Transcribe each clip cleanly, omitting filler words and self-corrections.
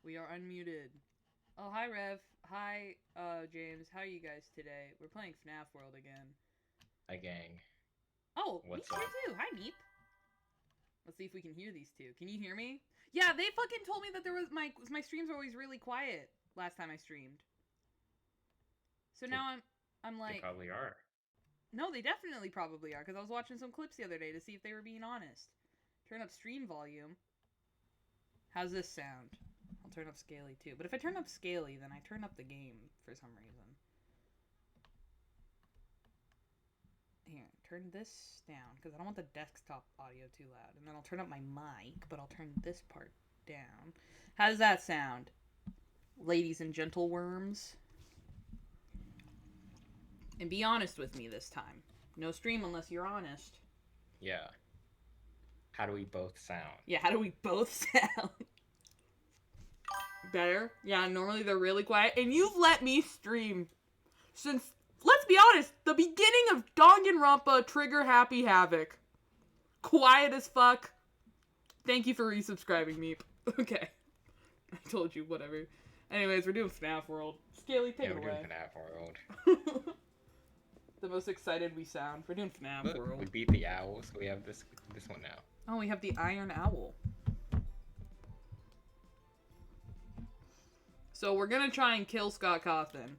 We are unmuted. Oh, hi, Rev. Hi, James. How are you guys today? We're playing FNaF World again. Hi, gang. Oh, What's Meep's here up? too. Hi, Meep. Let's see if we can hear these two. Can you hear me? Yeah, they fucking told me that there was my streams were always really quiet last time I streamed. So They, now I'm they like, probably are. no, they definitely probably are because I was watching some clips the other day to see if they were being honest. Turn up stream volume. How's this sound? I'll turn up Scaley too. But if I turn up Scaley, then I turn up the game for some reason. Here, turn this down because I don't want the desktop audio too loud. And then I'll turn up my mic, but I'll turn this part down. How does that sound, ladies and gentle worms? And be honest with me this time. No stream unless you're honest. Yeah. How do we both sound? Yeah, how do we both sound? Better? Yeah, normally they're really quiet. And you've let me stream since, let's be honest, the beginning of Danganronpa Trigger Happy Havoc. Quiet as fuck. Thank you for resubscribing, Meep. Okay. I told you, whatever. Anyways, we're doing FNaF World. Scaley, take Yeah, it we're doing away. FNaF World. The most excited we sound. We're doing FNaF Look, we World. beat the owl, so we have this one now. Oh, we have the Iron Owl. So we're gonna try and kill Scott Cawthon.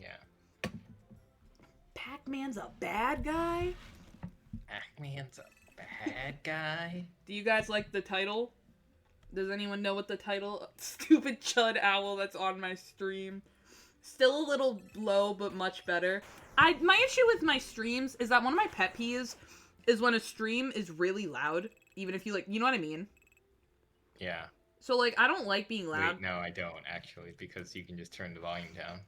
Yeah. Pac-Man's a bad guy? Pac-Man's a bad guy. Do you guys like the title? Does anyone know what the title? Stupid Chud Owl that's on my stream. Still a little low, but much better. My issue with my streams is that one of my pet peeves is when a stream is really loud, even if you know what I mean? Yeah. So, I don't like being loud. Wait, no, I don't, actually, because you can just turn the volume down.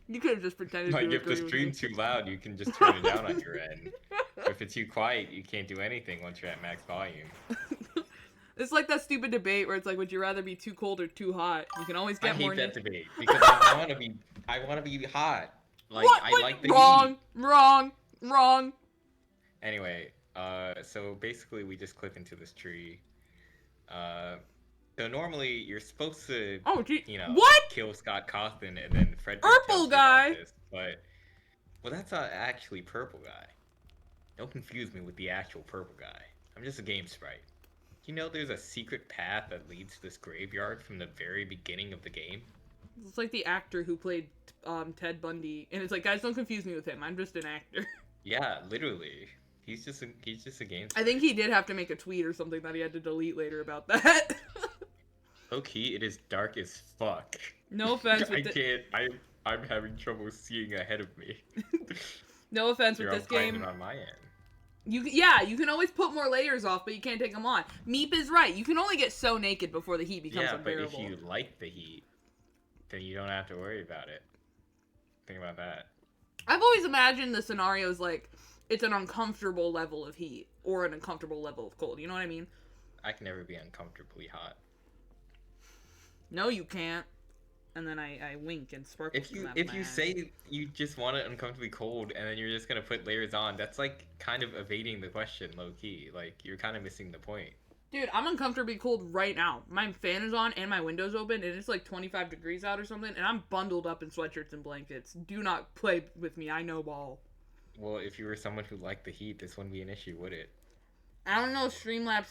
You could have just pretended Like, to if the agree with me. stream's too loud, you can just turn it down on your end. If it's too quiet, you can't do anything once you're at max volume. It's like that stupid debate where it's like, would you rather be too cold or too hot? You can always I get more. hate that debate, because I wanna be hot. Like, What? I What? like the Wrong. heat. Wrong. Wrong. Anyway, so basically we just clip into this tree. Uh, so normally you're supposed to, Oh, gee. What? kill Scott Cawthon, and then Frederick Purple tells you about guy. this. But, well, that's not actually Purple Guy. Don't confuse me with the actual Purple Guy. I'm just a game sprite. You know there's a secret path that leads to this graveyard from the very beginning of the game? It's like the actor who played Ted Bundy, and it's like, guys, don't confuse me with him. I'm just an actor. Yeah, literally. He's just a game I sprite. think he did have to make a tweet or something that he had to delete later about that. Low key, it is dark as fuck. No offense I with can't. I'm having trouble seeing ahead of me. No offense with You're this fighting game. on my end. You can always put more layers off, but you can't take them on. Meep is right. You can only get so naked before the heat becomes Yeah, but if unbearable. you like the heat, then you don't have to worry about it. Think about that. I've always imagined the scenarios like it's an uncomfortable level of heat or an uncomfortable level of cold. You know what I mean? I can never be uncomfortably hot. No, you can't. And then I wink and sparkles come out of If my you eyes. say you just want it uncomfortably cold and then you're just gonna put layers on, that's like kind of evading the question, low key. Like you're kind of missing the point. Dude, I'm uncomfortably cold right now. My fan is on and my window's open, and it's like 25 degrees out or something, and I'm bundled up in sweatshirts and blankets. Do not play with me. I know ball. Well, if you were someone who liked the heat, this wouldn't be an issue, would it? I don't know if Streamlabs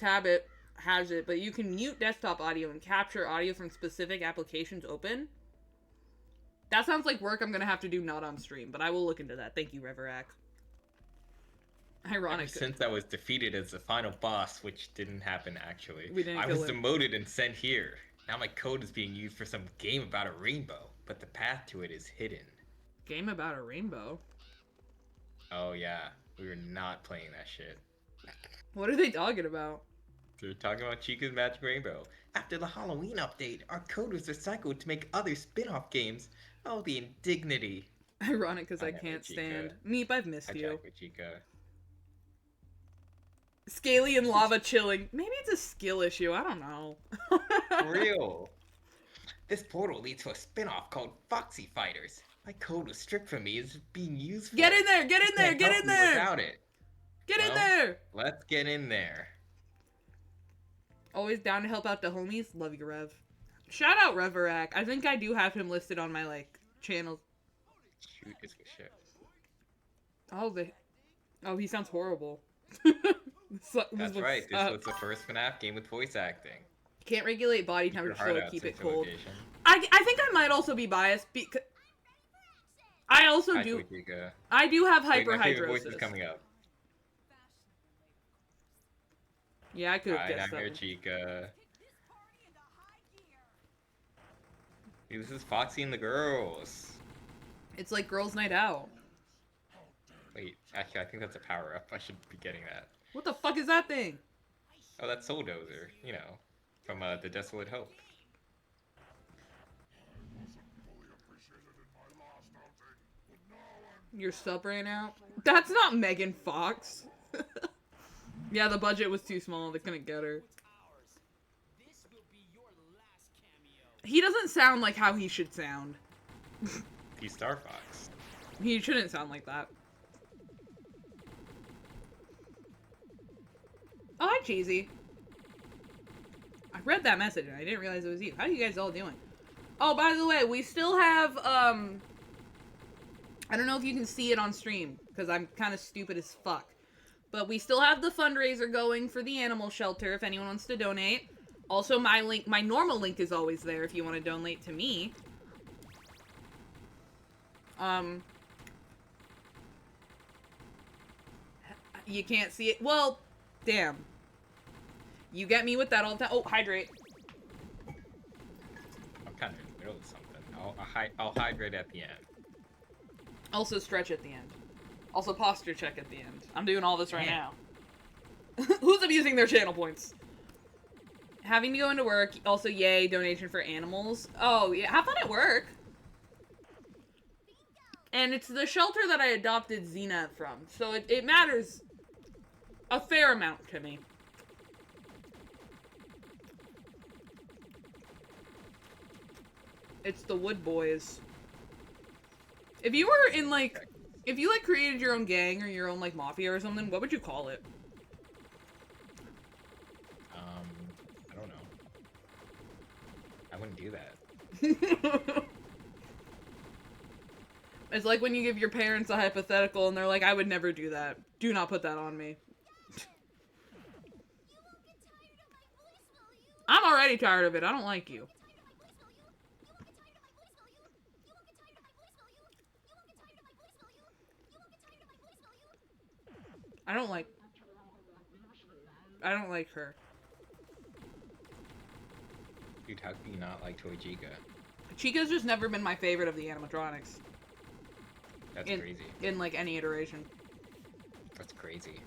has it, but you can mute desktop audio and capture audio from specific applications open. That sounds like work I'm gonna have to do not on stream, but I will look into that. Thank you, Reverac. Ironic. Ever since I was defeated as the final boss, which didn't happen actually, We didn't I kill was him. demoted and sent here. Now my code is being used for some game about a rainbow, but the path to it is hidden. Game about a rainbow. Oh yeah, we were not playing that shit. What are they talking about? They're talking about Chica's Magic Rainbow. After the Halloween update, our code was recycled to make other spin-off games. Oh, the indignity. Ironic because I never can't Chica. stand. Meep, I've missed I you. jack with Chica. Scaley and lava chilling. Maybe it's a skill issue. I don't know. For real. This portal leads to a spin-off called Foxy Fighters. My code was stripped from me as being useful. Get in there! Get in there! Can't Get help in me there! without it. Get in Well, there! Let's get in there. Always down to help out the homies. Love you, Rev. Shout out Reverak. I think I do have him listed on my, like, channel. Shoot, it's good shit. Oh, he sounds horrible. That's right. This was the first FNaF game with voice acting. Can't regulate body temperature, so keep it cold. Location. I think I might also be biased because I also do. I do have hyperhidrosis. Voice is coming up. Yeah, I could have guessed I'm here, that. Chica. Dude, this is Foxy and the girls. It's like girls' night out. Wait, actually, I think that's a power-up. I should be getting that. What the fuck is that thing? Oh, that's Soul Dozer, you know, from The Desolate Hope. Your sub ran out? That's not Megan Fox. Yeah, the budget was too small. They couldn't get her. He doesn't sound like how he should sound. He's Star Fox. He shouldn't sound like that. Oh, hi, Cheesy. I read that message and I didn't realize it was you. How are you guys all doing? Oh, by the way, we still have, I don't know if you can see it on stream, because I'm kind of stupid as fuck. But we still have the fundraiser going for the animal shelter if anyone wants to donate. Also, my normal link is always there if you want to donate to me. You can't see it. Well, damn. You get me with that all the time. Oh, hydrate. I'm kind of in the middle of something. I'll hydrate at the end. Also stretch at the end. Also posture check at the end. I'm doing all this right now. Who's abusing their channel points? Having to go into work. Also, yay, donation for animals. Oh, yeah. Have fun at work. And it's the shelter that I adopted Xena from. So it matters a fair amount to me. It's the Wood Boys. If you were in, like... If you, like, created your own gang or your own, like, mafia or something, what would you call it? I don't know. I wouldn't do that. It's like when you give your parents a hypothetical and they're like, I would never do that. Do not put that on me. I'm already tired of it. I don't like you. I don't like her. Dude, how can you not like Toy Chica? Chica's just never been my favorite of the animatronics. That's crazy. In, like, any iteration. That's crazy.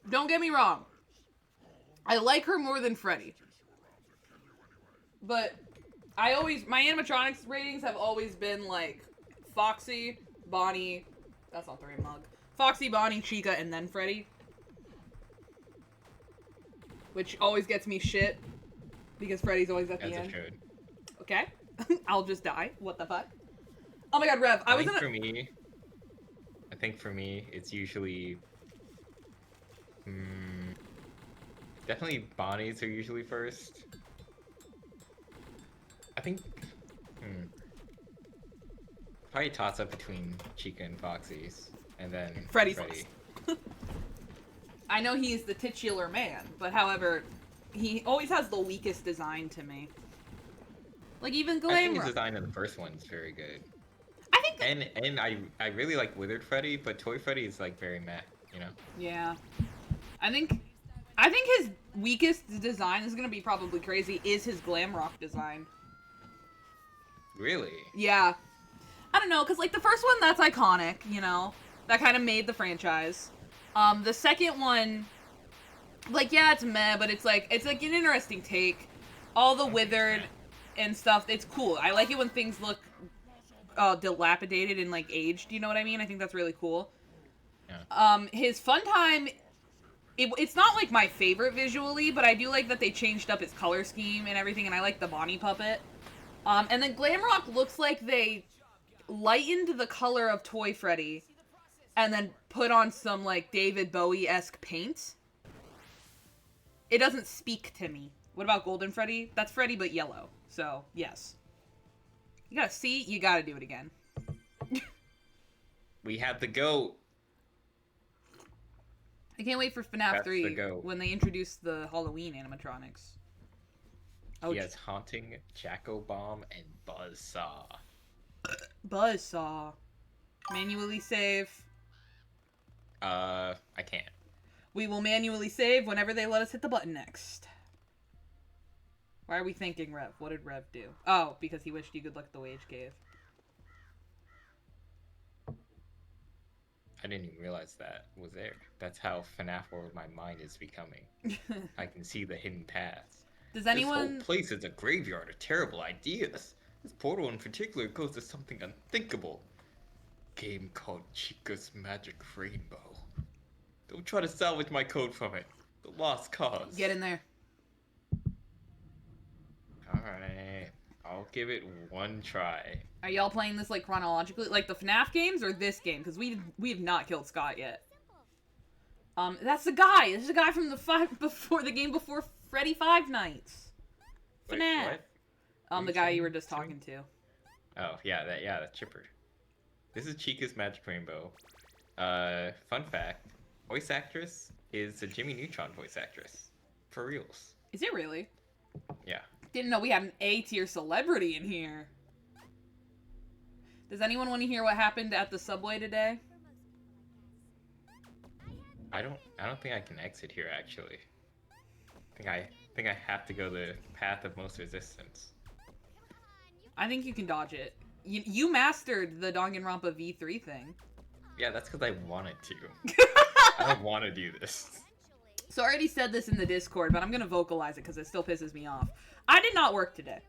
Don't get me wrong. I like her more than Freddy. But my animatronics ratings have always been, like, Foxy, Bonnie, that's not the right mug. Foxy, Bonnie, Chica, and then Freddy. Which always gets me shit. Because Freddy's always at the end. Okay. I'll just die. What the fuck? Oh my god, Rev, I think for me, it's usually... definitely Bonnie's are usually first. I think... Probably toss up between Chica and Foxy's. And then Freddy. I know he's the titular man, but however... He always has the weakest design to me. Like, even Glamrock. I think his design in the first one is very good. I think... And I really like Withered Freddy, but Toy Freddy is, like, very meh, you know? Yeah. I think his weakest design is gonna be probably crazy, is his Glamrock design. Really? Yeah. I don't know, because, like, the first one, that's iconic, you know? That kind of made the franchise. The second one... Like, yeah, it's meh, but it's like an interesting take. All the withered and stuff, it's cool. I like it when things look dilapidated and, like, aged, you know what I mean? I think that's really cool. Yeah. His Fun Time, it's not, like, my favorite visually, but I do like that they changed up his color scheme and everything, and I like the Bonnie puppet. And then Glamrock looks like they lightened the color of Toy Freddy and then put on some, like, David Bowie-esque paint, it doesn't speak to me. What about Golden Freddy? That's Freddy, but yellow. So, yes. You gotta see, you gotta do it again. We have the goat. I can't wait for FNaF That's the 3 goat. when they introduce the Halloween animatronics. Oh, He has Haunting, Jacko Bomb, and Buzzsaw. Buzzsaw. Manually save. I can't. We will manually save whenever they let us hit the button next. Why are we thanking Rev? What did Rev do? Oh, because he wished you good luck at the Wage Cave. I didn't even realize that was there. That's how FNaF World my mind is becoming. I can see the hidden paths. Does This anyone... whole place is a graveyard of terrible ideas. This portal in particular goes to something unthinkable. Game called Chica's Magic Rainbow. Don't try to salvage my code from it. The lost cause. Get in there. Alright. I'll give it one try. Are y'all playing this, like, chronologically? Like, the FNAF games or this game? Because we have not killed Scott yet. That's the guy. This is the guy from the game before Freddy Five Nights. Wait, FNAF. what? The guy you were just talking to. Oh, yeah, that's Chipper. This is Chica's Magic Rainbow. Fun fact. Voice actress is a Jimmy Neutron voice actress. For reals. Is it really? Yeah. Didn't know we had an A-tier celebrity in here. Does anyone want to hear what happened at the subway today? I don't think I can exit here actually. I think I have to go the path of most resistance. I think you can dodge it. You mastered the Danganronpa V3 thing. Yeah, that's because I wanted to. I don't want to do this. So I already said this in the Discord, but I'm going to vocalize it because it still pisses me off. I did not work today.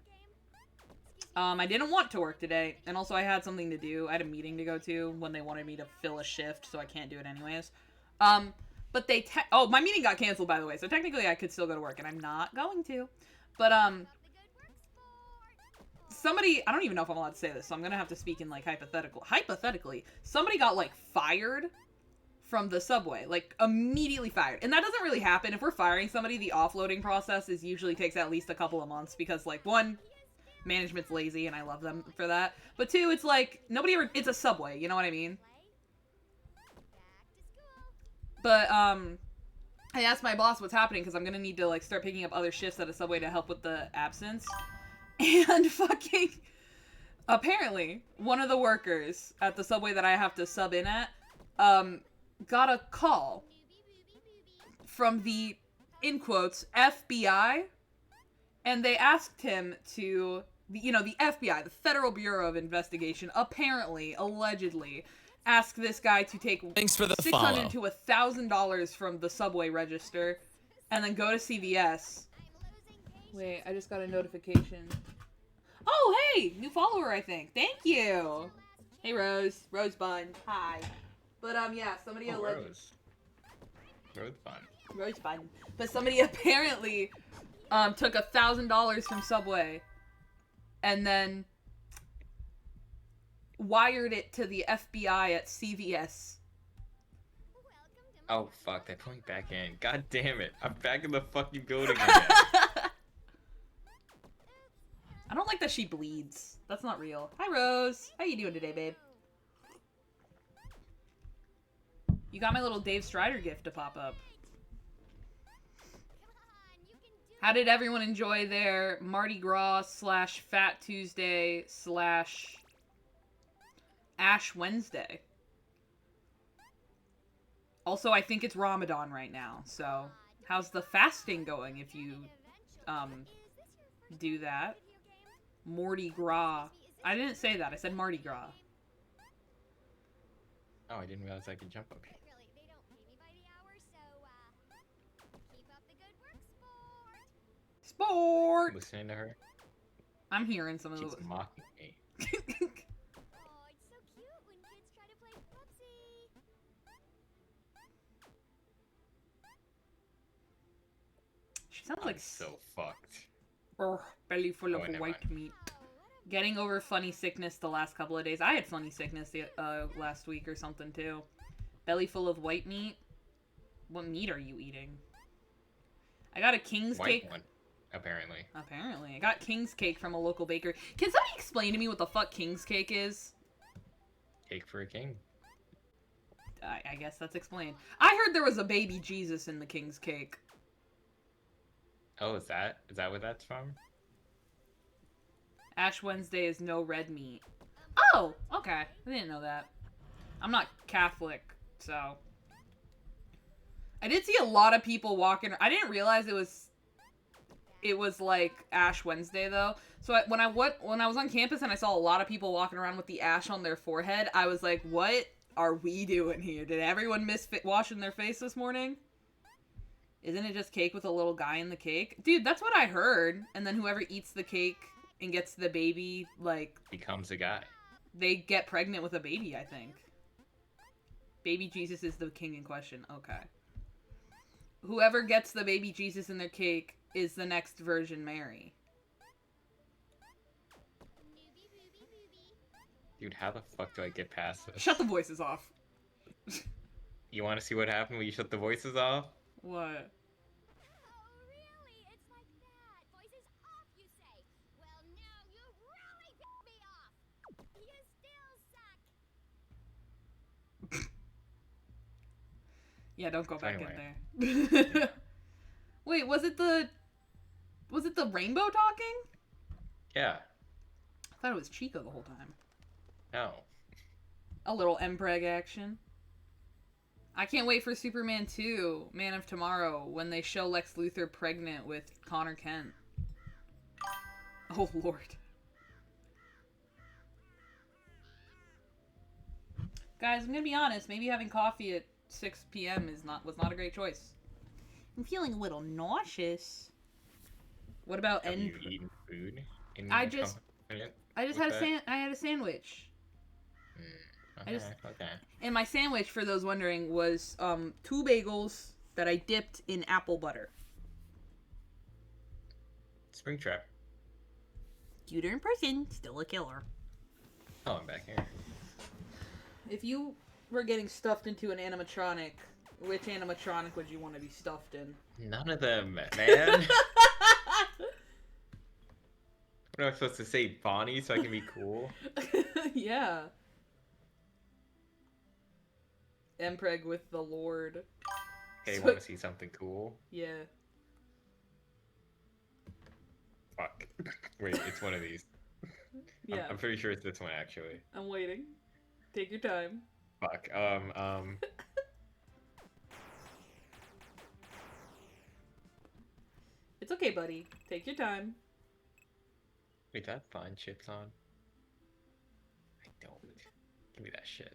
I didn't want to work today, and also I had something to do. I had a meeting to go to when they wanted me to fill a shift, so I can't do it anyways. But they oh, my meeting got canceled, by the way, so technically I could still go to work, and I'm not going to. But, somebody, I don't even know if I'm allowed to say this, so I'm gonna have to speak in, like, hypothetically, somebody got, like, fired from the subway, like, immediately fired. And that doesn't really happen. If we're firing somebody, the offloading process usually takes at least a couple of months, because, like, one, management's lazy, and I love them for that. But two, it's like, it's a subway, you know what I mean? But, I asked my boss what's happening, because I'm gonna need to, like, start picking up other shifts at a subway to help with the absence. And fucking, apparently, one of the workers at the subway that I have to sub in at, got a call from the, in quotes, FBI, and they asked him to, the FBI, the Federal Bureau of Investigation, apparently, allegedly, asked this guy to take Thanks for the $600 to $1,000 from the subway register, and then go to CVS. Wait, I just got a notification. Oh, hey! New follower, I think. Thank you! Hey, Rose. Rosebud. Hi. But, yeah, somebody Rose. Rosebud. Rosebud. But somebody apparently, took $1,000 from Subway, and then wired it to the FBI at CVS. Oh, fuck, they put me back in. God damn it. I'm back in the fucking building again. I don't like that she bleeds. That's not real. Hi, Rose. How you doing today, babe? You got my little Dave Strider gift to pop up. How did everyone enjoy their Mardi Gras / Fat Tuesday / Ash Wednesday? Also, I think it's Ramadan right now, so how's the fasting going if you, do that? Mardi Gras. I didn't say that. I said Mardi Gras. Oh, I didn't realize I could jump up here. Sport! Listening to her. I'm hearing some of She's those. mocking me. She sounds I'm like so fucked. belly full of never white mind. meat. Getting over funny sickness the last couple of days. I had funny sickness last week or something too. Belly full of white meat. What meat are you eating? I got a king's White cake. one, apparently. Apparently. I got king's cake from a local bakery. Can somebody explain to me what the fuck king's cake is? Cake for a king. I guess that's explained. I heard there was a baby Jesus in the king's cake. Oh, is that what that's from? Ash Wednesday is no red meat. Oh, okay. I didn't know that. I'm not Catholic, so... I did see a lot of people walking... I didn't realize it was like Ash Wednesday, though. So when I was on campus and I saw a lot of people walking around with the ash on their forehead, I was like, what are we doing here? Did everyone miss washing their face this morning? Isn't it just cake with a little guy in the cake? Dude, that's what I heard. And then whoever eats the cake and gets the baby, like... becomes a guy. They get pregnant with a baby, I think. Baby Jesus is the king in question. Okay. Whoever gets the baby Jesus in their cake is the next Virgin Mary. Dude, how the fuck do I get past this? Shut the voices off. You want to see what happened when you shut the voices off? What? Oh, really? It's like that. Voices off, you say? Well, now you really pissed me off. You still suck. Yeah, don't go So back anyway. in there. Wait, was it the rainbow talking? Yeah. I thought it was Chica the whole time. No. A little Mpreg action. I can't wait for Superman 2, Man of Tomorrow, when they show Lex Luthor pregnant with Connor Kent. Oh, Lord. Guys, I'm gonna be honest. Maybe having coffee at 6 p.m. was not a great choice. I'm feeling a little nauseous. What about Have end? you eaten food? I just had I had a sandwich. Okay, okay. And my sandwich, for those wondering, was 2 bagels that I dipped in apple butter. Springtrap. Cuter in person, still a killer. Oh, I'm back here. If you were getting stuffed into an animatronic, which animatronic would you want to be stuffed in? None of them, man. What am I supposed to say? Bonnie, so I can be cool? Yeah. Mpreg with the Lord. Hey, So- want to see something cool? Yeah. Fuck. Wait, it's one of these. Yeah. I'm pretty sure it's this one, actually. I'm waiting. Take your time. Fuck. It's okay, buddy. Take your time. Wait, do I have fine chips on? I don't. Give me that shit.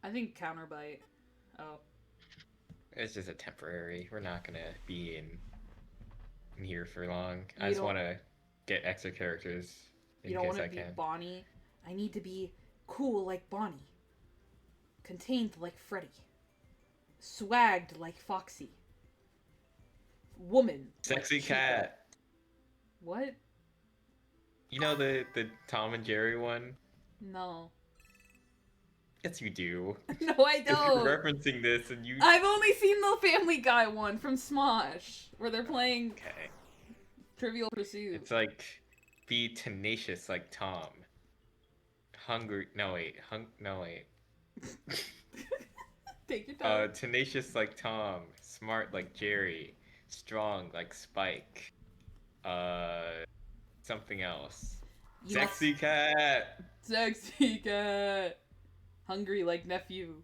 I think counterbite. Oh. It's just a temporary. We're not gonna be in here for long. I You just don't- want to get extra characters in You don't case want I to be can. Bonnie. I need to be cool like Bonnie. Contained like Freddy. Swagged like Foxy. Woman. like Sexy Chica. cat. What? You know the Tom and Jerry one? No. Yes, you do. No, I If you're don't. referencing this and you. I've only seen the Family Guy one from Smosh, where they're playing Okay. Trivial Pursuit. It's like be tenacious like Tom. Hungry. No wait. No wait. Take your time. Tenacious like Tom. Smart like Jerry. Strong like Spike. Something else. You Sexy cat. Sexy cat. Hungry like nephew.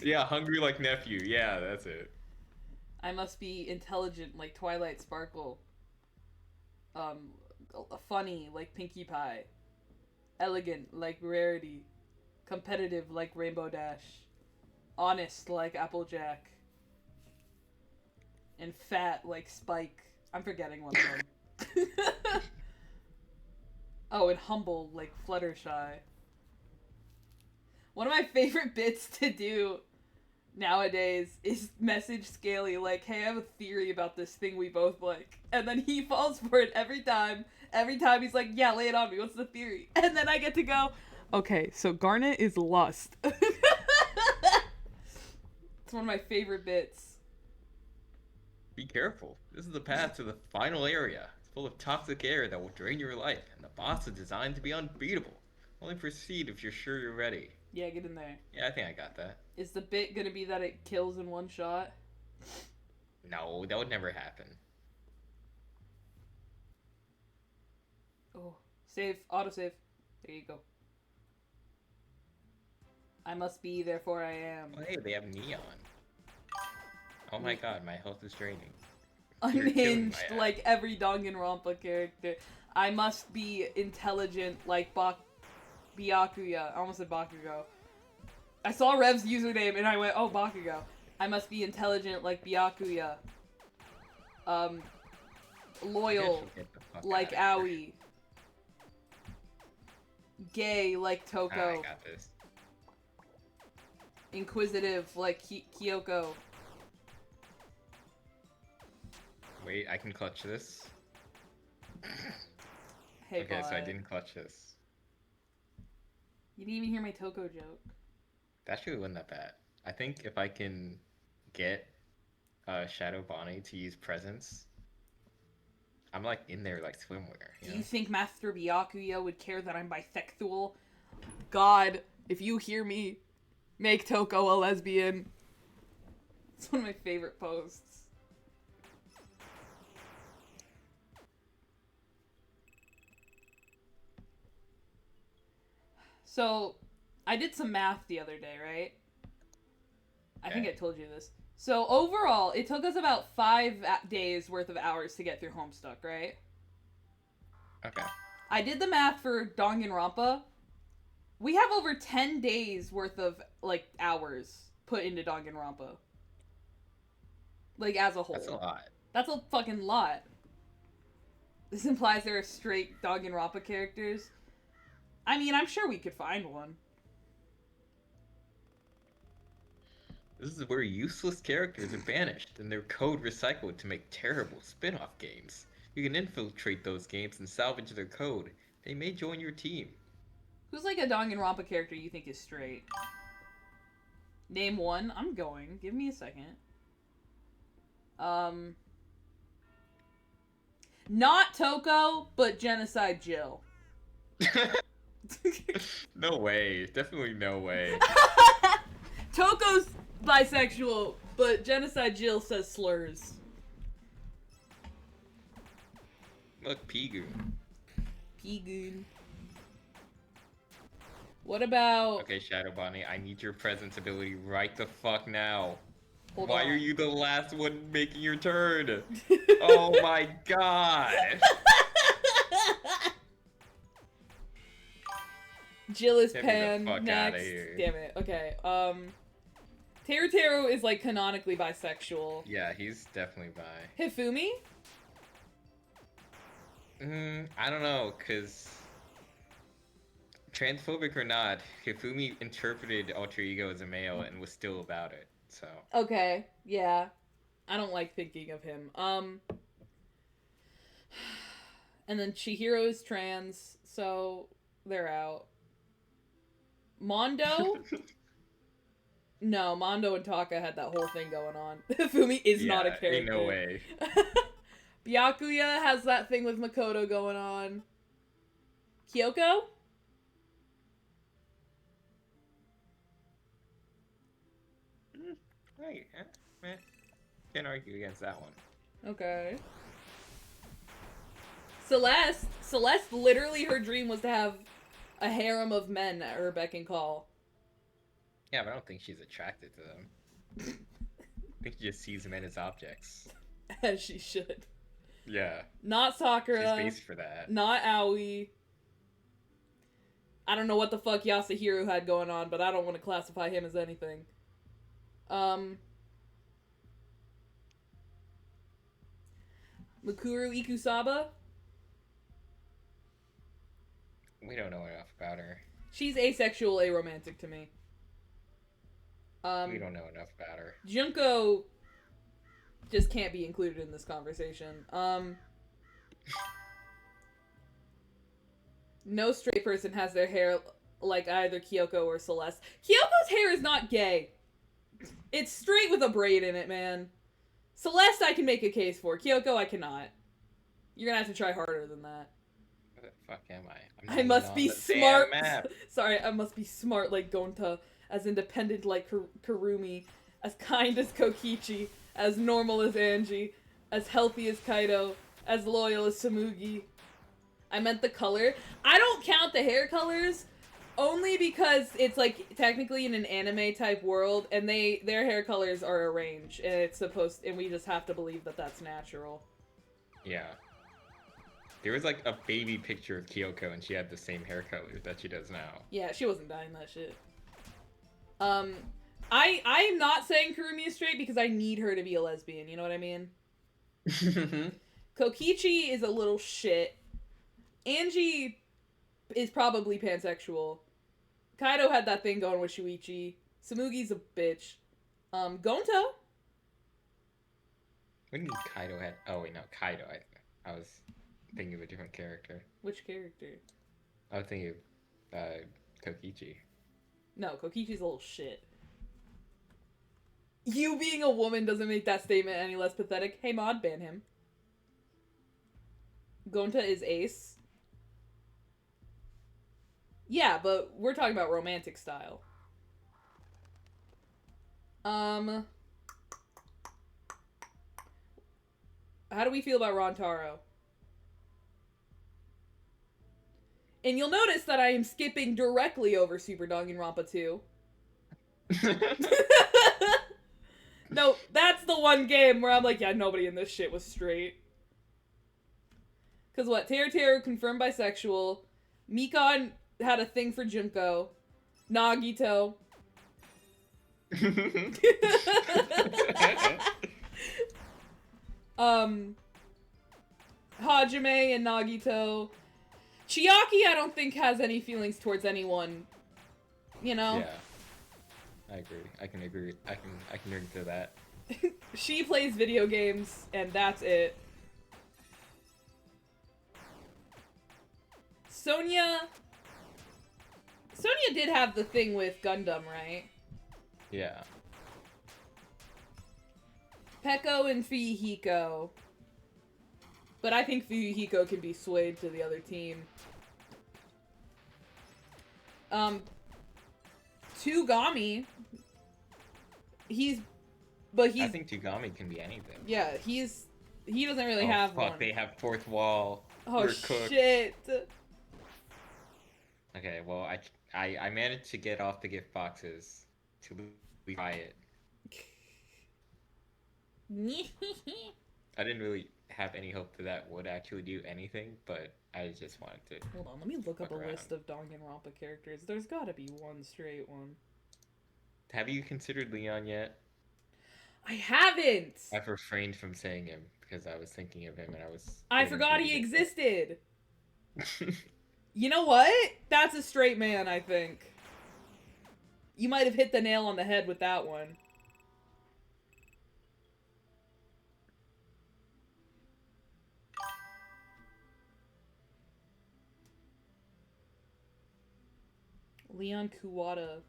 Yeah, hungry like nephew. Yeah, that's it. I must be intelligent like Twilight Sparkle. Funny like Pinkie Pie. Elegant like Rarity. Competitive like Rainbow Dash. Honest like Applejack. And fat like Spike. I'm forgetting one of them. Oh, and humble like Fluttershy. One of my favorite bits to do nowadays is message Scaley like, hey, I have a theory about this thing we both like. And then he falls for it every time, Every time he's like, yeah, lay it on me. What's the theory? And then I get to go, okay, so Garnet is lust. It's one of my favorite bits. Be careful. This is the path to the final area. It's full of toxic air that will drain your life, and the boss is designed to be unbeatable. Only proceed if you're sure you're ready. Yeah, get in there. Yeah, I think I got that. Is the bit gonna be that it kills in one shot? No, that would never happen. Oh, save, autosave. There you go. I must be, therefore I am. Oh, hey, they have neon. Oh my god, my health is draining. You're killing Unhinged my like every Danganronpa character. I must be intelligent like Byakuya. I almost said Bakugo. I saw Rev's username and I went, oh, Bakugo. I must be intelligent like Byakuya. Loyal like Aoi. Gay like Toko. I got this. Inquisitive like Kyoko. Wait, I can clutch this. Hey, Okay, so I bye. didn't clutch this. You didn't even hear my Toko joke. That actually wasn't that bad. I think if I can get Shadow Bonnie to use presence, I'm like in there like swimwear. You Do know? you think Master Byakuya would care that I'm bisexual? God, if you hear me, make Toko a lesbian. It's one of my favorite posts. So, I did some math the other day, right? I think I Okay. told you this. So, overall, it took us about 5 days worth of hours to get through Homestuck, right? Okay. I did the math for Danganronpa. We have over 10 days worth of, like, hours put into Danganronpa. Like, as a whole. That's a lot. That's a fucking lot. This implies there are straight Danganronpa characters. I mean, I'm sure we could find one. This is where useless characters are banished and their code recycled to make terrible spin-off games. You can infiltrate those games and salvage their code. They may join your team. Who's, like, a Danganronpa character you think is straight? Name one. I'm going. Give me a second. Not Toko, but Genocide Jill. No way. Definitely no way. Toko's bisexual, but Genocide Jill says slurs. Look, Pigu. Pigoon. What about... Okay, Shadow Bonnie, I need your presence ability right the fuck now. Hold Why on. are you the last one making your turn? Oh my god. Jill is Get me the Pan. fuck Next. outta here. Damn it. Okay. Teru is like canonically bisexual. Yeah, he's definitely bi. Hifumi? I don't know, cause transphobic or not, Hifumi interpreted Alter Ego as a male and was still about it. So Okay. Yeah. I don't like thinking of him. And then Chihiro is trans, so they're out. Mondo? No, Mondo and Taka had that whole thing going on. Fumi is not a character. Ain't no way. Byakuya has that thing with Makoto going on. Kyoko? Right, can't argue against that one. Okay. Celeste, literally her dream was to have a harem of men at her beck and call. Yeah, but I don't think she's attracted to them. I think she just sees men as objects. As she should. Yeah, Not she's Sakura. based for that. Not Aoi. I don't know what the fuck Yasuhiro had going on, but I don't want to classify him as anything. Mukuru Ikusaba? We don't know enough about her. She's asexual, aromantic to me. We don't know enough about her. Junko just can't be included in this conversation. No straight person has their hair like either Kyoko or Celeste. Kyoko's hair is not gay. It's straight with a braid in it, man. Celeste I can make a case for. Kyoko I cannot. You're gonna have to try harder than that. What the fuck am I? I I'm not must even be on the damn smart. map. Sorry, I must be smart like Gonta, as independent like Karumi, as kind as Kokichi, as normal as Angie, as healthy as Kaido, as loyal as Samugi. I meant the color. I don't count the hair colors only because it's like technically in an anime type world and their hair colors are arranged and it's supposed and we just have to believe that that's natural. Yeah. There was like a baby picture of Kyoko and she had the same hair color that she does now. Yeah, she wasn't dyeing that shit. I'm not saying Kurumi is straight because I need her to be a lesbian, you know what I mean? Kokichi is a little shit. Angie is probably pansexual. Kaido had that thing going with Shuichi. Samugi's a bitch. Gonto? What do you mean Kaido had? Oh wait, no, Kaido. I was thinking of a different character. Which character? I was thinking of Kokichi. No, Kokichi's a little shit. You being a woman doesn't make that statement any less pathetic. Hey, mod, ban him. Gonta is ace. Yeah, but we're talking about romantic style. How do we feel about Rontaro? And you'll notice that I am skipping directly over Super Danganronpa 2. No, that's the one game where I'm like, yeah, nobody in this shit was straight. Cause what? Teru confirmed bisexual. Mikon had a thing for Junko. Nagito. Hajime and Nagito. Chiaki I don't think has any feelings towards anyone. You know? Yeah. I agree. I can agree. I can agree to that. She plays video games and that's it. Sonia did have the thing with Gundam, right? Yeah. Peko and Fuyuhiko. But I think Fuyuhiko can be swayed to the other team. Tugami. I think Tugami can be anything. Yeah, he doesn't really have fuck, one. they have fourth wall. Oh We're cooked. shit. Okay, well I managed to get off the gift boxes to try it. I didn't really have any hope that would actually do anything, but I just wanted to. Hold on, let me look up a around. list of Danganronpa characters. There's gotta be one straight one. Have you considered Leon yet? I haven't! I've refrained from saying him because I was thinking of him and I forgot he existed! You know what? That's a straight man, I think. You might have hit the nail on the head with that one. Leon Kuwata.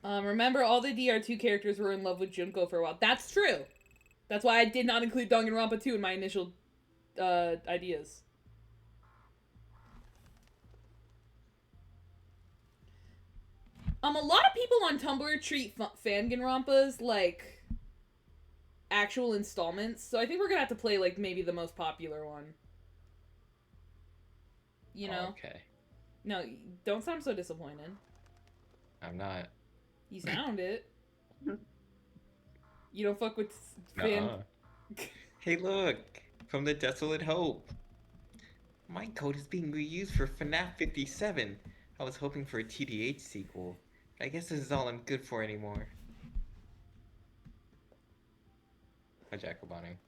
Remember, all the DR2 characters were in love with Junko for a while. That's true. That's why I did not include Danganronpa 2 in my initial ideas. A lot of people on Tumblr treat Fanganronpas like actual installments, so I think we're gonna have to play like maybe the most popular one. You know? Okay. No, don't sound so disappointed. I'm not. You sound it. You don't fuck with fan. Nuh-uh. Hey, look! From the Desolate Hope! My code is being reused for FNaF 57. I was hoping for a TDH sequel. I guess this is all I'm good for anymore. Hi, Jacobani.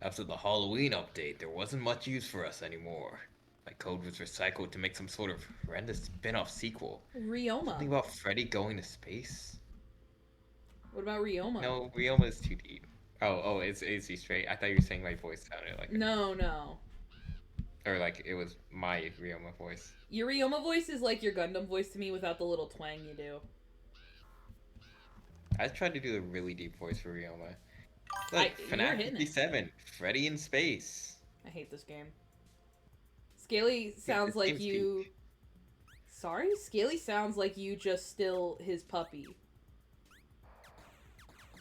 After the Halloween update, there wasn't much use for us anymore. My code was recycled to make some sort of horrendous spin-off sequel. Ryoma. Something about Freddy going to space? What about Ryoma? No, Ryoma is too deep. Oh, is he straight? I thought you were saying my voice sounded like it. No. Or like it was my Ryoma voice. Your Ryoma voice is like your Gundam voice to me without the little twang you do. I tried to do a really deep voice for Ryoma. You're Look, FNaF hitting it. 57, Freddy in space. I hate this game. Scaley sounds It's like TeamSpeak. you... Sorry? Scaley sounds like you just still his puppy.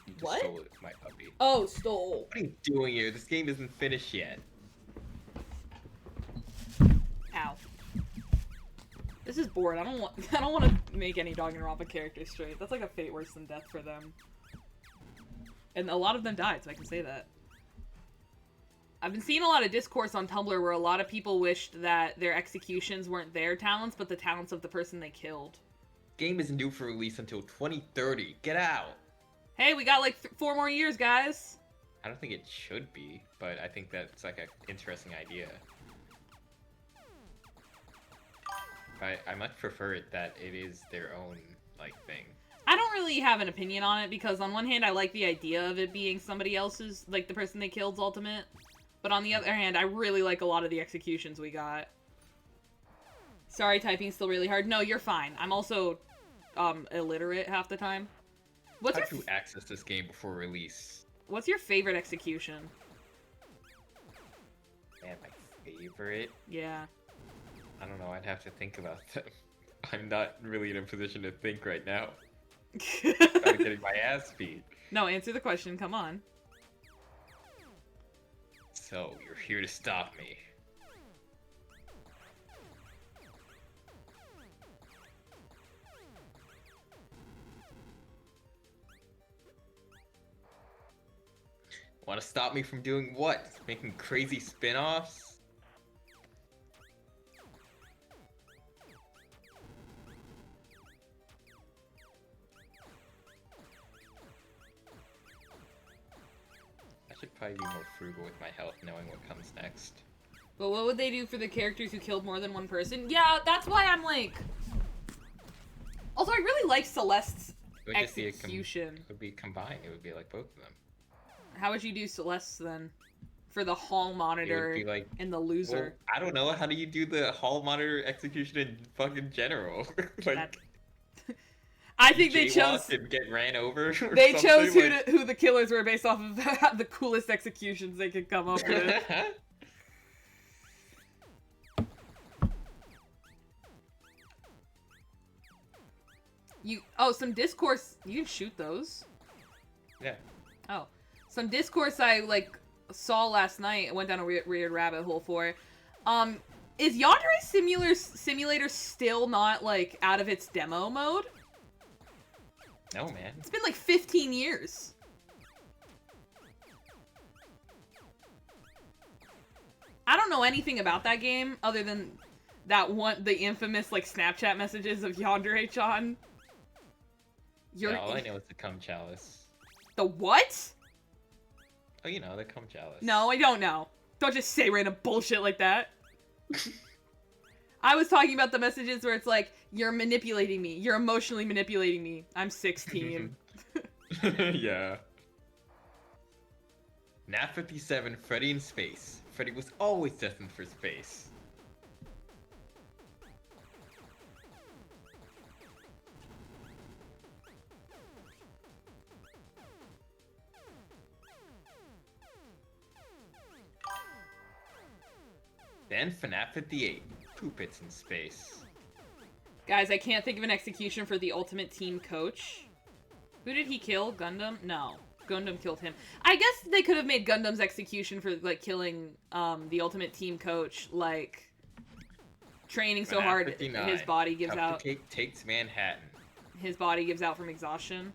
You just What? stole my puppy. Oh, stole. What are you doing here? This game isn't finished yet. Ow. This is bored. I don't want to make any Danganronpa characters straight. That's like a fate worse than death for them. And a lot of them died, so I can say that. I've been seeing a lot of discourse on Tumblr where a lot of people wished that their executions weren't their talents, but the talents of the person they killed. Game isn't due for release until 2030. Get out! Hey, we got like 4 more years, guys. I don't think it should be, but I think that's like an interesting idea. I much prefer it that it is their own, like, thing. I don't really have an opinion on it because on one hand I like the idea of it being somebody else's, like the person they killed's ultimate. But on the other hand, I really like a lot of the executions we got. Sorry, typing's still really hard. No, you're fine. I'm also, illiterate half the time. How to access this game before release? What's your favorite execution? Man, my favorite? Yeah. I don't know, I'd have to think about them. I'm not really in a position to think right now. I'm getting my ass beat. No, answer the question, come on. So, you're here to stop me. Want to stop me from doing what? Making crazy spin-offs? I should probably be more frugal with my health, knowing what comes next. But what would they do for the characters who killed more than one person? Yeah, that's why I'm like... Also, I really like Celeste's It would just be execution. it would be combined. It would be like both of them. How would you do Celeste's then? For the hall monitor be like- and the Well, loser. I don't know. How do you do the hall monitor execution in fucking general? That- I think they chose... jaywalked and get ran over. Or They chose something, like- who the killers were based off of the coolest executions they could come up with. Some discourse. You can shoot those. Yeah. Oh, some discourse I like saw last night. I went down a weird rabbit hole for. Is Yandere Simulator still not like out of its demo mode? No, man. It's been like 15 years. I don't know anything about that game other than the infamous like Snapchat messages of Yandere-chan. Yeah, all I know is the cum chalice. The what? Oh, you know, the cum chalice. No, I don't know. Don't just say random bullshit like that. I was talking about the messages where it's like, you're manipulating me. You're emotionally manipulating me. I'm 16. Yeah. FNaF 57, Freddy in space. Freddy was always destined for space. Then FNaF 58, Poopits in space. Guys, I can't think of an execution for the Ultimate Team coach. Who did he kill? Gundam? No. Gundam killed him. I guess they could have made Gundam's execution for, like, killing, the Ultimate Team coach, like, training so FNaF hard 59, his body gives out. Cupcake takes Manhattan. His body gives out from exhaustion.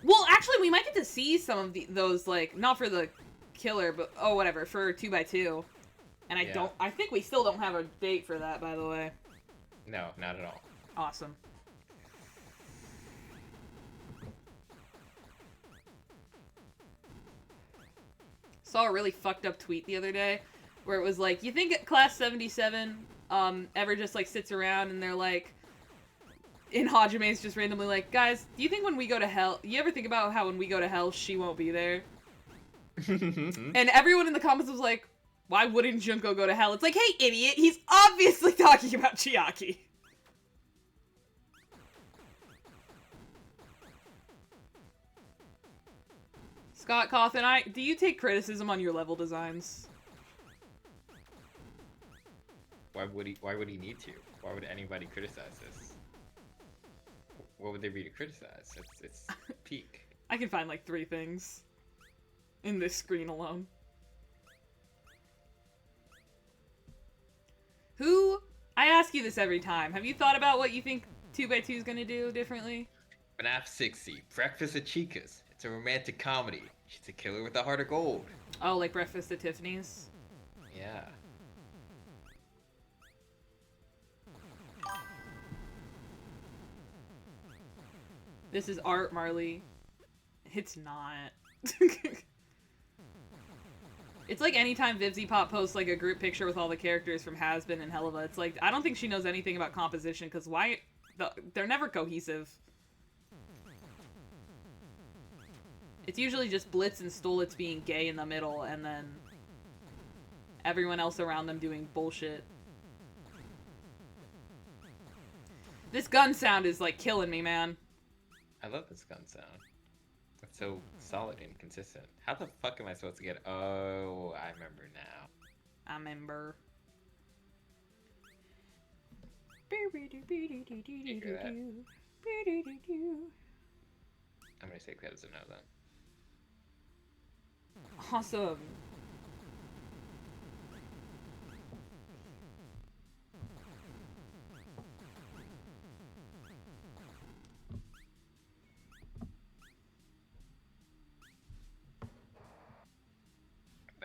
Well, actually, we might get to see some of those, like, not for the killer, but, oh, whatever, for 2x2. And I think we still don't have a date for that, by the way. No, not at all. Awesome. Saw a really fucked up tweet the other day where it was like, you think Class 77 ever just like sits around and they're like, in Hajime's just randomly like, guys, do you think when we go to hell, you ever think about how when we go to hell she won't be there? And everyone in the comments was like, Why wouldn't Junko go to hell? It's like, hey, idiot, he's obviously talking about Chiaki. Scott Cawthon, do you take criticism on your level designs? Why would he need to? Why would anybody criticize this? What would there be to criticize? It's peak. I can find like 3 things in this screen alone. I ask you this every time. Have you thought about what you think 2x2 is gonna do differently? FNaF 60, Breakfast at Chica's. It's a romantic comedy. She's a killer with a heart of gold. Oh, like Breakfast at Tiffany's? Yeah. This is art, Marley. It's not. It's like anytime Vivzy Pop posts like a group picture with all the characters from Has-Been and Helluva, it's like, I don't think she knows anything about composition, because they're never cohesive. It's usually just Blitz and Stolitz being gay in the middle, and then everyone else around them doing bullshit. This gun sound is like killing me, man. I love this gun sound. It's so solid and consistent. How the fuck am I supposed to get... Oh, I remember now. I remember. You hear that? I'm gonna take that as a no then. Awesome.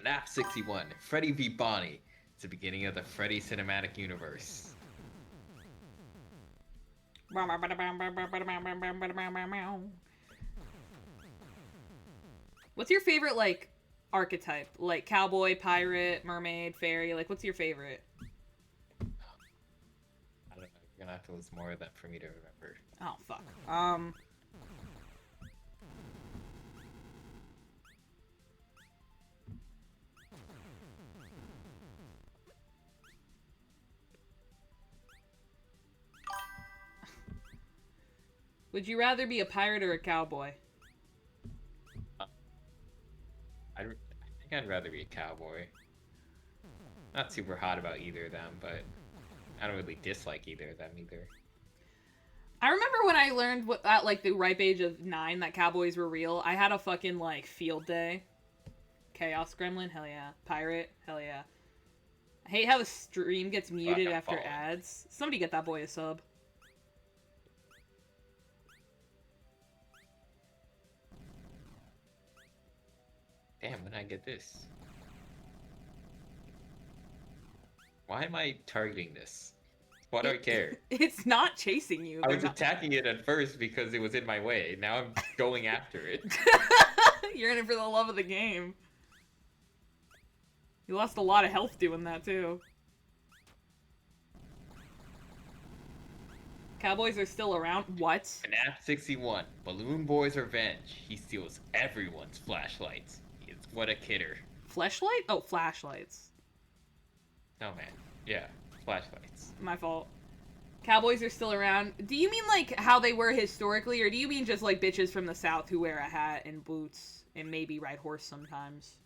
FNaF 61, Freddy v Bonnie. It's the beginning of the Freddy cinematic universe. What's your favorite, like, archetype? Like, cowboy, pirate, mermaid, fairy? Like, what's your favorite? I don't know. You're gonna have to list more of them for me to remember. Oh, fuck. Would you rather be a pirate or a cowboy? I think I'd rather be a cowboy. Not super hot about either of them, but I don't really dislike either of them either. I remember when I learned at like the ripe age of 9 that cowboys were real. I had a fucking like field day. Chaos Gremlin, hell yeah. Pirate, hell yeah. I hate how the stream gets muted I'm after following. ads. Somebody get that boy a sub. Damn, when I get this. Why am I targeting this? Why do I care? It's not chasing you. I was attacking it at first because it was in my way. Now I'm going after it. You're in it for the love of the game. You lost a lot of health doing that, too. Cowboys are still around? What? FNaF 61, Balloon Boy's Revenge. He steals everyone's flashlights. What a kidder. Fleshlight? Oh, flashlights. No, man. Yeah, flashlights. My fault. Cowboys are still around. Do you mean like how they were historically, or do you mean just like bitches from the South who wear a hat and boots and maybe ride horse sometimes?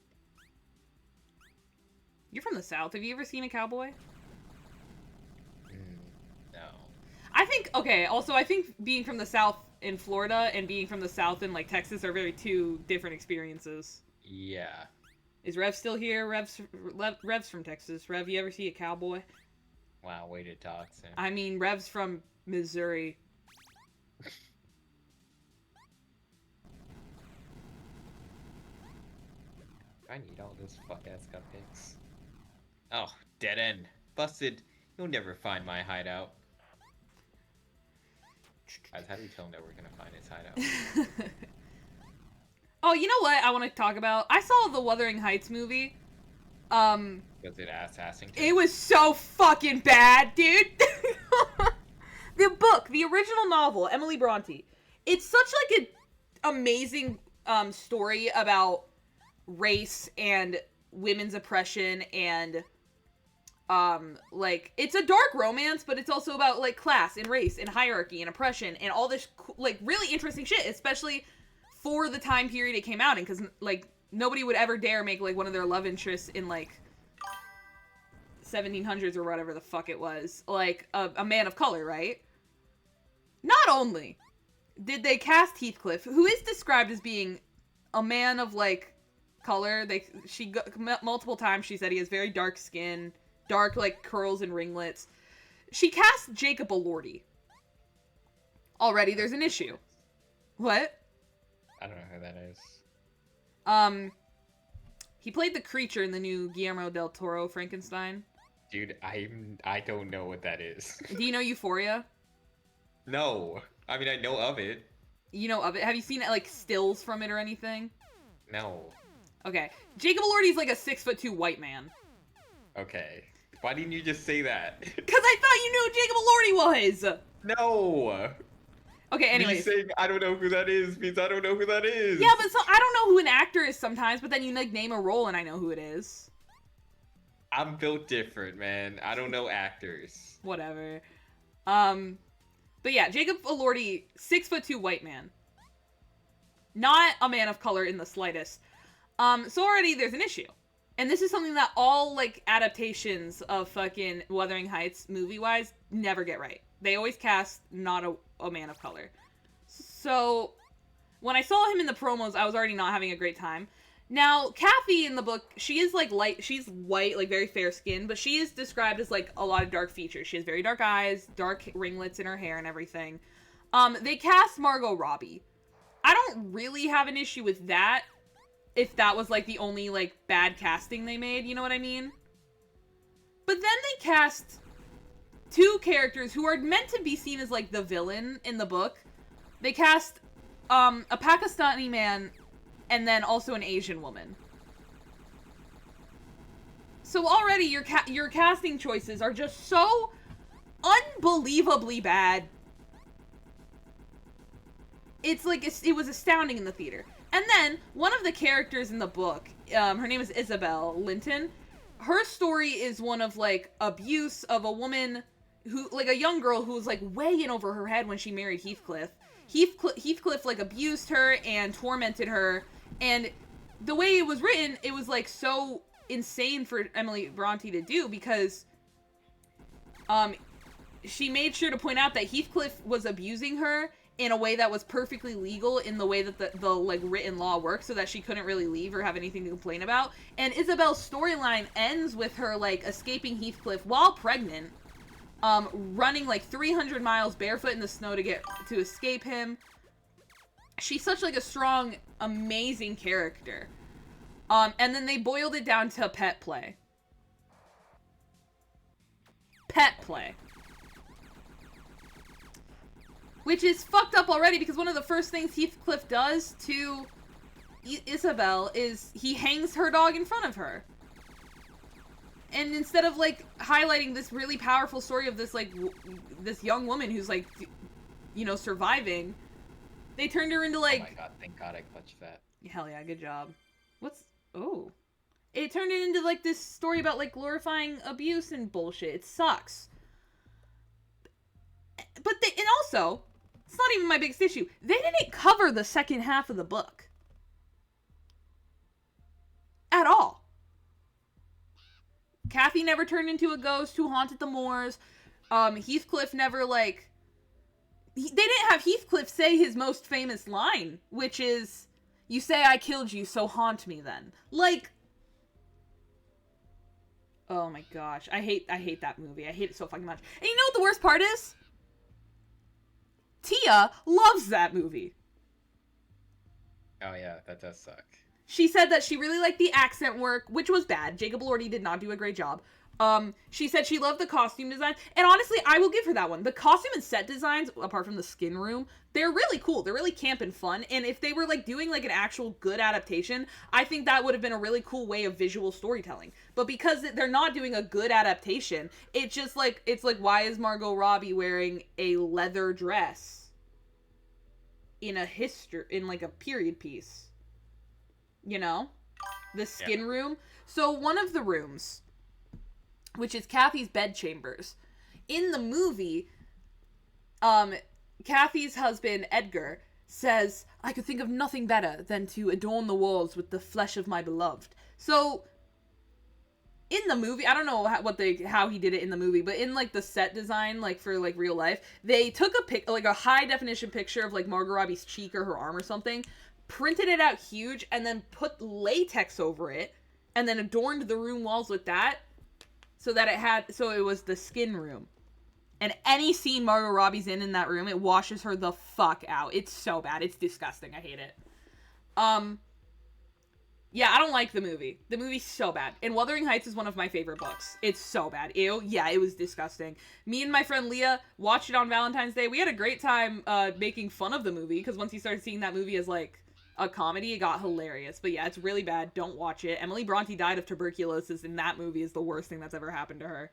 You're from the South. Have you ever seen a cowboy? No. I think, okay, also I think being from the South in Florida and being from the South in like Texas are very two different experiences. Yeah. Is Rev still here? Rev's from Texas. Rev, you ever see a cowboy? Wow, way to talk, Sam. I mean, Rev's from Missouri. I need all those fuck-ass cupcakes. Oh, dead end. Busted. You'll never find my hideout. Guys, how do we tell him that we're gonna find his hideout? Oh, you know what I want to talk about? I saw the Wuthering Heights movie. Was it assing? It was so fucking bad, dude. The book, the original novel, Emily Bronte. It's such like an amazing story about race and women's oppression and like it's a dark romance, but it's also about like class and race and hierarchy and oppression and all this like really interesting shit, especially for the time period it came out in, because like nobody would ever dare make like one of their love interests in like 1700s or whatever the fuck it was, like a man of color, right? Not only did they cast Heathcliff, who is described as being a man of like color, multiple times she said he has very dark skin, dark like curls and ringlets. She cast Jacob Elordi. Already there's an issue. What? I don't know who that is. He played the creature in the new Guillermo del Toro Frankenstein. Dude, I don't know what that is. Do you know Euphoria? No. I mean, I know of it. You know of it? Have you seen like stills from it or anything? No. Okay. Jacob Elordi's like a 6'2" white man. Okay. Why didn't you just say that? Because I thought you knew who Jacob Elordi was! No! Okay, anyways. Me saying I don't know who that is means I don't know who that is. Yeah, but so I don't know who an actor is sometimes, but then you like name a role and I know who it is. I'm built different, man. I don't know actors. Whatever. But yeah, Jacob Elordi, 6'2" white man. Not a man of color in the slightest. So already there's an issue. And this is something that all, like, adaptations of fucking Wuthering Heights, movie-wise, never get right. They always cast not a man of color. So, when I saw him in the promos, I was already not having a great time. Now, Kathy in the book, she is, like, light, she's white, like, very fair skin, but she is described as, like, a lot of dark features. She has very dark eyes, dark ringlets in her hair and everything. They cast Margot Robbie. I don't really have an issue with that, if that was, like, the only, like, bad casting they made, you know what I mean? But then they cast two characters who are meant to be seen as, like, the villain in the book. They cast, a Pakistani man and then also an Asian woman. So already your casting choices are just so unbelievably bad. It's like, it was astounding in the theater. And then, one of the characters in the book, her name is Isabel Linton. Her story is one of, like, abuse of a woman who, like, a young girl who was, like, way in over her head when she married Heathcliff. Heathcliff, like, abused her and tormented her. And the way it was written, it was, like, so insane for Emily Bronte to do because, she made sure to point out that Heathcliff was abusing her in a way that was perfectly legal in the way that the like written law works, so that she couldn't really leave or have anything to complain about. And Isabel's storyline ends with her like escaping Heathcliff while pregnant, running like 300 miles barefoot in the snow to escape him. She's such like a strong, amazing character. And then they boiled it down to pet play. Pet play. Which is fucked up already, because one of the first things Heathcliff does to Isabel is he hangs her dog in front of her. And instead of, like, highlighting this really powerful story of this, like, this young woman who's, like, you know, surviving, they turned her into, like... Oh my god, thank god I clutched that. Hell yeah, good job. Oh. It turned it into, like, this story about, like, glorifying abuse and bullshit. It sucks. But and also... It's not even my biggest issue. They didn't cover the second half of the book. At all. Kathy never turned into a ghost who haunted the moors. Heathcliff never, like... They didn't have Heathcliff say his most famous line, which is, "You say I killed you, so haunt me then." Like... Oh my gosh. I hate that movie. I hate it so fucking much. And you know what the worst part is? Tia loves that movie. Oh yeah, that does suck. She said that she really liked the accent work, which was bad. Jacob Elordi did not do a great job. She said she loved the costume design, and honestly, I will give her that one. The costume and set designs, apart from the skin room, they're really cool. They're really camp and fun, and if they were, like, doing, like, an actual good adaptation, I think that would have been a really cool way of visual storytelling. But because they're not doing a good adaptation, it's just, like, why is Margot Robbie wearing a leather dress in like, a period piece? You know? the skin room. So one of the rooms, which is Kathy's bedchambers, in the movie, Kathy's husband, Edgar, says, "I could think of nothing better than to adorn the walls with the flesh of my beloved." So, in the movie, I don't know how he did it in the movie, but in, like, the set design, like, for, like, real life, they took a high-definition picture of, like, Margot Robbie's cheek or her arm or something, printed it out huge, and then put latex over it, and then adorned the room walls with that, so it was the skin room. And any scene Margot Robbie's in that room, it washes her the fuck out. It's so bad. It's disgusting. I hate it. Yeah, I don't like the movie. The movie's so bad. And Wuthering Heights is one of my favorite books. It's so bad. Ew. Yeah, it was disgusting. Me and my friend Leah watched it on Valentine's Day. We had a great time making fun of the movie, because once you started seeing that movie as, like, a comedy, it got hilarious. But yeah, it's really bad. Don't watch it. Emily Bronte died of tuberculosis, and that movie is the worst thing that's ever happened to her.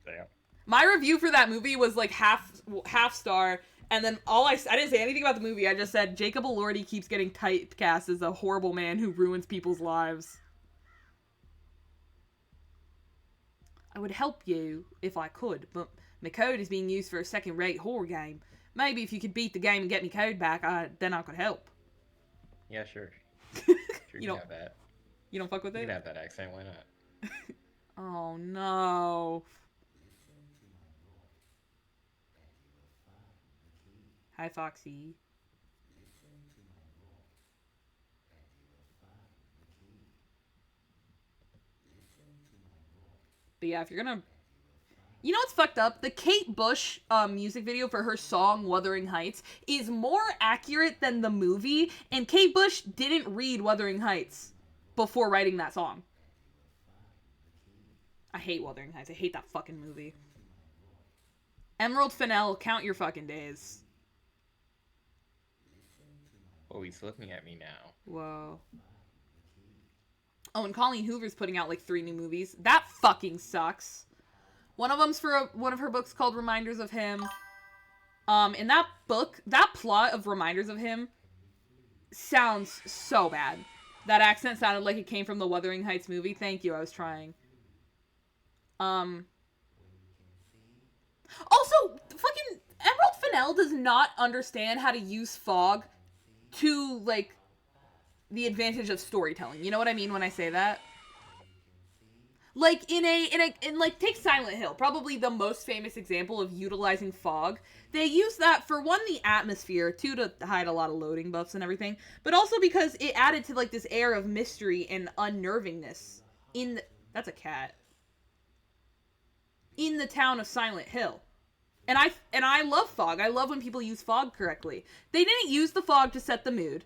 Damn. My review for that movie was like half star, and then I didn't say anything about the movie. I just said Jacob Elordi keeps getting typecast as a horrible man who ruins people's lives. I would help you if I could, but my code is being used for a second-rate horror game. Maybe if you could beat the game and get me code back, then I could help. Yeah, sure. You You don't- can have that. You don't fuck with You it? can have that accent. Why not? Oh no. Hi, Foxy. But yeah, if you're gonna... You know what's fucked up? The Kate Bush music video for her song Wuthering Heights is more accurate than the movie, and Kate Bush didn't read Wuthering Heights before writing that song. I hate Wuthering Heights. I hate that fucking movie. Emerald Fennell, count your fucking days. Oh, he's looking at me now. Whoa. Oh, and Colleen Hoover's putting out like 3 new movies. That fucking sucks. One of them's for one of her books called Reminders of Him. In that book, that plot of Reminders of Him sounds so bad. That accent sounded like it came from the Wuthering Heights movie. Thank you, I was trying. Also, fucking Emerald Fennell does not understand how to use fog to, like, the advantage of storytelling. You know what I mean when I say that? Like, take Silent Hill, probably the most famous example of utilizing fog. They use that for, one, the atmosphere, 2, to hide a lot of loading buffs and everything, but also because it added to, like, this air of mystery and unnervingness that's a cat. In the town of Silent Hill. And I love fog. I love when people use fog correctly. They didn't use the fog to set the mood.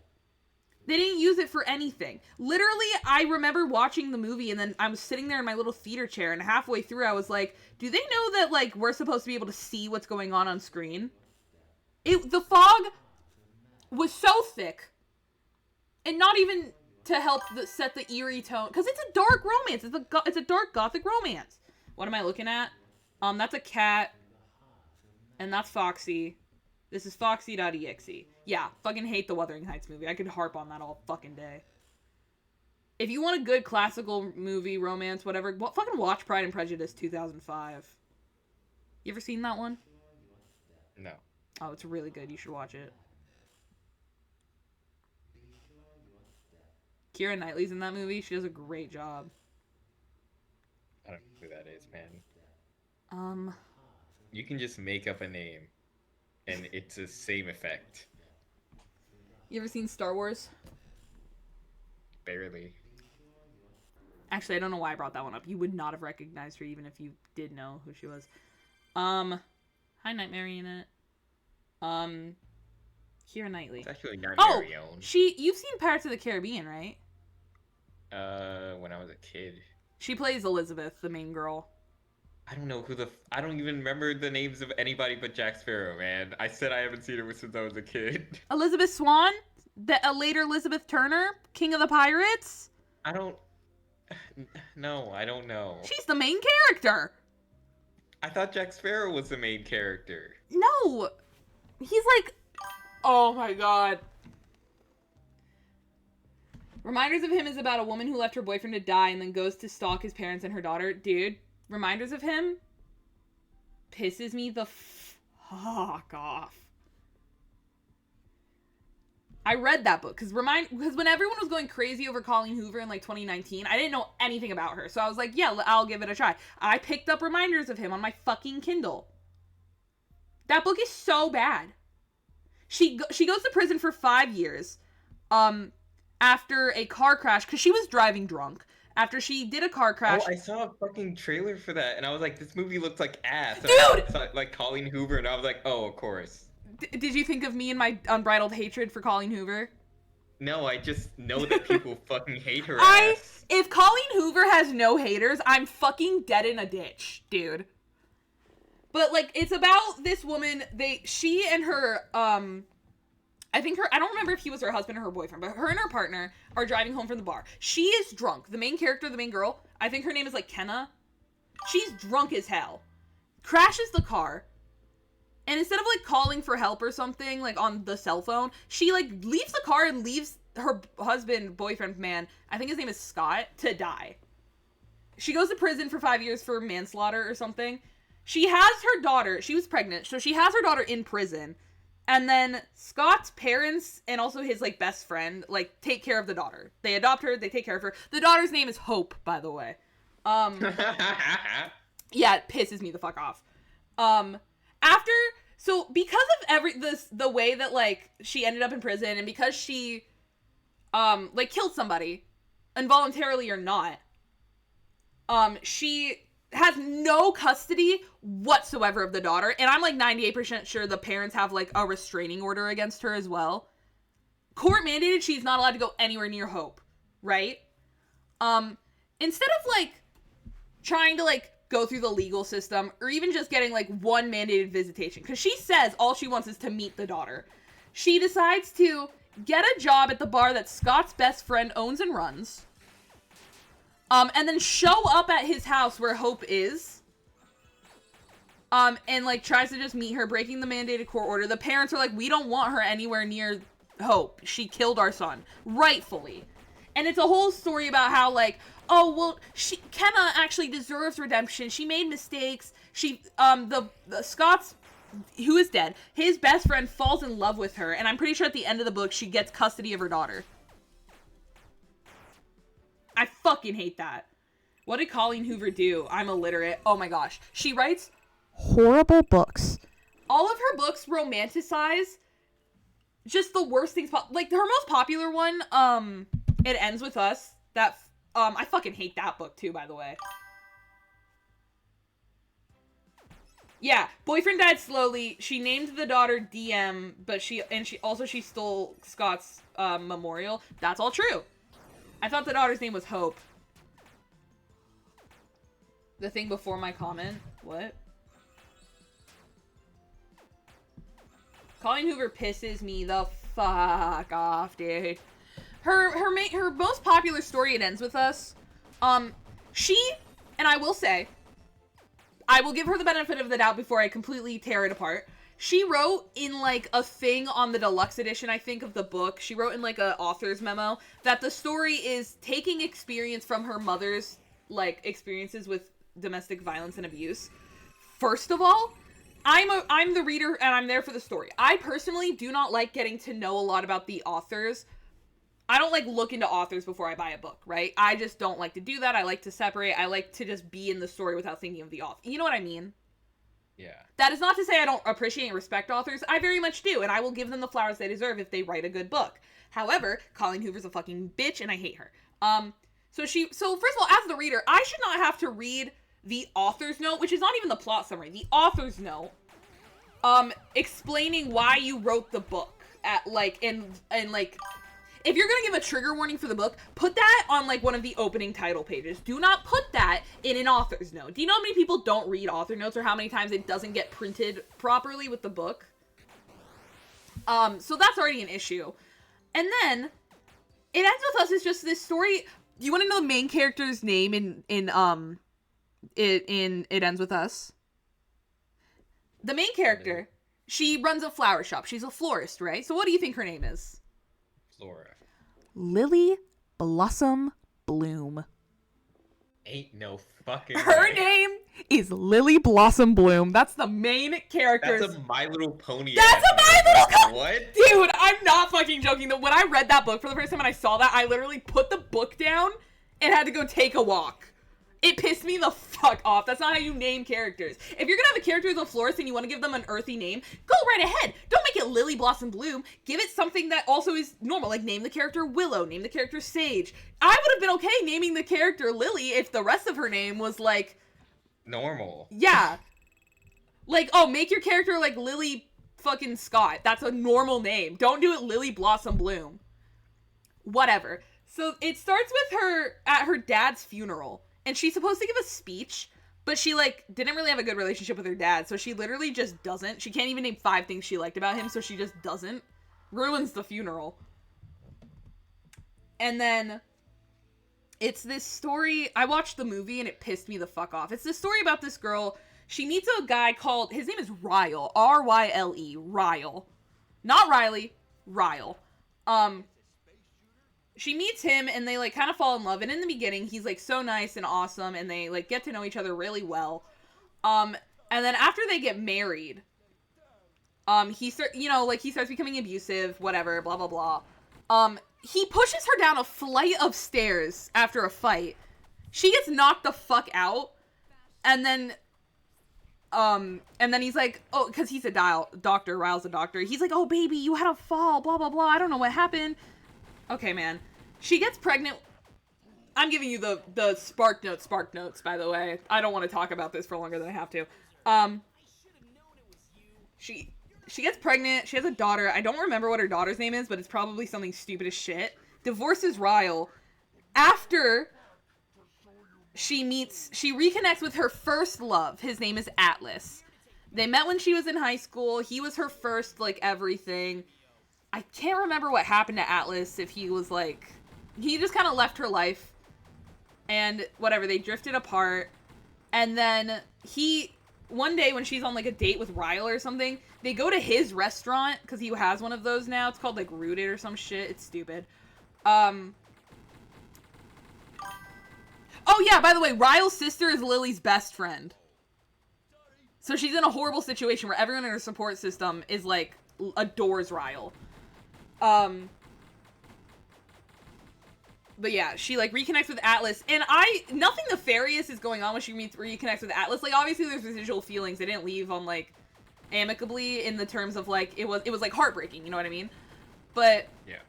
They didn't use it for anything. Literally, I remember watching the movie, and then I was sitting there in my little theater chair, and halfway through I was like, do they know that, like, we're supposed to be able to see what's going on screen? The fog was so thick. And not even to help set the eerie tone. Because it's a dark romance. It's a dark gothic romance. What am I looking at? That's a cat. And that's Foxy. This is Foxy.exe. Yeah, fucking hate the Wuthering Heights movie. I could harp on that all fucking day. If you want a good classical movie, romance, whatever, fucking watch Pride and Prejudice 2005. You ever seen that one? No. Oh, it's really good. You should watch it. Keira Knightley's in that movie. She does a great job. I don't know who that is, man. You can just make up a name, and it's the same effect. You ever seen Star Wars? Barely. Actually, I don't know why I brought that one up. You would not have recognized her even if you did know who she was. Hi, Night Marionette. Keira Knightley. It's actually not Oh, very own. you've seen Pirates of the Caribbean, right? When I was a kid. She plays Elizabeth, the main girl. I don't know I don't even remember the names of anybody but Jack Sparrow, man. I said I haven't seen her since I was a kid. Elizabeth Swann? A later Elizabeth Turner? King of the Pirates? No, I don't know. She's the main character! I thought Jack Sparrow was the main character. No! He's like... Oh my god. Reminders of Him is about a woman who left her boyfriend to die and then goes to stalk his parents and her daughter. Dude, Reminders of Him pisses me the fuck off. I read that book because when everyone was going crazy over Colleen Hoover in like 2019, I didn't know anything about her. So I was like, yeah, I'll give it a try. I picked up Reminders of Him on my fucking Kindle. That book is so bad. She goes to prison for 5 years after a car crash because she was driving drunk. After she did a car crash. Oh, I saw a fucking trailer for that, and I was like, this movie looks like ass. Dude! I saw, like, Colleen Hoover, and I was like, oh, of course. Did you think of me and my unbridled hatred for Colleen Hoover? No, I just know that people fucking hate her ass. If Colleen Hoover has no haters, I'm fucking dead in a ditch, dude. But, like, it's about this woman, she and her, I don't remember if he was her husband or her boyfriend, but her and her partner are driving home from the bar. She is drunk. The main character, the main girl, I think her name is, like, Kenna. She's drunk as hell. Crashes the car. And instead of, like, calling for help or something, like, on the cell phone, she, like, leaves the car and leaves her husband, boyfriend, man, I think his name is Scott, to die. She goes to prison for 5 years for manslaughter or something. She has her daughter. She was pregnant, so she has her daughter in prison. And then Scott's parents and also his, like, best friend, like, take care of the daughter. They adopt her. They take care of her. The daughter's name is Hope, by the way. Yeah, it pisses me the fuck off. Because of the way that, like, she ended up in prison and because she, like, killed somebody, involuntarily or not, she has no custody whatsoever of the daughter, and I'm, like, 98% sure the parents have, like, a restraining order against her as well. Court mandated she's not allowed to go anywhere near Hope, right? Instead of, like, trying to, like, go through the legal system, or even just getting, like, one mandated visitation, because she says all she wants is to meet the daughter. She decides to get a job at the bar that Scott's best friend owns and runs, and then show up at his house where Hope is, and, like, tries to just meet her, breaking the mandated court order. The parents are like, we don't want her anywhere near Hope. She killed our son. Rightfully. And it's a whole story about how, like, oh, well, Kenna actually deserves redemption. She made mistakes. The Scott's, who is dead, his best friend falls in love with her, and I'm pretty sure at the end of the book, she gets custody of her daughter. I fucking hate that. What did Colleen Hoover do? I'm illiterate. Oh my gosh. She writes horrible books. All of her books romanticize just the worst things. Like, her most popular one, It Ends With Us. I fucking hate that book too, by the way. Yeah, boyfriend died slowly. She named the daughter DM, but she stole Scott's memorial. That's all true. I thought the daughter's name was Hope. The thing before my comment. What? Colleen Hoover pisses me the fuck off, dude. Her most popular story, It Ends With Us. She, and I will say, I will give her the benefit of the doubt before I completely tear it apart. She wrote in, like, a thing on the deluxe edition, I think, of the book. She wrote in, like, a author's memo that the story is taking experience from her mother's, like, experiences with domestic violence and abuse. First of all, I'm the reader and I'm there for the story. I personally do not like getting to know a lot about the authors. I don't, like, look into authors before I buy a book, right? I just don't like to do that. I like to separate. I like to just be in the story without thinking of the author. You know what I mean? Yeah. That is not to say I don't appreciate and respect authors. I very much do, and I will give them the flowers they deserve if they write a good book. However, Colleen Hoover's a fucking bitch, and I hate her. So first of all, as the reader, I should not have to read the author's note, which is not even the plot summary. The author's note, explaining why you wrote the book at, like, and like, if you're gonna give a trigger warning for the book, put that on, like, one of the opening title pages. Do not put that in an author's note. Do you know how many people don't read author notes or how many times it doesn't get printed properly with the book? So that's already an issue. And then, It Ends With Us is just this story. Do you want to know the main character's name in It Ends With Us? The main character, she runs a flower shop. She's a florist, right? So what do you think her name is? Flora. Lily Blossom Bloom. Ain't no fucking Her way. name is Lily Blossom Bloom. That's the main character. That's a My Little Pony. That's a My Little Pony. What? Dude, I'm not fucking joking. When I read that book for the first time and I saw that, I literally put the book down and had to go take a walk. It pissed me the fuck off. That's not how you name characters. If you're gonna have a character as a florist and you want to give them an earthy name, go right ahead. Don't make it Lily Blossom Bloom. Give it something that also is normal. Like, name the character Willow. Name the character Sage. I would have been okay naming the character Lily if the rest of her name was, like... normal. Yeah. Like, oh, make your character, like, Lily fucking Scott. That's a normal name. Don't do it Lily Blossom Bloom. Whatever. So, it starts with her at her dad's funeral. And she's supposed to give a speech, but she, like, didn't really have a good relationship with her dad, so she literally just doesn't. She can't even name 5 things she liked about him, so she just doesn't. Ruins the funeral. And then, it's this story, I watched the movie and it pissed me the fuck off. It's this story about this girl, she meets a guy called, his name is Ryle, R-Y-L-E, Ryle. Not Riley, Ryle. She meets him and they, like, kind of fall in love. And in the beginning, he's, like, so nice and awesome. And they, like, get to know each other really well. And then after they get married, he starts becoming abusive, whatever, blah, blah, blah. He pushes her down a flight of stairs after a fight. She gets knocked the fuck out. And then he's like, oh, because he's a doctor, Ryle's a doctor. He's like, oh, baby, you had a fall, blah, blah, blah. I don't know what happened. Okay, man. She gets pregnant. I'm giving you the spark notes, by the way. I don't want to talk about this for longer than I have to. She gets pregnant. She has a daughter. I don't remember what her daughter's name is, but it's probably something stupid as shit. Divorces Ryle. After she reconnects with her first love. His name is Atlas. They met when she was in high school. He was her first, like, everything. I can't remember what happened to Atlas, if he was, like... He just kind of left her life. And whatever, they drifted apart. And then one day when she's on, like, a date with Ryle or something, they go to his restaurant, because he has one of those now. It's called, like, Rooted or some shit. It's stupid. Oh, yeah, by the way, Ryle's sister is Lily's best friend. So she's in a horrible situation where everyone in her support system is, like, adores Ryle. But yeah, she, like, reconnects with Atlas, and nothing nefarious is going on when she reconnects with Atlas. Like, obviously there's residual feelings. They didn't leave on, like, amicably in the terms of, like, it was, like, heartbreaking, you know what I mean? But, yeah.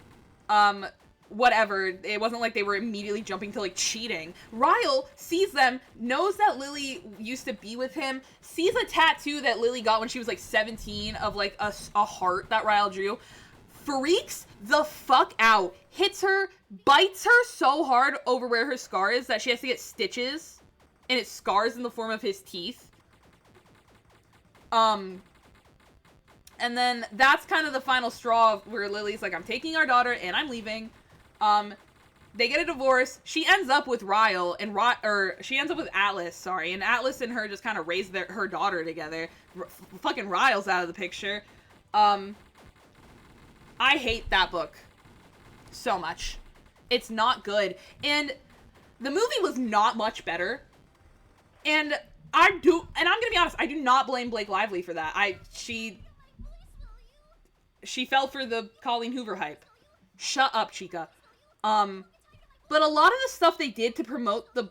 Whatever. It wasn't like they were immediately jumping to, like, cheating. Ryle sees them, knows that Lily used to be with him, sees a tattoo that Lily got when she was, like, 17 of, like, a heart that Ryle drew, freaks the fuck out, hits her, bites her so hard over where her scar is that she has to get stitches, and it scars in the form of his teeth. And then that's kind of the final straw where Lily's like, I'm taking our daughter and I'm leaving. They get a divorce. She ends up with Ryle and she ends up with Atlas, sorry, and Atlas and her just kind of raise her daughter together. Fucking Ryle's out of the picture. I hate that book so much. It's not good. And the movie was not much better. And I'm gonna be honest, I do not blame Blake Lively for that. She fell for the Colleen Hoover hype. Shut up, chica. But a lot of the stuff they did to promote the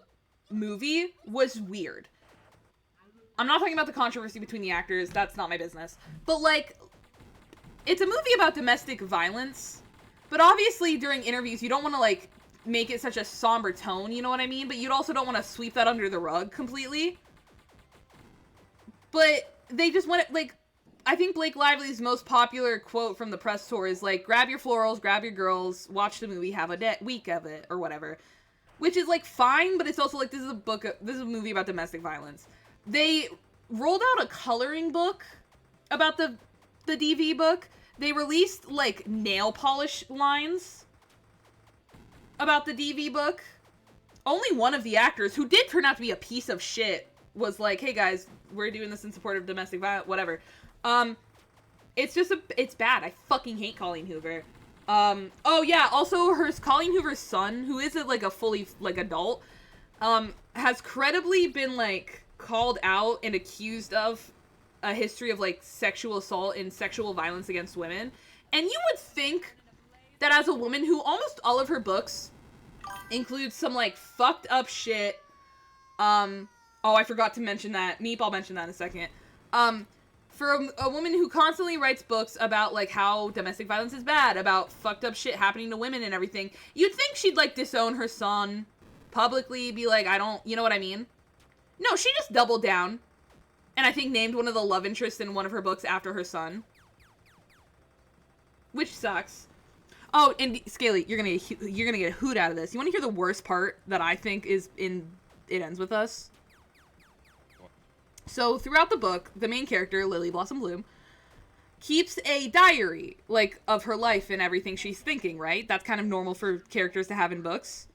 movie was weird. I'm not talking about the controversy between the actors, that's not my business. But, like, it's a movie about domestic violence, but obviously during interviews you don't want to, like, make it such a somber tone, you know what I mean? But you also don't want to sweep that under the rug completely. But they just want it, like, I think Blake Lively's most popular quote from the press tour is, like, grab your florals, grab your girls, watch the movie, have a week of it, or whatever. Which is, like, fine, but it's also, like, this is a movie about domestic violence. They rolled out a coloring book about the DV book. They released, like, nail polish lines about the DV book. Only one of the actors, who did turn out to be a piece of shit, was like, hey guys, we're doing this in support of domestic violence, whatever. It's bad. I fucking hate Colleen Hoover. Oh yeah, also Colleen Hoover's son, who isn't like a fully like adult, has credibly been like called out and accused of a history of like sexual assault and sexual violence against women. And you would think that as a woman who almost all of her books include some like fucked up shit. Oh, I forgot to mention that. Meep, I'll mention that in a second. For a woman who constantly writes books about like how domestic violence is bad, about fucked up shit happening to women and everything, you'd think she'd like disown her son publicly, be like, I don't, you know what I mean? No, she just doubled down. And I think named one of the love interests in one of her books after her son. Which sucks. Oh, and Scaley, you're gonna get a hoot out of this. You want to hear the worst part that I think is in It Ends With Us? So throughout the book, the main character, Lily Blossom Bloom, keeps a diary, like, of her life and everything she's thinking, right? That's kind of normal for characters to have in books.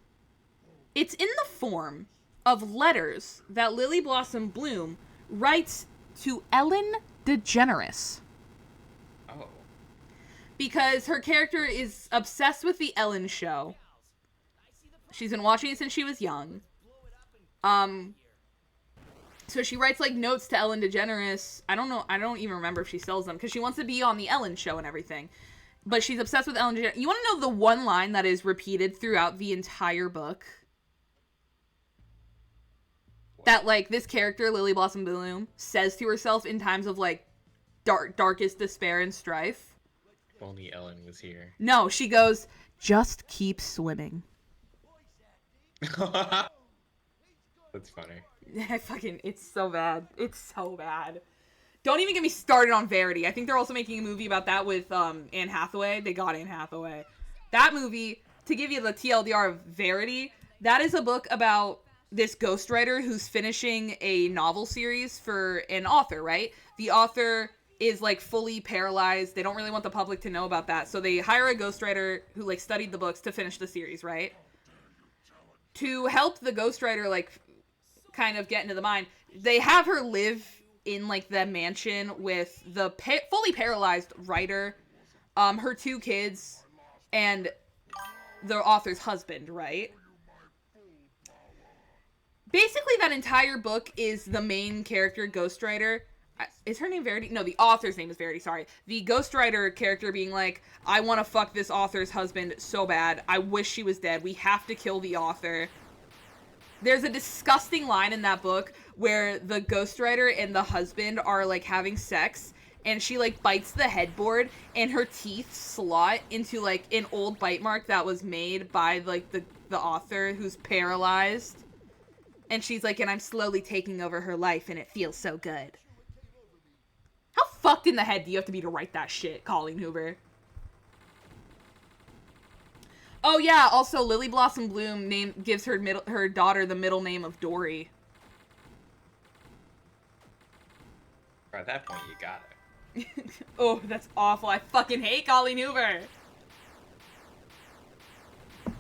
It's in the form of letters that Lily Blossom Bloom writes to Ellen DeGeneres. Oh. Because her character is obsessed with the Ellen show. She's been watching it since she was young. So she writes, like, notes to Ellen DeGeneres. I don't even remember if she sells them, because she wants to be on the Ellen show and everything. But she's obsessed with Ellen DeGeneres. You want to know the one line that is repeated throughout the entire book? What? That, like, this character, Lily Blossom Bloom, says to herself in times of, like, darkest despair and strife. If only Ellen was here. No, she goes, just keep swimming. That's funny. It's so bad. It's so bad. Don't even get me started on Verity. I think they're also making a movie about that with Anne Hathaway. They got Anne Hathaway. That movie, to give you the TLDR of Verity, that is a book about this ghostwriter who's finishing a novel series for an author, right? The author is, like, fully paralyzed. They don't really want the public to know about that. So they hire a ghostwriter who, like, studied the books to finish the series, right? To help the ghostwriter, like, kind of get into the mind, they have her live in, like, the mansion with the fully paralyzed writer, her 2 kids, and the author's husband, right? Basically, that entire book is the main character, ghostwriter. Is her name Verity? No, the author's name is Verity, sorry. The ghostwriter character being like, I want to fuck this author's husband so bad. I wish she was dead. We have to kill the author. There's a disgusting line in that book where the ghostwriter and the husband are, like, having sex, and she, like, bites the headboard, and her teeth slot into, like, an old bite mark that was made by, like, the author who's paralyzed. And she's like, and I'm slowly taking over her life, and it feels so good. How fucked in the head do you have to be to write that shit, Colleen Hoover? Oh yeah, also Lily Blossom Bloom gives her daughter the middle name of Dory. At that point, you got it. Oh, that's awful. I fucking hate Colleen Hoover.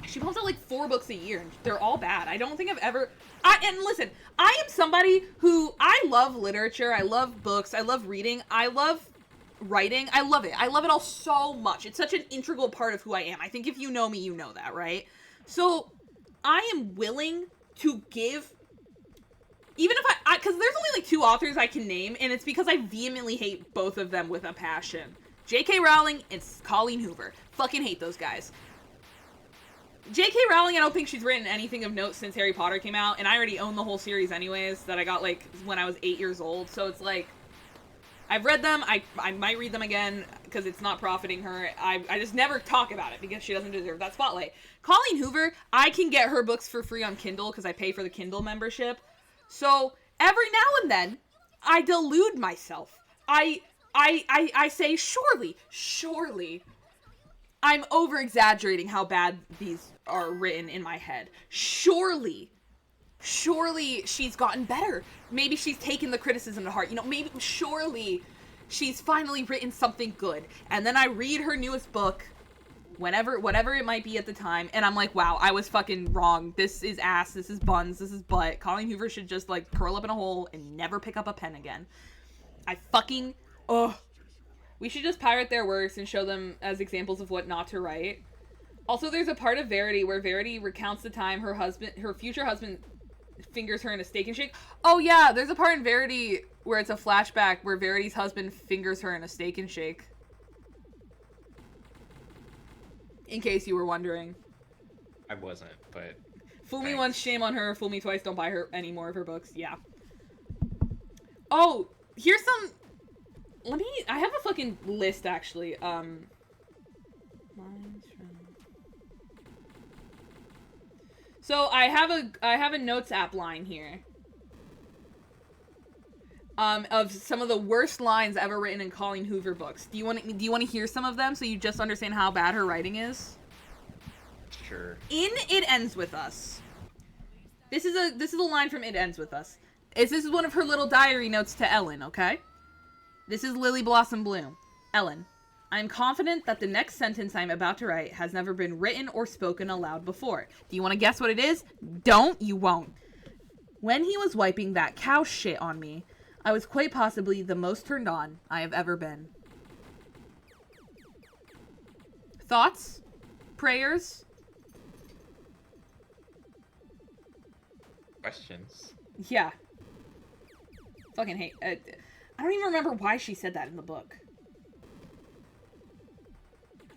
She pumps out like 4 books a year, and they're all bad. I don't think I've ever... And listen, I am somebody who... I love literature, I love books, I love reading, I love writing. I love it. I love it all so much. It's such an integral part of who I am. I think if you know me, you know that, right? So, I am willing to give... Even if because there's only like 2 authors I can name, and it's because I vehemently hate both of them with a passion. J.K. Rowling and Colleen Hoover. Fucking hate those guys. J.K. Rowling, I don't think she's written anything of note since Harry Potter came out, and I already own the whole series anyways, that I got, like, when I was 8 years old, so it's like, I've read them, I might read them again, because it's not profiting her. I just never talk about it, because she doesn't deserve that spotlight. Colleen Hoover, I can get her books for free on Kindle, because I pay for the Kindle membership, so every now and then, I delude myself. I say, surely, I'm over-exaggerating how bad these are written in my head. Surely she's gotten better. Maybe she's taken the criticism to heart. You know, surely she's finally written something good. And then I read her newest book, whatever it might be at the time, and I'm like, wow, I was fucking wrong. This is ass, this is buns, this is butt. Colleen Hoover should just, like, curl up in a hole and never pick up a pen again. We should just pirate their works and show them as examples of what not to write. Also, there's a part of Verity where Verity recounts the time her future husband fingers her in a steak and shake. Oh yeah, there's a part in Verity where it's a flashback where Verity's husband fingers her in a steak and shake. In case you were wondering. I wasn't, but... Fool me once, shame on her. Fool me twice, don't buy her any more of her books. Yeah. Oh, here's some... I have a fucking list, actually. So, I have a notes app line here. Of some of the worst lines ever written in Colleen Hoover books. Do you want to hear some of them so you just understand how bad her writing is? Sure. In It Ends With Us. This is a line from It Ends With Us. This is one of her little diary notes to Ellen, okay? This is Lily Blossom Bloom. Ellen, I am confident that the next sentence I am about to write has never been written or spoken aloud before. Do you want to guess what it is? Don't, you won't. When he was wiping that cow shit on me, I was quite possibly the most turned on I have ever been. Thoughts? Prayers? Questions? Yeah. Fucking hate. I don't even remember why she said that in the book.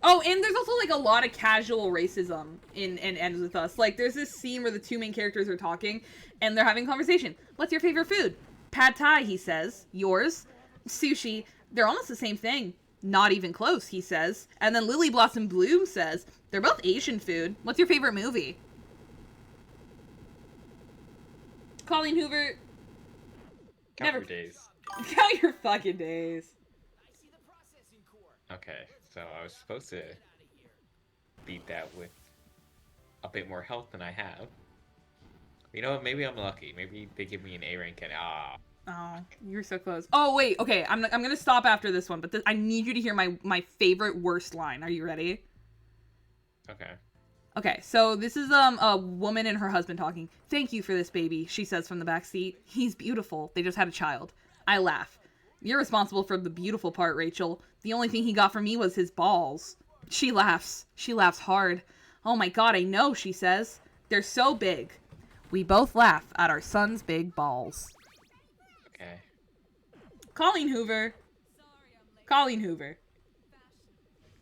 Oh, and there's also, like, a lot of casual racism in Ends With Us. Like, there's this scene where the two main characters are talking, and they're having a conversation. What's your favorite food? Pad Thai, he says. Yours? Sushi. They're almost the same thing. Not even close, he says. And then Lily Blossom Bloom says, they're both Asian food. What's your favorite movie? Colleen Hoover. Count your days. Count your fucking days. Okay, so I was supposed to beat that with a bit more health than I have. You know what? Maybe I'm lucky. Maybe they give me an A rank and Oh, you're so close. Oh wait, okay. I'm gonna stop after this one, but I need you to hear my favorite worst line. Are you ready? Okay. Okay, so this is a woman and her husband talking. Thank you for this baby, she says from the back seat. He's beautiful. They just had a child. I laugh. You're responsible for the beautiful part, Rachel. The only thing he got from me was his balls. She laughs. She laughs hard. Oh my god, I know, she says. They're so big. We both laugh at our son's big balls. Okay. Colleen Hoover. Colleen Hoover.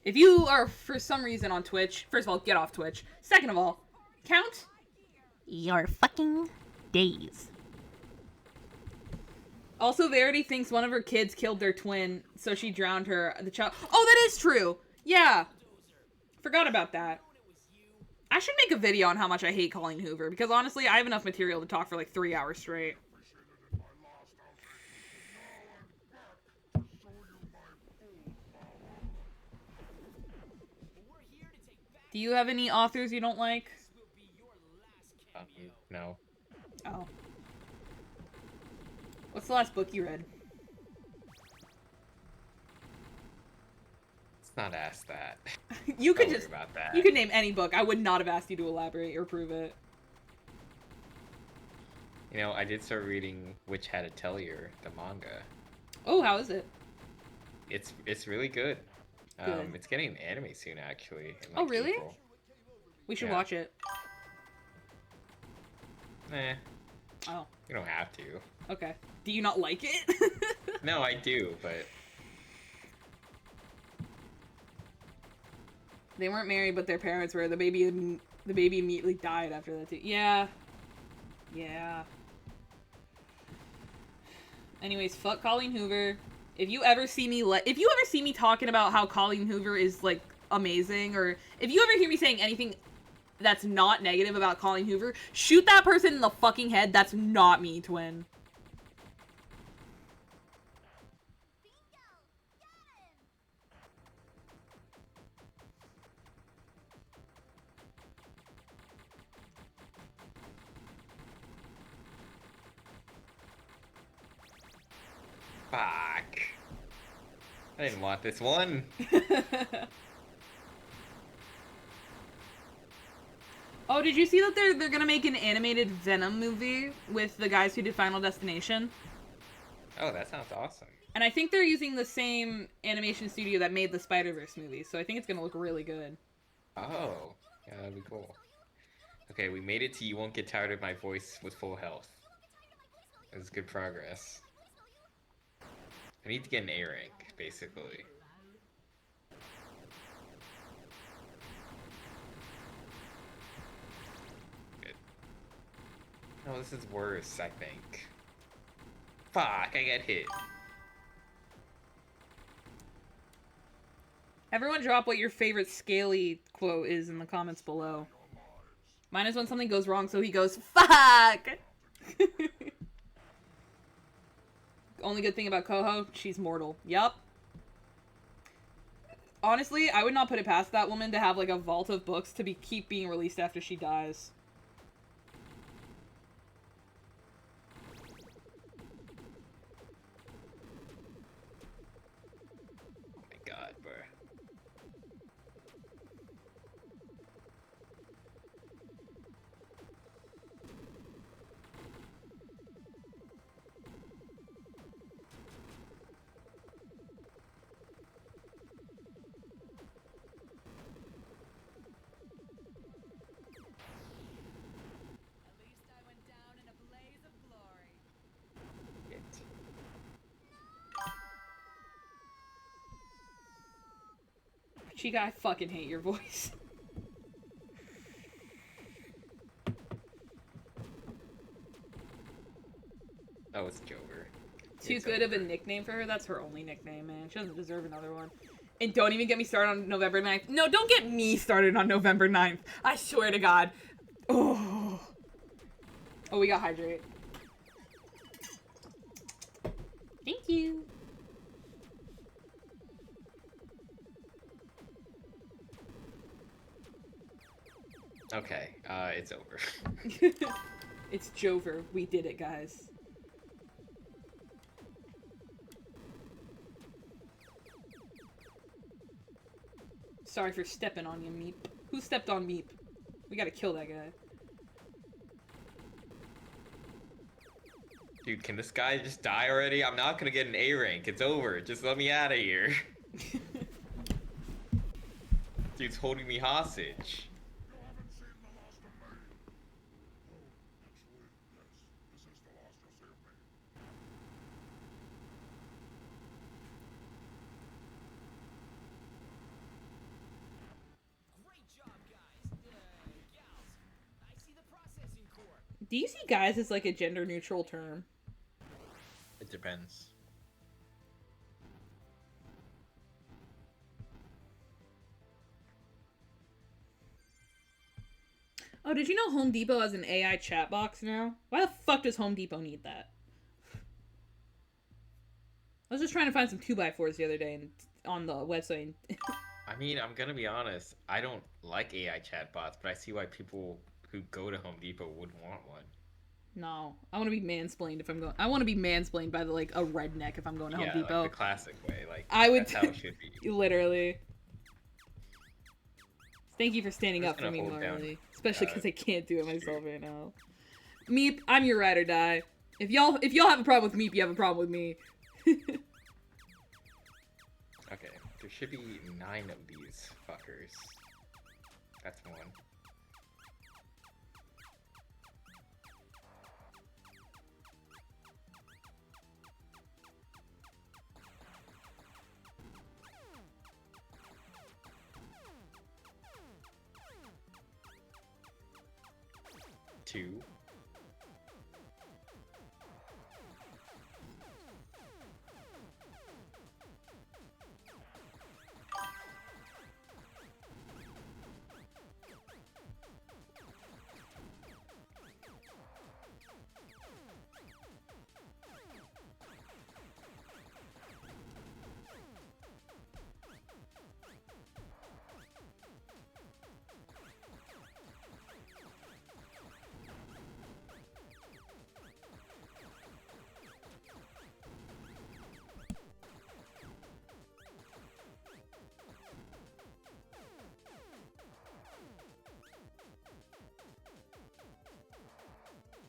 If you are, for some reason, on Twitch, first of all, get off Twitch. Second of all, count your fucking days. Also, Verity thinks one of her kids killed their twin, so she drowned the child. Oh, that is true! Yeah. Forgot about that. I should make a video on how much I hate Colleen Hoover, because honestly, I have enough material to talk for like 3 hours straight. Do you have any authors you don't like? No. Oh. What's the last book you read? Let's not ask that. You could Don't just worry about that. You could name any book. I would not have asked you to elaborate or prove it. You know, I did start reading Witch Had a Tellier, the manga. Oh, how is it? It's really good. Good. It's getting an anime soon, actually. In, Oh, like, really? April. We should Yeah. watch it. Nah, Oh, you don't have to. okay. Do you not like it? No, I do, but They weren't married, but their parents were. The baby immediately died after that too. Yeah. Yeah. Anyways, fuck Colleen Hoover. If you ever see me talking about how Colleen Hoover is like amazing, or if you ever hear me saying anything that's not negative about Colleen Hoover, shoot that person in the fucking head. That's not me, twin. fuck. I didn't want this one. Oh, did you see that they're gonna make an animated Venom movie with the guys who did Final Destination? Oh, that sounds awesome. And I think they're using the same animation studio that made the Spider-Verse movie, so I think it's gonna look really good. Oh, yeah, that'd be cool. Okay, we made it to You Won't Get Tired of My Voice with full health. That's good progress. I need to get an A rank, basically. Good. No, this is worse, I think. Fuck, I got hit. Everyone drop what your favorite Scaley quote is in the comments below. Mine is when something goes wrong, so he goes, fuck! Only good thing about Coho, she's mortal. Yup. Honestly, I would not put it past that woman to have, like, a vault of books to keep being released after she dies. Oh my god, bro. At least I went down in a blaze of glory. Shit. Chica, I fucking hate your voice. Oh, it's Jover. Too It's good of a over. nickname for her? That's her only nickname, man. She doesn't deserve another one. And don't even get me started on November 9th. No, don't get me started on November 9th. I swear to God. Oh. Oh, we got hydrate. Thank you. Okay, it's over. It's Jover. We did it, guys. Sorry for stepping on you, Meep. Who stepped on Meep? We gotta kill that guy. Dude, can this guy just die already? I'm not gonna get an A rank. It's over. Just let me out of here. Dude's holding me hostage. Great job, guys. Gals. I see the processing core. Do you see guys as like a gender neutral term? It depends. Oh, did you know Home Depot has an AI chat box now? Why the fuck does Home Depot need that? I was just trying to find some 2x4s the other day and on the website. I mean, I'm gonna be honest. I don't like AI chatbots, but I see why people who go to Home Depot would want one. No, I want to be mansplained if I'm going. I want to be mansplained by like a redneck if I'm going to Home Yeah, Depot. like the classic way. Like I would that's how it should be. Literally. Thank you for standing I'm up just for me, gonna hold down, Morley. Especially because I can't do it street. myself right now. Meep, I'm your ride or die. If y'all have a problem with Meep, you have a problem with me. Okay, there should be 9 of these fuckers. That's one. Two.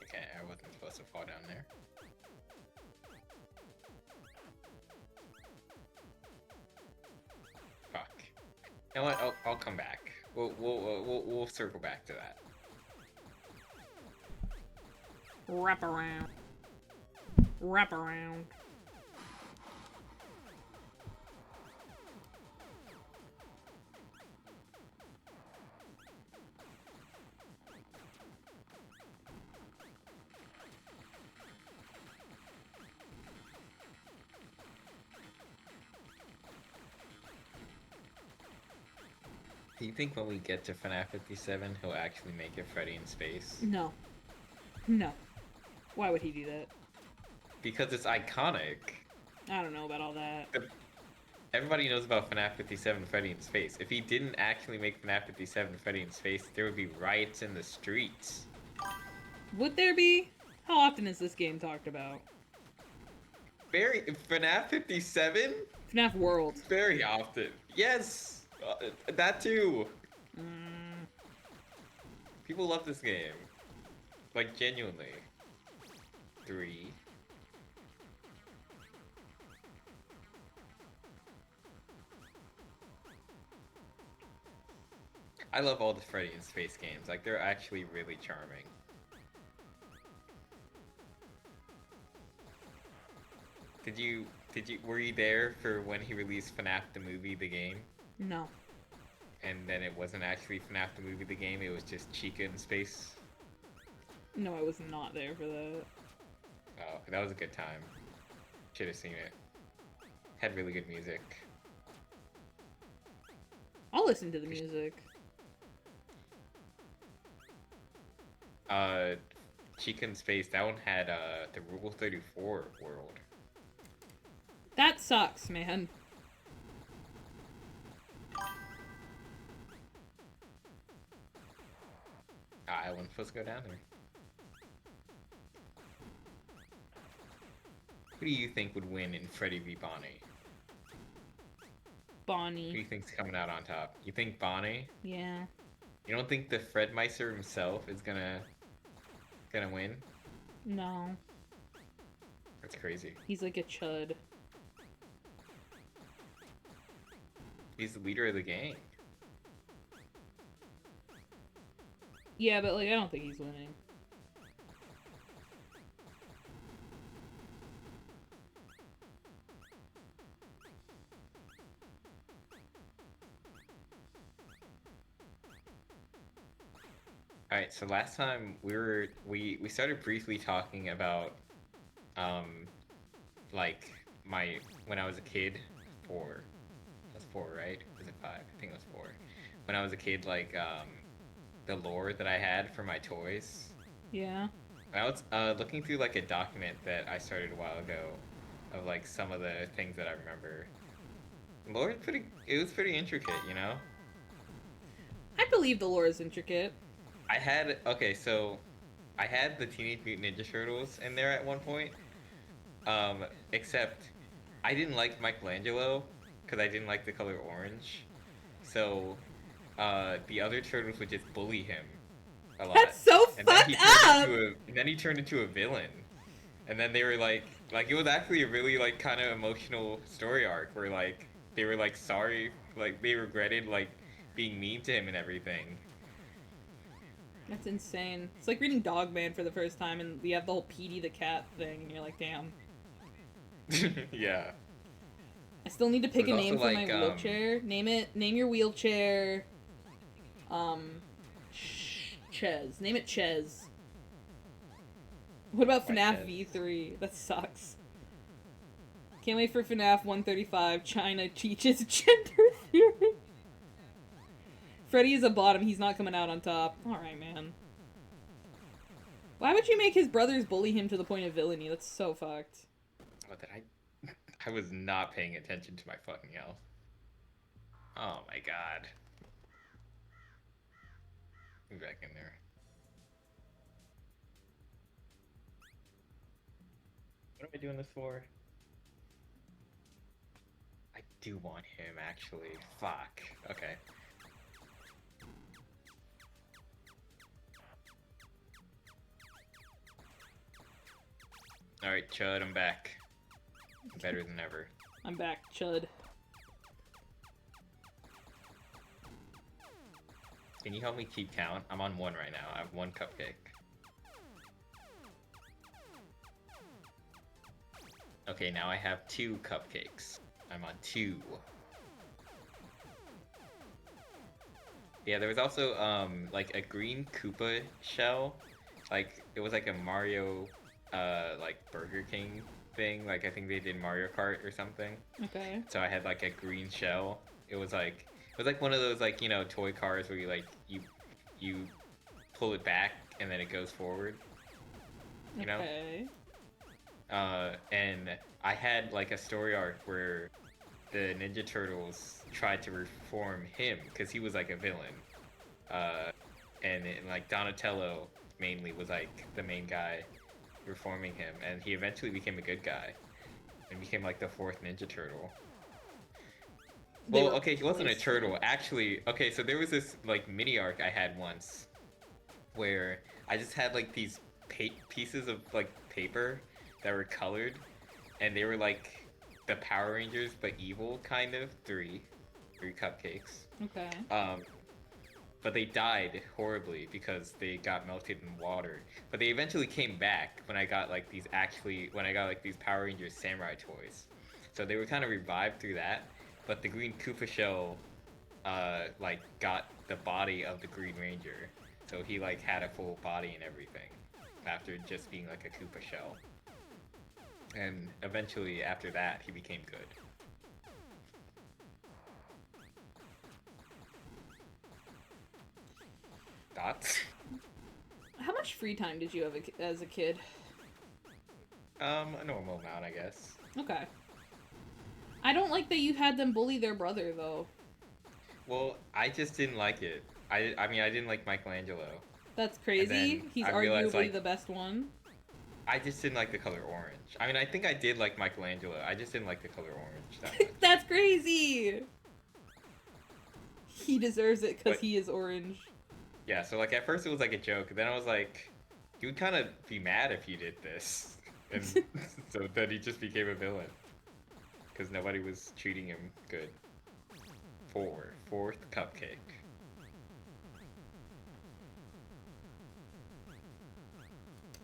Okay, I wasn't supposed to fall down there. You know what? I'll come back. We'll circle back to that. Wrap around. Wrap around. Do you think when we get to FNaF 57, he'll actually make it Freddy in space? No. No. Why would he do that? Because it's iconic. I don't know about all that. Everybody knows about FNaF 57 Freddy in space. If he didn't actually make FNaF 57 Freddy in space, there would be riots in the streets. Would there be? How often is this game talked about? FNaF 57? FNaF World. Very often. Yes! That too! People love this game. Like, genuinely. 3. I love all the Freddy in space games. Like, they're actually really charming. Were you there for when he released FNaF the movie, the game? No. And then it wasn't actually FNaF the movie, the game, it was just Chica in space? No, I was not there for that. Oh, that was a good time. Should have seen it. Had really good music. I'll listen to the music. Chica in space, that one had the Rule 34 world. That sucks, man. I wasn't supposed to go down there. Who do you think would win in Freddy v Bonnie? Who do Bonnie. you think's coming out on top? You think Bonnie? Yeah. You don't think the Fredmeister himself is gonna win? No. That's crazy. He's like a chud. He's the leader of the gang. Yeah, but like I don't think he's winning. Alright, so last time we started briefly talking about like when I was a kid, 4. That's 4, right? Was it 5? I think it was 4. When I was a kid, like the lore that I had for my toys. Yeah. I was looking through like a document that I started a while ago of like some of the things that I remember. Lore it was pretty intricate, you know? I believe the lore is intricate. I had the Teenage Mutant Ninja Turtles in there at one point. Except I didn't like Michelangelo because I didn't like the color orange. So the other turtles would just bully him a lot. That's so And then fucked up! and then he turned into a villain. And then they were like it was actually a really like kind of emotional story arc where like they were like sorry, like they regretted like being mean to him and everything. That's insane. It's like reading Dogman for the first time and you have the whole Petey the cat thing and you're like, damn. Yeah. I still need to pick a There's name also, for like, my wheelchair. Name your wheelchair. Ches. Name it Ches. What about Why FNAF Ches? V3? That sucks. Can't wait for FNAF 135. China teaches gender theory. Freddy is a bottom. He's not coming out on top. Alright, man. Why would you make his brothers bully him to the point of villainy? That's so fucked. What did I was not paying attention to my fucking health. Oh my god. Get back in there. What am I doing this for? I do want him, actually. Fuck. Okay. Alright, Chud, I'm back. Better than ever. I'm back, Chud. Can you help me keep count? I'm on 1 right now. I have 1 cupcake. Okay, now I have 2 cupcakes. I'm on 2. Yeah, there was also like a green Koopa shell. Like it was like a Mario like Burger King thing. Like I think they did Mario Kart or something. Okay. So I had like a green shell. It was like one of those like, you know, toy cars where you pull it back and then it goes forward. You know? Okay. And I had like a story arc where the Ninja Turtles tried to reform him because he was like a villain. And like Donatello mainly was like the main guy reforming him, and he eventually became a good guy and became like the 4th Ninja Turtle. Well, okay, he wasn't a turtle. Actually, okay, so there was this like mini arc I had once where I just had like these pieces of like paper that were colored, and they were like the Power Rangers but evil, kind of. 3 cupcakes. Okay. But they died horribly because they got melted in water. But they eventually came back when I got like these Power Rangers Samurai toys. So they were kind of revived through that. But the green Koopa shell like got the body of the Green Ranger. So he like had a full body and everything after just being like a Koopa shell. And eventually after that he became good. Thoughts? How much free time did you have as a kid? A normal amount, I guess. Okay. I don't like that you had them bully their brother, though. Well, I just didn't like it. I mean, I didn't like Michelangelo. That's crazy. then He's I realized, arguably like- the best one. I just didn't like the color orange. I mean, I think I did like Michelangelo. I just didn't like the color orange that much. That's crazy! He deserves it because But- he is orange. Yeah, so like at first it was like a joke, then I was like, you would kind of be mad if you did this. And so then he just became a villain. Because nobody was treating him good. 4th cupcake.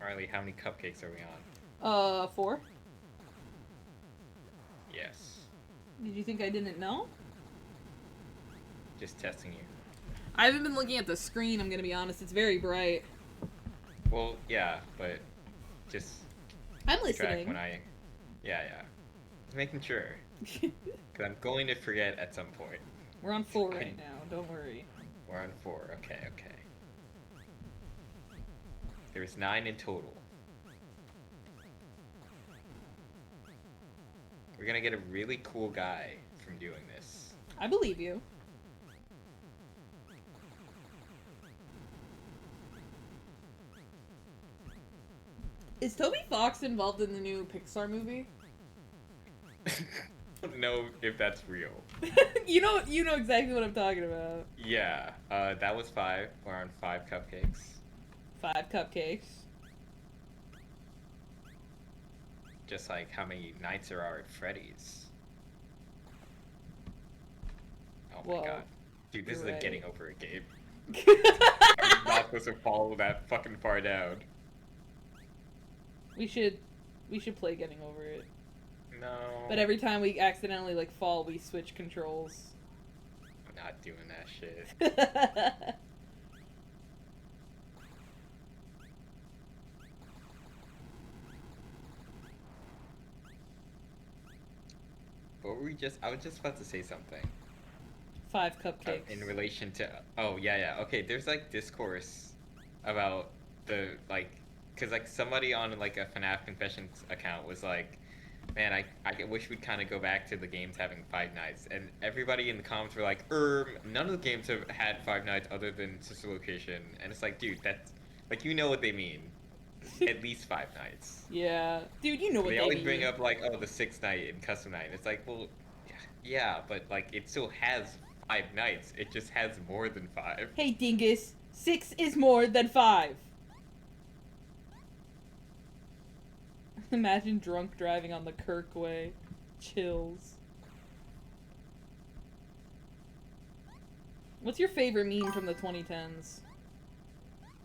Riley, how many cupcakes are we on? 4? Yes. Did you think I didn't know? Just testing you. I haven't been looking at the screen, I'm gonna be honest. It's very bright. Well, yeah, but just I'm track listening. when I... Yeah. Just making sure. Because I'm going to forget at some point. We're on 4 right now, don't worry. We're on 4. Okay. There's 9 in total. We're gonna get a really cool guy from doing this. I believe you. Is Toby Fox involved in the new Pixar movie? I don't know if that's real. you know exactly what I'm talking about. Yeah, that was 5. We're on 5 cupcakes. 5 cupcakes. Just like how many nights there are at Freddy's. Oh my Whoa. god. Dude, this is You're a right. getting over it game. I'm not supposed to follow that fucking far down. We should play Getting Over It. No. But every time we accidentally like fall, we switch controls. I'm not doing that shit. What were we just... I was just about to say something. 5 cupcakes. In relation to... Oh, yeah. Okay, there's, like, discourse about the, like... Because, like, somebody on, like, a FNaF Confessions account was like, man, I wish we'd kind of go back to the games having 5 nights. And everybody in the comments were like, none of the games have had 5 nights other than Sister Location. And it's like, dude, that's... Like, you know what they mean. At least 5 nights. Yeah. Dude, you know what They they always mean. bring up, like, oh, the 6th night and custom night. It's like, well, yeah, but, like, it still has 5 nights. It just has more than 5. Hey, dingus. 6 is more than 5. Imagine drunk driving on the Kirkway. Chills. What's your favorite meme from the 2010s?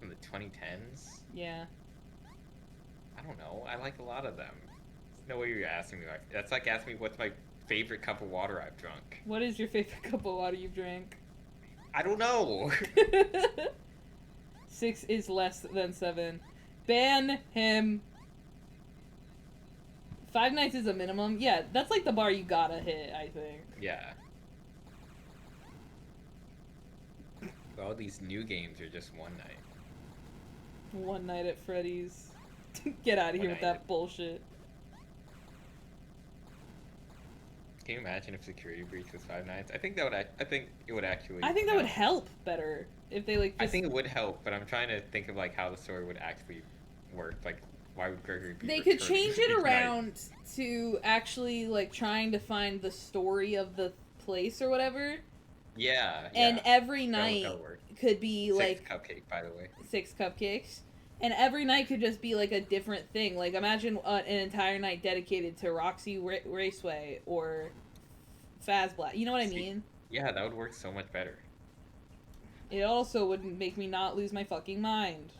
From the 2010s? Yeah. I don't know. I like a lot of them. There's no way you're asking me. That's like asking me what's my favorite cup of water I've drunk. What is your favorite cup of water you've drank? I don't know. 6 is less than 7. Ban him. 5 nights is a minimum. Yeah, that's like the bar you gotta hit, I think. Yeah. All these new games are just one night. One night at Freddy's. Get out of here with that bullshit. Can you imagine if Security Breach was 5 nights? I think that would. I think it would actually. I think that would help better if they like. I think it would help, but I'm trying to think of like how the story would actually work. Like, why would Gregory be? They could returning change it each night? around to actually like trying to find the story of the place or whatever. Yeah. And yeah. every That night would work. could be 6 like cupcake, by the way. 6 cupcakes. And every night could just be like a different thing. Like imagine an entire night dedicated to Roxy Raceway or Fazblat. You know what I mean? Yeah, that would work so much better. It also would make me not lose my fucking mind.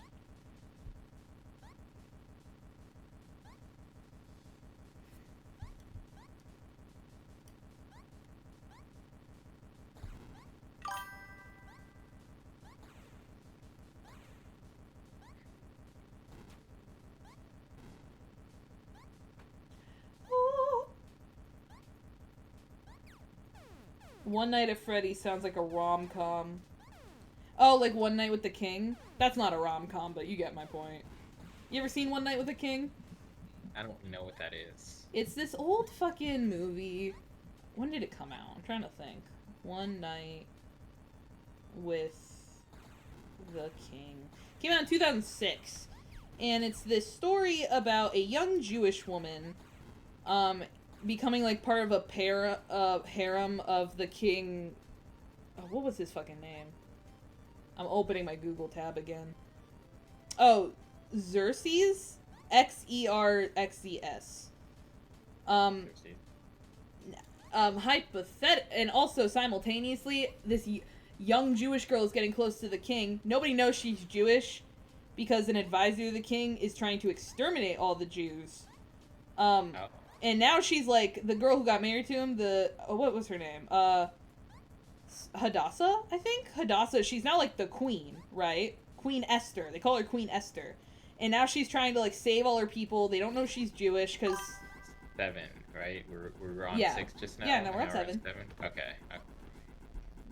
One Night at Freddy's sounds like a rom-com. Oh, like One Night with the King? That's not a rom-com, but you get my point. You ever seen One Night with the King? I don't know what that is. It's this old fucking movie. When did it come out? I'm trying to think. One Night with the King. Came out in 2006. And it's this story about a young Jewish woman becoming like part of a harem of the king. Oh, what was his fucking name? I'm opening my Google tab again. Oh, Xerxes? Xerxes. And also simultaneously, this young Jewish girl is getting close to the king. Nobody knows she's Jewish because an advisor of the king is trying to exterminate all the Jews. And now she's like the girl who got married to him. What was her name? Hadassah, I think. Hadassah. She's now like the queen, right? Queen Esther. They call her Queen Esther. And now she's trying to like save all her people. They don't know she's Jewish because 7, right? We're on 6 just now. Yeah, no, we're and on now 7. Okay.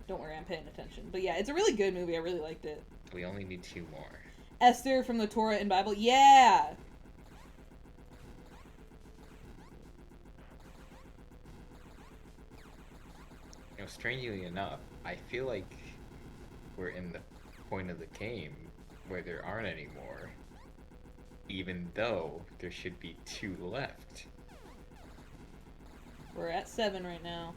Don't worry, I'm paying attention. But yeah, it's a really good movie. I really liked it. We only need 2 more. Esther from the Torah and Bible. Yeah. You know, strangely enough, I feel like we're in the point of the game where there aren't any more, even though there should be 2 left. We're at 7 right now.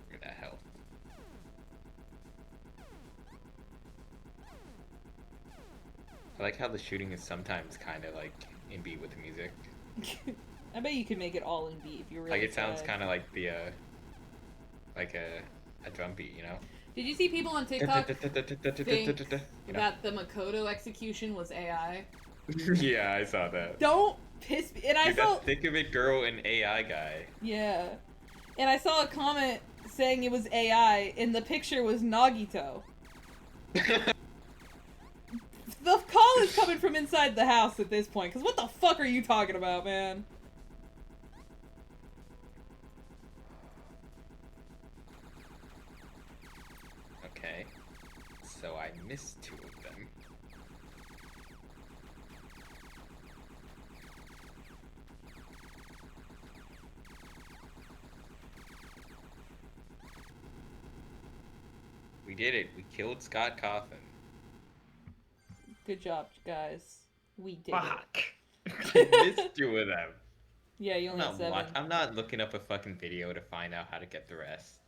Where the hell? I like how the shooting is sometimes kind of like in beat with the music. I bet you could make it all in beat if you really Like it sounds tried. kind of like the like a drum beat, you know? Did you see people on TikTok think You know? that the Makoto execution was AI? Yeah, I saw that. Don't piss me. And I Dude, saw that thick of it girl and AI guy. yeah, and I saw a comment saying it was AI, and the picture was Nagito. The call is coming from inside the house at this point, because what the fuck are you talking about, man? Okay, so I missed 2 of them. We did it. We killed Scott Coffin. Good job, guys. We did Fuck. I missed 2 of them. it. Yeah, you only had 7. I'm not looking up a fucking video to find out how to get the rest.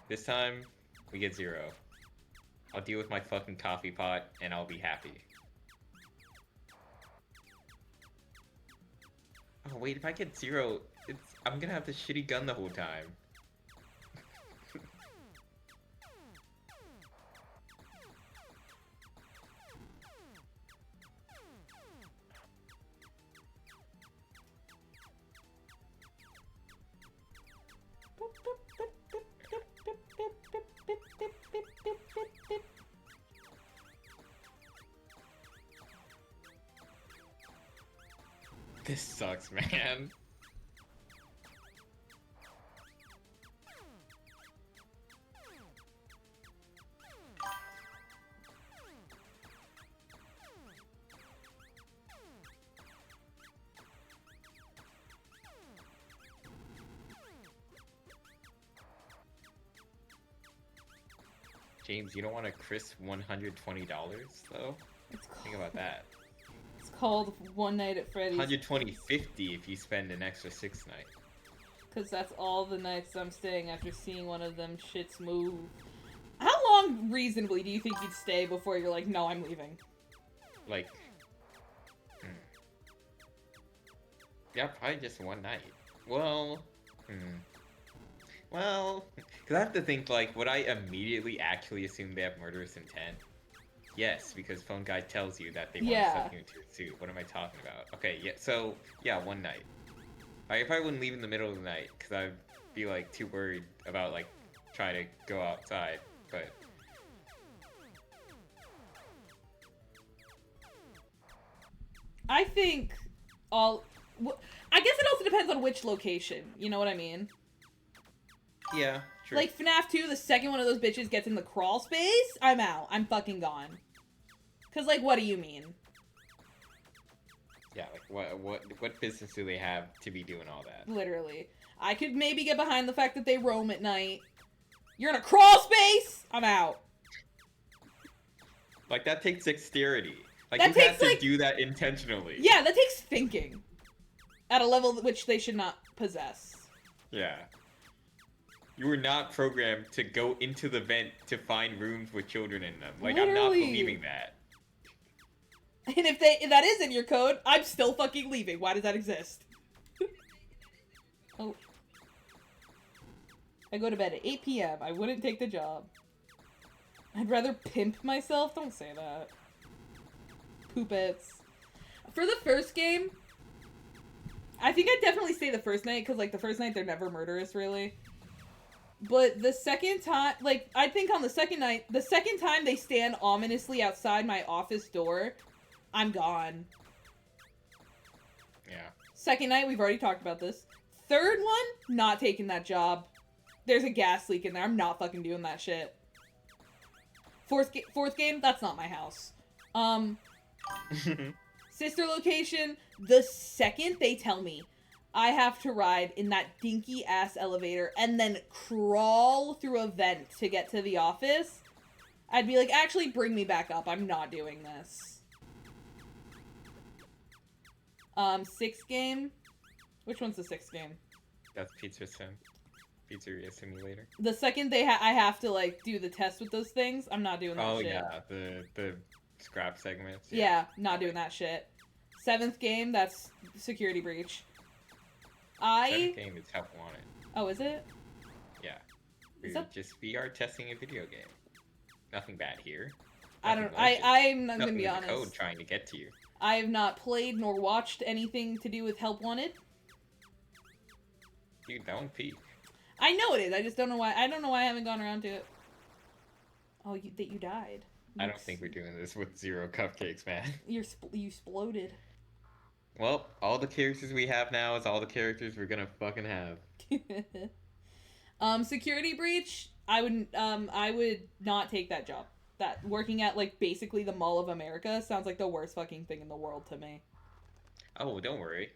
This time, we get 0. I'll deal with my fucking coffee pot, and I'll be happy. Oh, Oh, wait, if I get 0, I'm gonna have the shitty gun the whole time. This sucks, man. James, you don't want a crisp $120 though? Think about that. It's called One Night at Freddy's. 120.50 if you spend an extra 6 nights. Because that's all the nights I'm staying after seeing one of them shits move. How long, reasonably, do you think you'd stay before you're like, no, I'm leaving? Like, yeah, probably just one night. Well, well, because I have to think, like, would I immediately actually assume they have murderous intent? Yes, because Phone Guy tells you that they want to suck you into a suit. What am I talking about? Okay, yeah, so, yeah, one night. I probably wouldn't leave in the middle of the night, because I'd be, like, too worried about, like, trying to go outside, but... I think I guess it also depends on which location, you know what I mean? Yeah, true. Like, FNaF 2, the second one of those bitches gets in the crawl space, I'm out. I'm fucking gone. Because, like, what do you mean? Yeah, like, what business do they have to be doing all that? Literally. I could maybe get behind the fact that they roam at night. You're in a crawl space? I'm out. Like, that takes dexterity. Like, That you takes, have to like- do that intentionally. Yeah, that takes thinking. At a level which they should not possess. Yeah. You were not programmed to go into the vent to find rooms with children in them. Like, I'm not Literally. believing that. And if that is in your code, I'm still fucking leaving. Why does that exist? Oh. I go to bed at 8 p.m. I wouldn't take the job. I'd rather pimp myself? Don't say that. Poopets. For the first game, I think I'd definitely stay the first night, because, like, the first night they're never murderous, really. But the second time, like, I think on the second night, the second time they stand ominously outside my office door, I'm gone. Yeah. Second night, we've already talked about this. Third one, not taking that job. There's a gas leak in there. I'm not fucking doing that shit. Fourth game, that's not my house. Sister location, the second they tell me I have to ride in that dinky ass elevator and then crawl through a vent to get to the office, I'd be like, actually bring me back up. I'm not doing this. Sixth game. Which one's the sixth game? That's Pizzeria Simulator. The second I have to, like, do the test with those things, I'm not doing that Oh, shit. yeah, the scrap segments. Yeah, not doing that shit. Seventh game, that's Security Breach. Seventh game is Help Wanted. Oh, is it? Yeah. Is We're that- just VR testing a video game. Nothing bad here. I'm Nothing not malicious. gonna be Nothing with the honest. code trying to get to you. I have not played nor watched anything to do with Help Wanted. Dude, that one peaked. I know it is. I just don't know why. I don't know why I haven't gone around to it. Oh, you died. I don't think we're doing this with 0 cupcakes, man. You exploded. Well, all the characters we have now is all the characters we're gonna fucking have. Security Breach. I would not take that job. That working at, like, basically the Mall of America sounds like the worst fucking thing in the world to me. Oh, don't worry.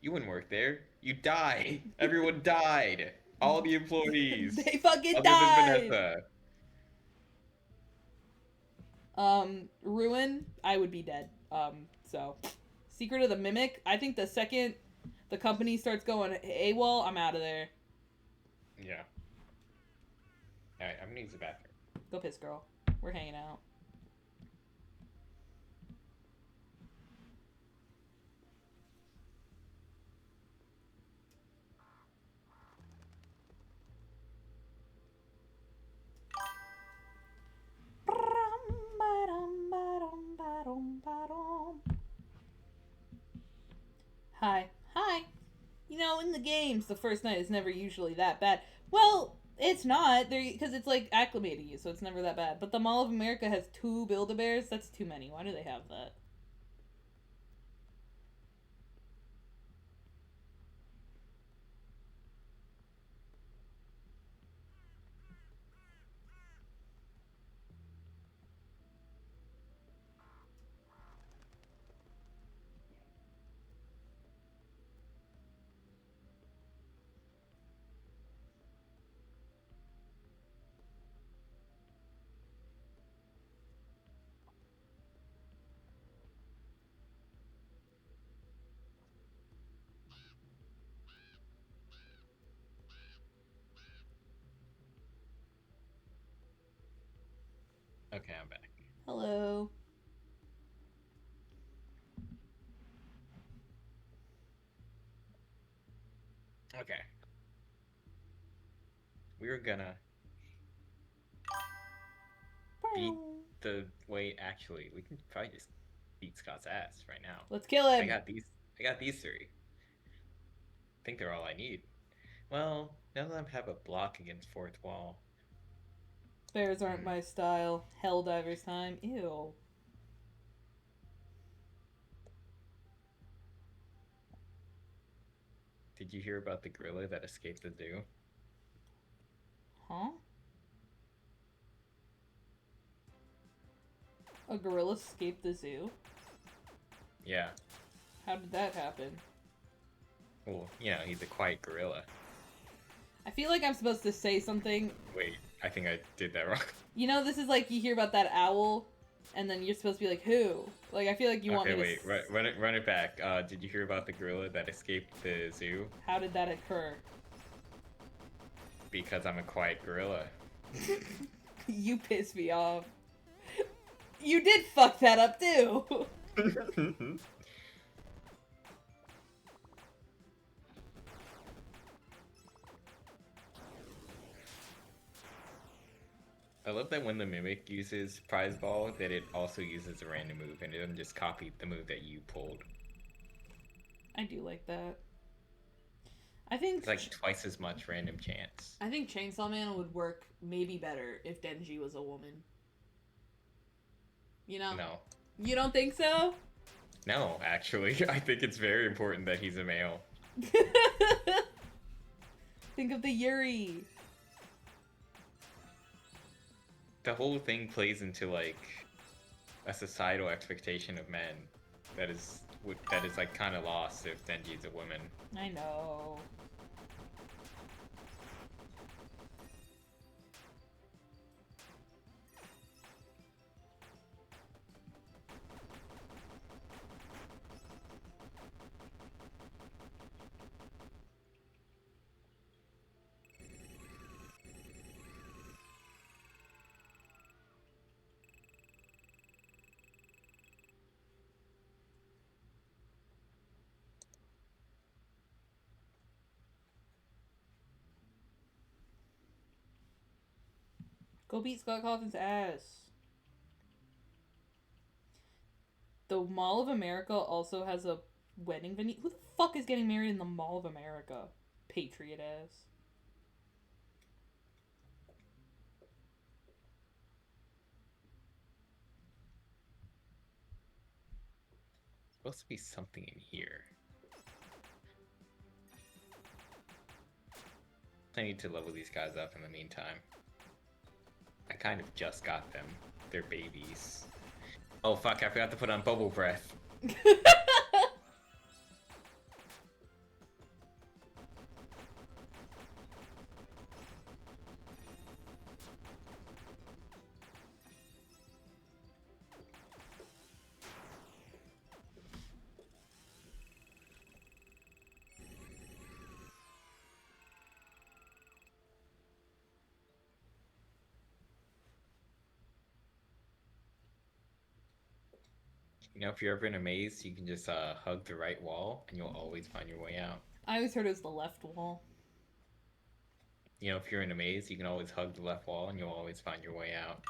You wouldn't work there. You died. Everyone died. All the employees. They fucking other died. than Vanessa. Ruin, I would be dead. So Secret of the Mimic, I think the second the company starts going AWOL, I'm out of there. Yeah. Alright, I'm gonna use the bathroom. Go piss, girl. We're hanging out. Hi. Hi. You know, in the games, the first night is never usually that bad. Well, it's not, because it's like acclimating you, so it's never that bad. But the Mall of America has 2 Build-A-Bears. That's too many. Why do they have that? Okay, I'm back. Hello. Okay. We were gonna beat the wait. Actually, we can probably just beat Scott's ass right now. Let's kill I him. got these. I got these 3. I think they're all I need. Well, none of them have a block against fourth wall. Bears aren't my style. Helldiver's time. Ew. Did you hear about the gorilla that escaped the zoo? Huh? A gorilla escaped the zoo? Yeah. How did that happen? Well, you know, he's a quiet gorilla. I feel like I'm supposed to say something. Wait, I think I did that wrong. You know, this is like you hear about that owl, and then you're supposed to be like, who? Like, I feel like you want me Okay, to... wait, run it back. Did you hear about the gorilla that escaped the zoo? How did that occur? Because I'm a quiet gorilla. You piss me off. You did fuck that up, too! I love that when the Mimic uses Prize Ball, that it also uses a random move, and it doesn't just copy the move that you pulled. I do like that. I think... It's like twice as much random chance. I think Chainsaw Man would work maybe better if Denji was a woman. You know? No. You don't think so? No, actually. I think it's very important that he's a male. Think of the Yuri. The whole thing plays into, like, a societal expectation of men that is like, kind of lost if Denji's a woman. I know. Go beat Scott Cawthon's ass. The Mall of America also has a wedding venue. Who the fuck is getting married in the Mall of America? Patriot ass. Supposed to be something in here. I need to level these guys up in the meantime. I kind of just got them. They're babies. Oh fuck, I forgot to put on bubble breath. You know, if you're ever in a maze, you can just hug the right wall and you'll always find your way out. I always heard it was the left wall. You know, if you're in a maze, you can always hug the left wall and you'll always find your way out.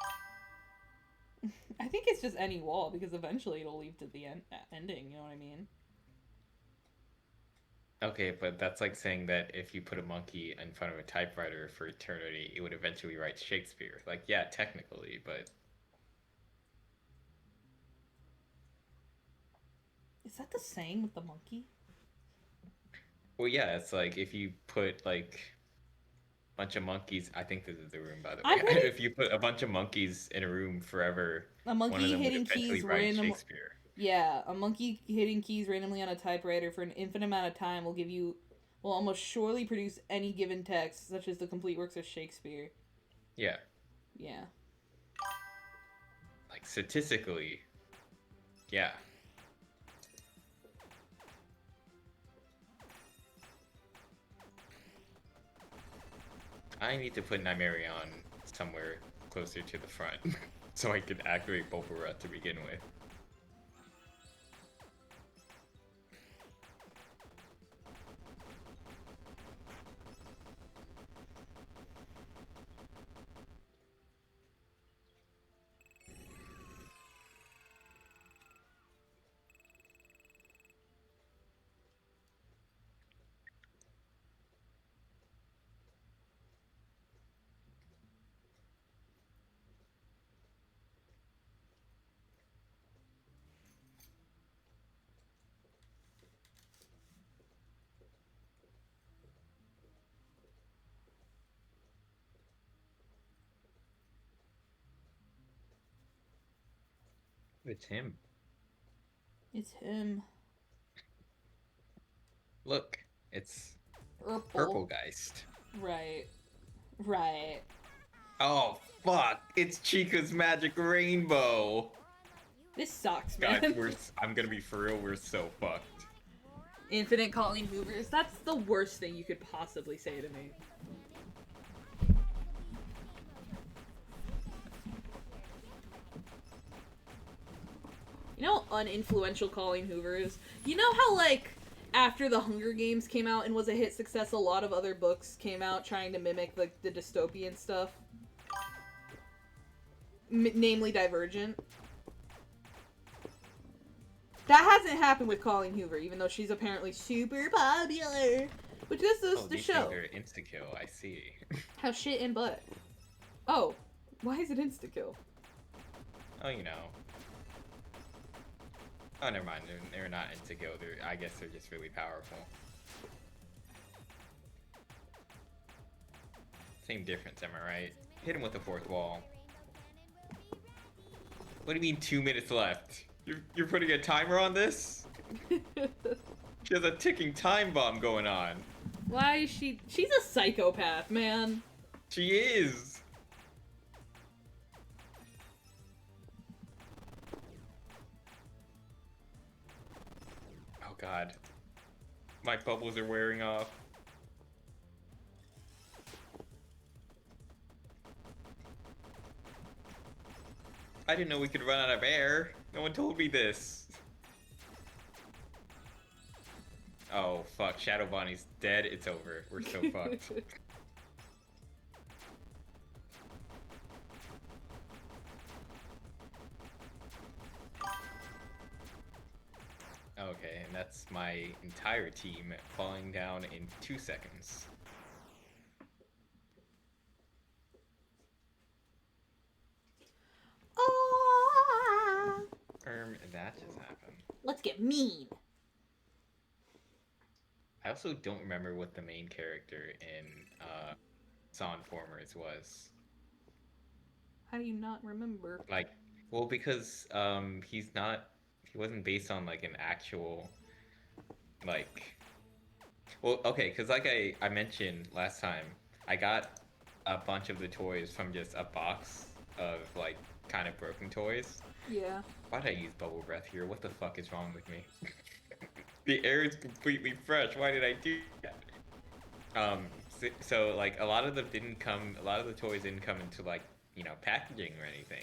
I think it's just any wall because eventually it'll lead to the ending, you know what I mean? Okay, but that's like saying that if you put a monkey in front of a typewriter for eternity, it would eventually write Shakespeare. Like, yeah, technically, but Is that the saying with the monkey? well, yeah, it's like if you put like a bunch of monkeys. I think this is the room, by the I'm way. pretty. If you put a bunch of monkeys in a room forever, A one of monkey them would hitting eventually keys write random. Shakespeare. Yeah, a monkey hitting keys randomly on a typewriter for an infinite amount of time will almost surely produce any given text, such as the complete works of Shakespeare. Yeah, Yeah. like statistically, yeah. I need to put Nigerion somewhere closer to the front so I could activate Bulbara to begin with. It's him. It's him. Look, it's Purple. Purplegeist. Right. Right. Oh, fuck! It's Chica's magic rainbow! This sucks, Guys, man. I'm gonna be for real, we're so fucked. Infinite Colleen Hoovers. That's the worst thing you could possibly say to me. You know how uninfluential Colleen Hoover is? You know how, like, after the Hunger Games came out and was a hit success, a lot of other books came out trying to mimic, like, the dystopian stuff? Namely Divergent. That hasn't happened with Colleen Hoover, even though she's apparently super popular. Which this is Oh, the these show. things are insta-kill, I see. Have shit in butt. Oh. Why is it insta-kill? Oh, you know. Oh, never mind, they're not insta-kill, I guess they're just really powerful. Same difference, am I right? Hit him with the fourth wall. What do you mean 2 minutes left? You're putting a timer on this? She has a ticking time bomb going on. Why is she... She's a psychopath, man. She is! Oh god. My bubbles are wearing off. I didn't know we could run out of air. No one told me this. Oh, fuck. Shadow Bonnie's dead. It's over. We're so fucked. Okay, and that's my entire team falling down in 2 seconds. Oh, That just happened. let's get mean. I also don't remember what the main character in Formers was. How do you not remember? Like, well, because he wasn't based on like an actual, like, well, okay, because like I mentioned last time, I got a bunch of the toys from just a box of like kind of broken toys. Yeah. Why did I use bubble breath here? What the fuck is wrong with me? The air is completely fresh. Why did I do that? So like a lot of the toys didn't come into like, you know, packaging or anything.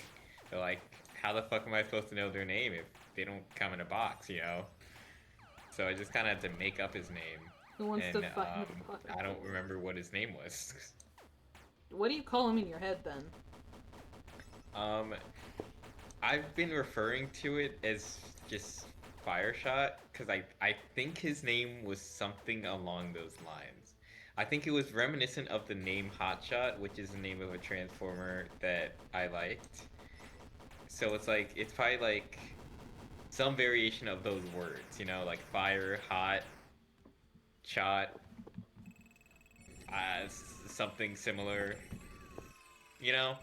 So like, how the fuck am I supposed to know their name if they don't come in a box, you know? So I just kind of had to make up his name. Who wants And to fight with the fuck? I don't remember what his name was. What do you call him in your head then? I've been referring to it as just Fire Shot because I think his name was something along those lines. I think it was reminiscent of the name Hotshot, which is the name of a transformer that I liked. So it's like it's probably like some variation of those words, you know, like fire, hot, shot, something similar. You know?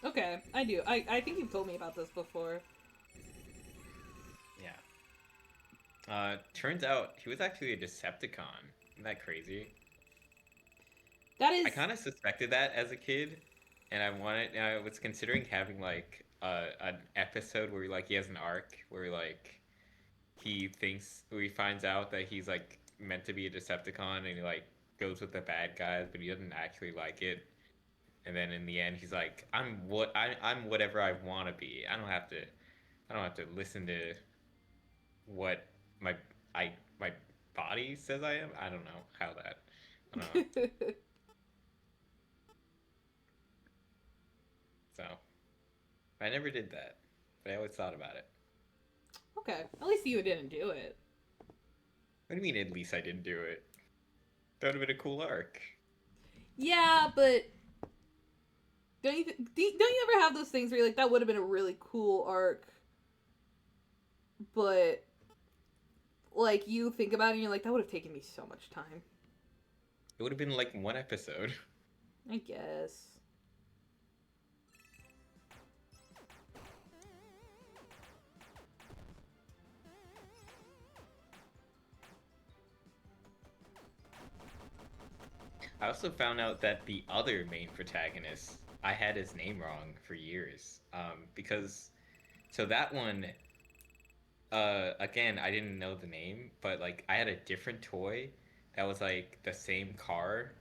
Okay, I do. I think you've told me about this before. Yeah. Turns out he was actually a Decepticon. Isn't that crazy? That is. I kind of suspected that as a kid, and I was considering having like an episode where like he has an arc where like where he finds out that he's like meant to be a Decepticon and he like goes with the bad guys, but he doesn't actually like it. And then in the end, he's like, I'm whatever I want to be. I don't have to listen to what my my body says I am. I don't know how that. I don't know. So I never did that, but I always thought about it. Okay, at least you didn't do it. What do you mean? At least I didn't do it. That would have been a cool arc. Yeah, but don't you ever have those things where you're like, that would have been a really cool arc, but like you think about it and you're like, that would have taken me so much time. It would have been like one episode. I guess. I also found out that the other main protagonist, I had his name wrong for years. Because, so that one, again, I didn't know the name, but like I had a different toy that was like the same car.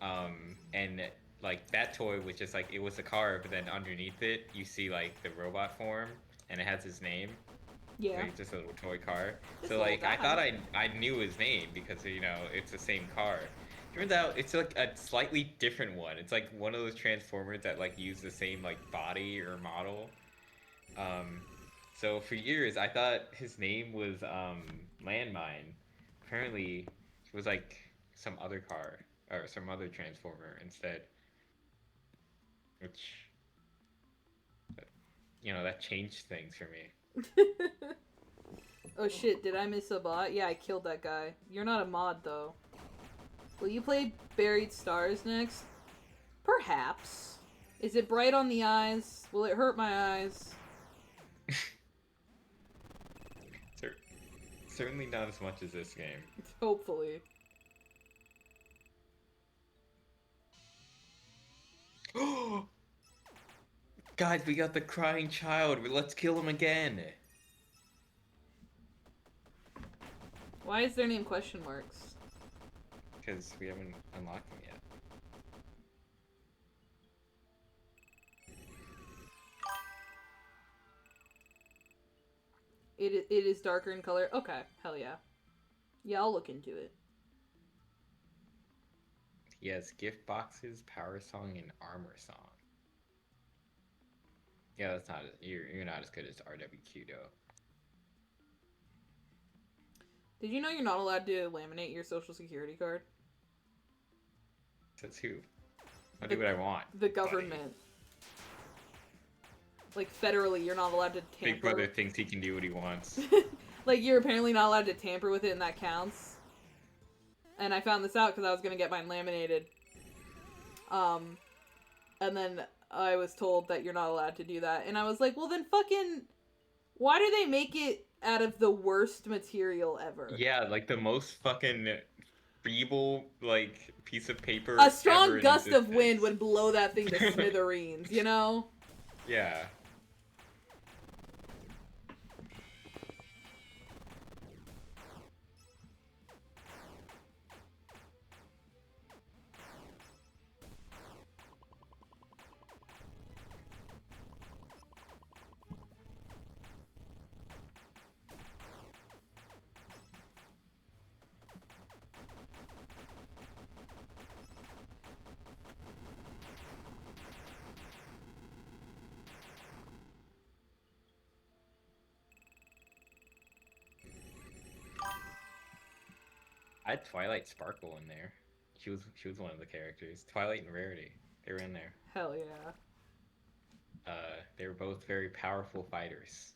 And like that toy was just like, it was a car, but then underneath it, you see like the robot form and it has his name. Yeah. Like just a little toy car. This So little like I guy. thought I knew his name because you know it's the same car. Turns out it's like a slightly different one. It's like one of those transformers that like use the same like body or model. So for years I thought his name was Landmine. Apparently it was like some other car or some other transformer instead. Which you know that changed things for me. Oh shit, did I miss a bot? Yeah, I killed that guy. You're not a mod, though. Will you play Buried Stars next? Perhaps. Is it bright on the eyes? Will it hurt my eyes? Certainly not as much as this game. Hopefully. Guys, we got the crying child. Let's kill him again. Why is their name question marks? Because we haven't unlocked him yet. It is darker in color? Okay, hell yeah. Yeah, I'll look into it. He has gift boxes, power song, and armor song. Yeah, that's not you're not as good as RWQ though. Did you know you're not allowed to laminate your social security card? Says who? I'll do what I want. The government. Like, federally, you're not allowed to tamper. Big Brother thinks he can do what he wants. Like, you're apparently not allowed to tamper with it, and that counts. And I found this out because I was going to get mine laminated. And then I was told that you're not allowed to do that. And I was like, well, then fucking... Why do they make it out of the worst material ever? Yeah, like the most fucking feeble, like, piece of paper A strong ever in gust of existence. wind would blow that thing to smithereens, you know? Yeah. I had Twilight Sparkle in there. She was one of the characters. Twilight and Rarity. They were in there. Hell yeah. They were both very powerful fighters.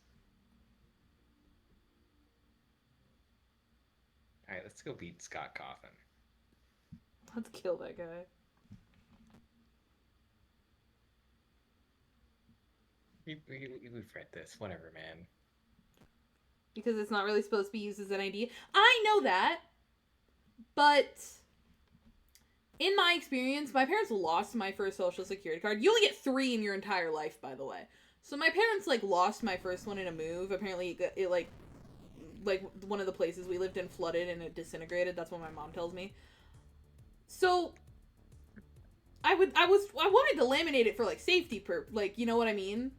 Alright, let's go beat Scott Coffin. Let's kill that guy. We've read this. Whatever, man. Because it's not really supposed to be used as an ID. I know that. But in my experience, my parents lost my first social security card. You only get 3 in your entire life, by the way. So my parents, like, lost my first one in a move. Apparently, it like one of the places we lived in flooded and it disintegrated. That's what my mom tells me. So I wanted to laminate it for, like, safety like, you know what I mean?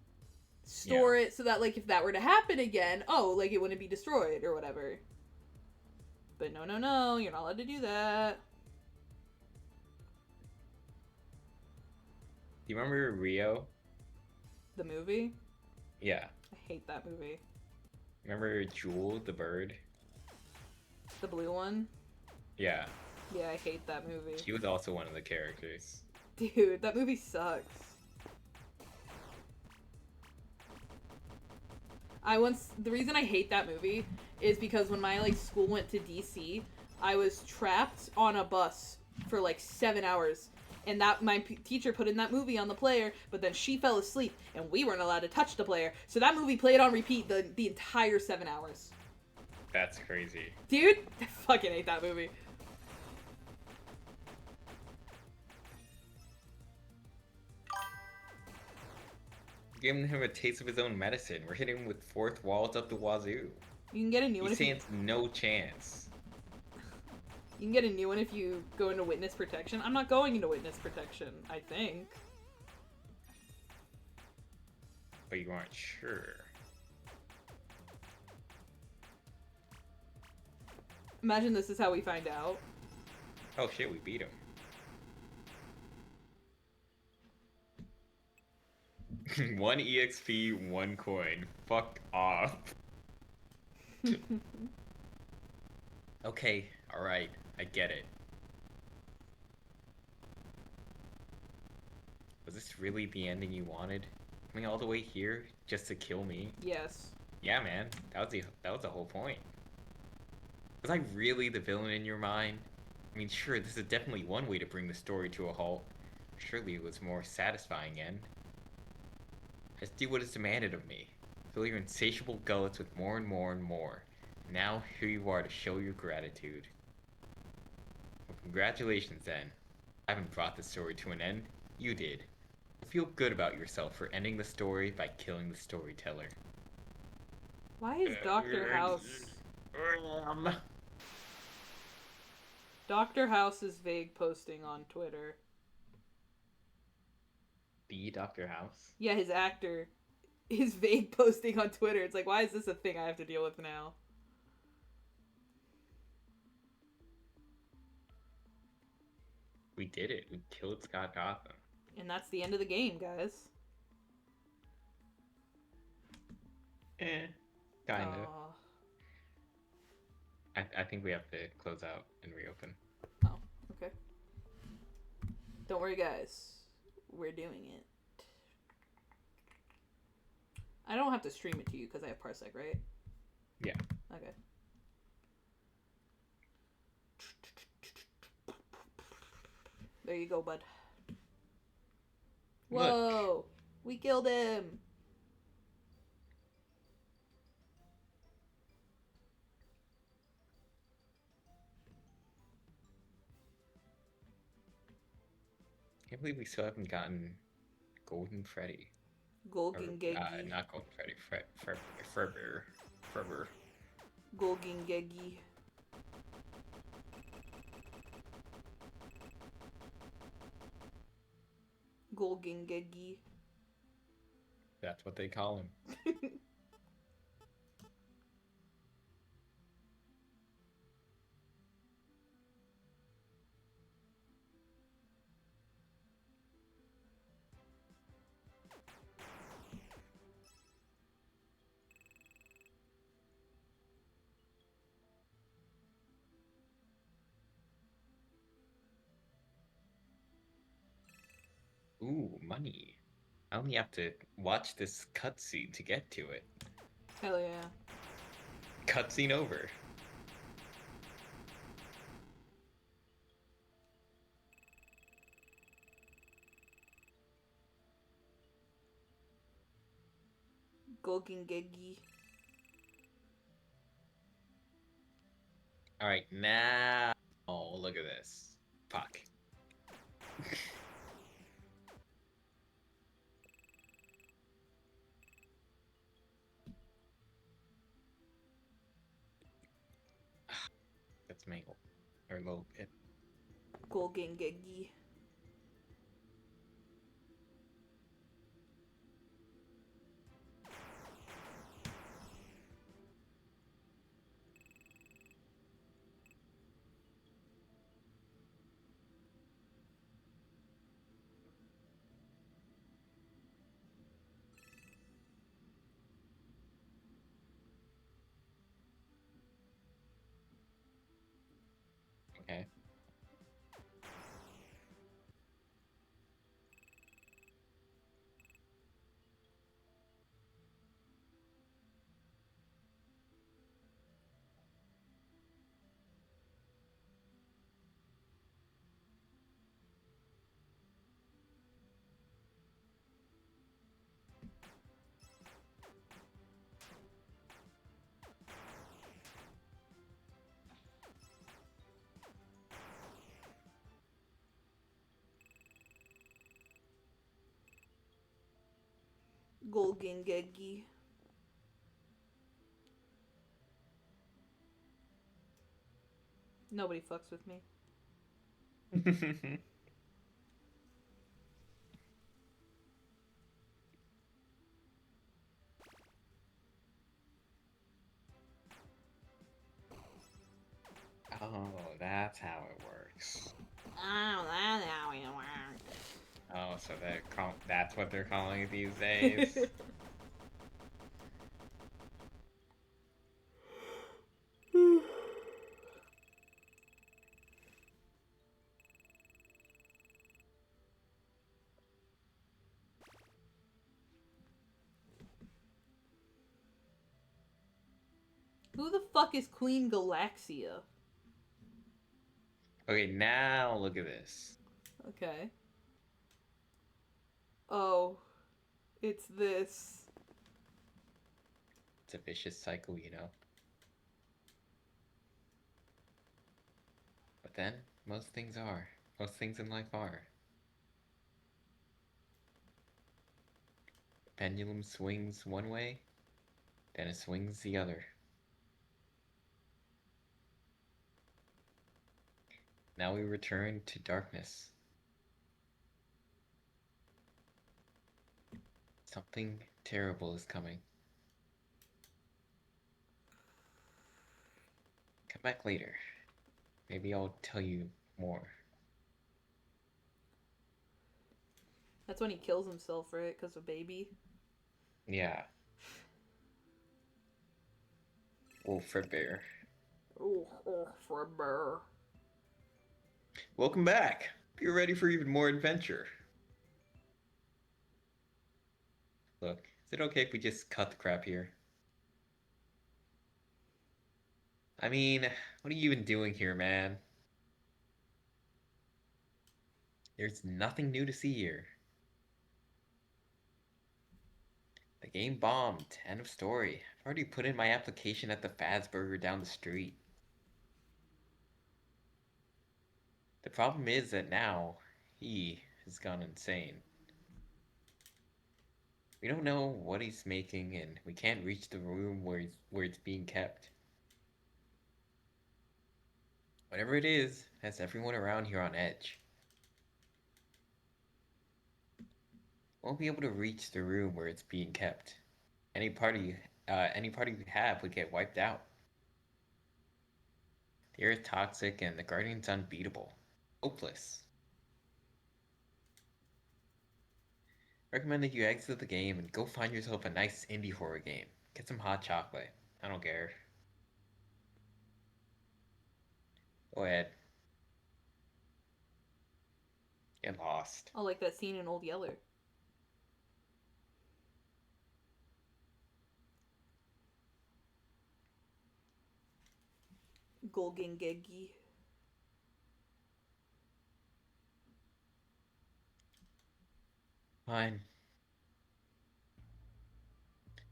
Store it so that, like, if that were to happen again, like, it wouldn't be destroyed or whatever. But no, you're not allowed to do that. Do you remember Rio? The movie? Yeah. I hate that movie. Remember Jewel, the bird? The blue one? Yeah. Yeah, I hate that movie. She was also one of the characters. Dude, that movie sucks. The reason I hate that movie is because when my, like, school went to DC, I was trapped on a bus for, like, 7 hours. And that my teacher put in that movie on the player, but then she fell asleep, and we weren't allowed to touch the player. So that movie played on repeat the entire 7 hours. That's crazy. Dude, I fucking hate that movie. Giving him a taste of his own medicine. We're hitting him with fourth walls up the wazoo. You can get a new one He if you... stands no chance. You can get a new one if you go into witness protection. I'm not going into witness protection, I think. But you aren't sure. Imagine this is how we find out. Oh shit, we beat him. One EXP, 1 coin. Fuck off. Okay, alright, I get it. Was this really the ending you wanted? Coming all the way here just to kill me? Yes. Yeah, man, that was the whole point. Was I really the villain in your mind? I mean, sure, this is definitely one way to bring the story to a halt. Surely it was a more satisfying end. Just do what is demanded of me. Fill your insatiable gullets with more and more and more. Now here you are to show your gratitude. Well, congratulations then. I haven't brought the story to an end. You did. Feel good about yourself for ending the story by killing the storyteller. Why is Dr. House... Dr. House is vague posting on Twitter. The Dr. House? Yeah, his actor is vague posting on Twitter. It's like, why is this a thing I have to deal with now? We did it. We killed Scott Gotham. And that's the end of the game, guys. Kind of. Aw. I think we have to close out and reopen. Oh, okay. Don't worry, guys. We're doing it. I don't have to stream it to you because I have Parsec, right? Yeah. Okay. There you go, bud. Look. Whoa! We killed him! I can't believe we still haven't gotten Golden Freddy. Golden Geggy. Not Golden Freddy. Ferber. Golden Geggy. Golden Geggy. That's what they call him. Ooh, money. I only have to watch this cutscene to get to it. Hell yeah. Cutscene over. Golgingegi. Alright, now... Oh, look at this. Fuck. That's mangled. Or a little bit. Golgingegi. Okay. Golgingegi. Nobody fucks with me. Oh, that's how it works. Oh, that's how it works. Oh, so that's what they're calling it these days? Who the fuck is Queen Galaxia? Okay, now look at this. Okay. Oh. It's this. It's a vicious cycle, you know? But then, most things are. Most things in life are. The pendulum swings one way, then it swings the other. Now we return to darkness. Something terrible is coming. Come back later. Maybe I'll tell you more. That's when he kills himself, right? Because of baby. Yeah. Oh, Fredbear. Oh, Fredbear. Welcome back. You're ready for even more adventure. Look, is it okay if we just cut the crap here? I mean, what are you even doing here, man? There's nothing new to see here. The game bombed. End of story. I've already put in my application at the Fazburger down the street. The problem is that now, he has gone insane. We don't know what he's making, and we can't reach the room where it's being kept. Whatever it is, has everyone around here on edge. Won't be able to reach the room where it's being kept. Any party we have would get wiped out. The air is toxic, and the Guardian's unbeatable. Hopeless. Recommend that you exit the game and go find yourself a nice indie horror game. Get some hot chocolate. I don't care. Go ahead. Get lost. lost. Oh, like that scene in Old Yeller. Golgengegi. Fine.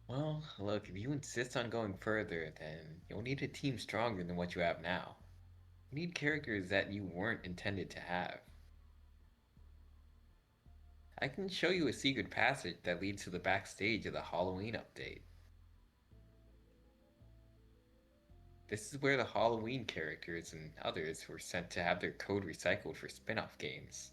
Well, look, if you insist on going further, then you'll need a team stronger than what you have now. You need characters that you weren't intended to have. I can show you a secret passage that leads to the backstage of the Halloween update. This is where the Halloween characters and others were sent to have their code recycled for spin-off games.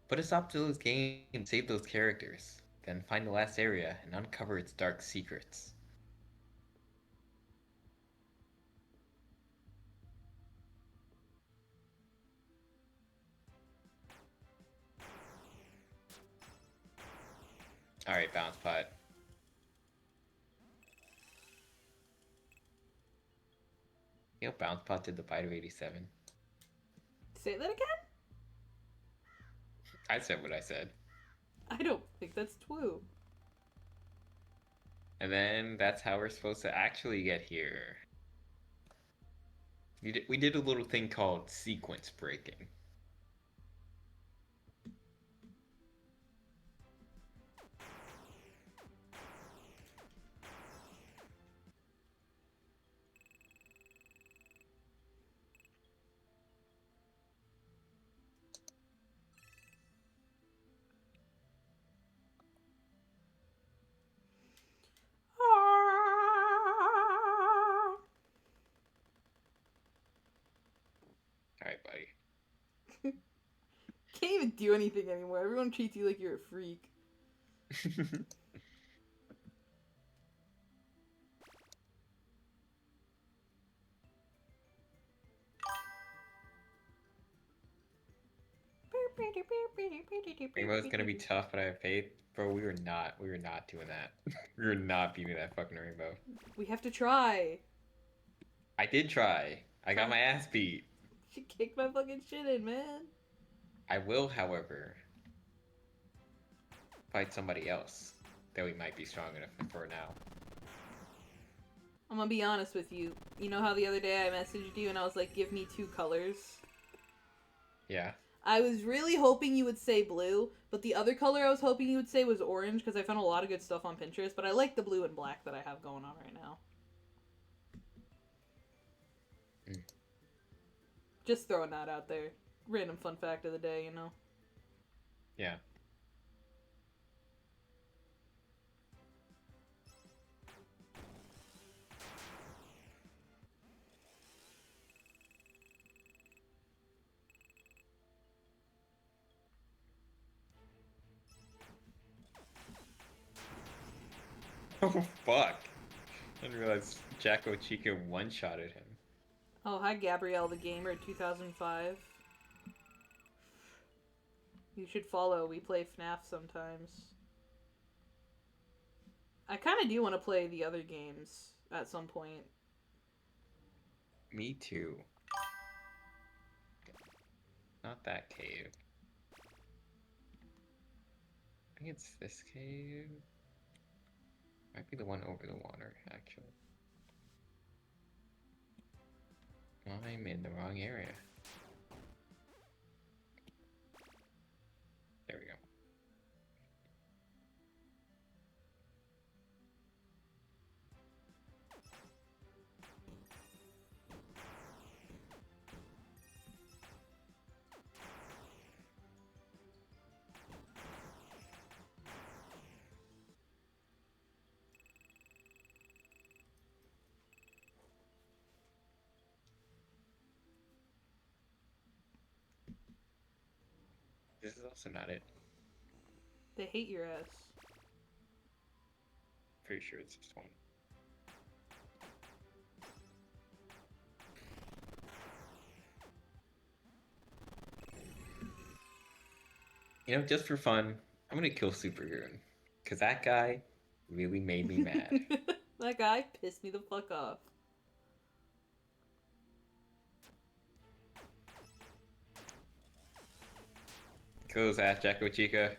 Put a stop to those games, save those characters, then find the last area and uncover its dark secrets. Alright, Bounce Pot. You know Bounce Pot did the Bite of 87? Say that again? I said what I said. I don't think that's true. And then that's how we're supposed to actually get here. We did a little thing called sequence breaking. Alright, buddy. Can't even do anything anymore. Everyone treats you like you're a freak. Rainbow's gonna be tough, but I have faith. Bro, we were not doing that. We were not beating that fucking Rainbow. We have to try. I did try. I got my ass beat. She kicked my fucking shit in, man. I will, however, fight somebody else that we might be strong enough for now. I'm gonna be honest with you. You know how the other day I messaged you and I was like, give me 2 colors? Yeah. I was really hoping you would say blue, but the other color I was hoping you would say was orange because I found a lot of good stuff on Pinterest, but I like the blue and black that I have going on right now. Mm. Just throwing that out there. Random fun fact of the day, you know? Yeah. Oh, fuck. I didn't realize Jacko Chica one-shotted him. Oh, hi, Gabrielle the Gamer 2005. You should follow. We play FNaF sometimes. I kind of do want to play the other games at some point. Me too. Not that cave. I think it's this cave. Might be the one over the water, actually. I'm in the wrong area. There we go. This is also not it. They hate your ass. Pretty sure it's this one. You know, just for fun, I'm gonna kill Supergoon. Cause that guy really made me mad. That guy pissed me the fuck off. Goes at Jacko Chica.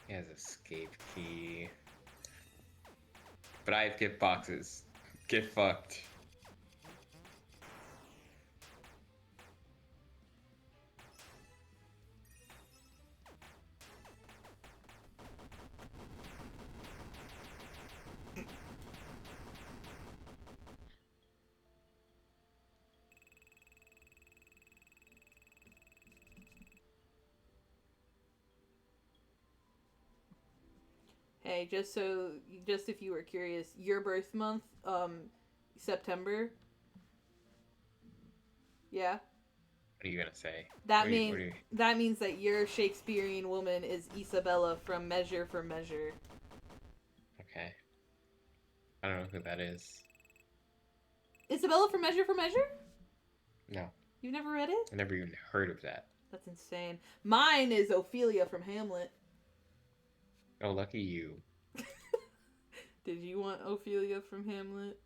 He has escape key. But I have gift boxes. Get fucked. Hey, just if you were curious, your birth month, September. Yeah. What are you gonna say? That What means are you- that means that your Shakespearean woman is Isabella from Measure for Measure. Okay. I don't know who that is. Isabella from Measure for Measure? No, You've never read it? I never even heard of that. That's insane. Mine is Ophelia from Hamlet. Oh, lucky you. Did you want Ophelia from Hamlet?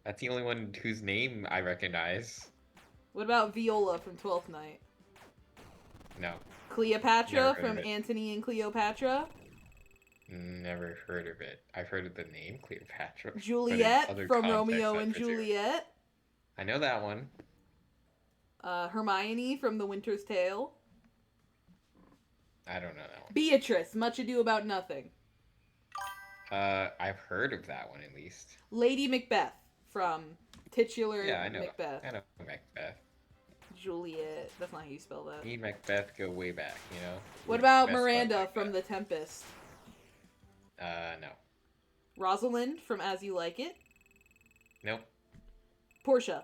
That's the only one whose name I recognize. What about Viola from Twelfth Night? No, Cleopatra Never heard from of it. Antony and Cleopatra? never heard of it. I've heard of the name Cleopatra. but in Juliet other from contexts, Romeo I and presume. Juliet? I know that one. Hermione from The Winter's Tale? I don't know that one. Beatrice, Much Ado About Nothing. I've heard of that one at least. Lady Macbeth from titular Yeah, I know. Macbeth. I know Macbeth. Juliet. That's not how you spell that. Me and Macbeth go way back, you know? What We're about best buds Miranda like from that. The Tempest? No. Rosalind from As You Like It? Nope. Portia,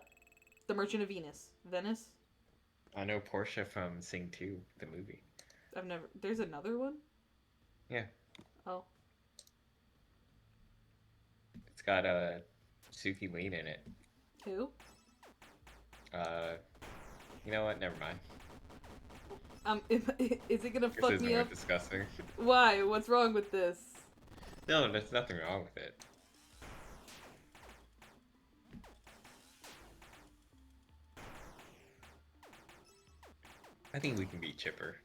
The Merchant of Venus. Venice? I know Portia from Sing 2, the movie. I've never. There's another one? Yeah. Oh. It's got Suki Lean in it. Who? You know what? Never mind. Is it gonna This fuck isn't me worth up? discussing. Why? What's wrong with this? No, there's nothing wrong with it. I think we can be chipper.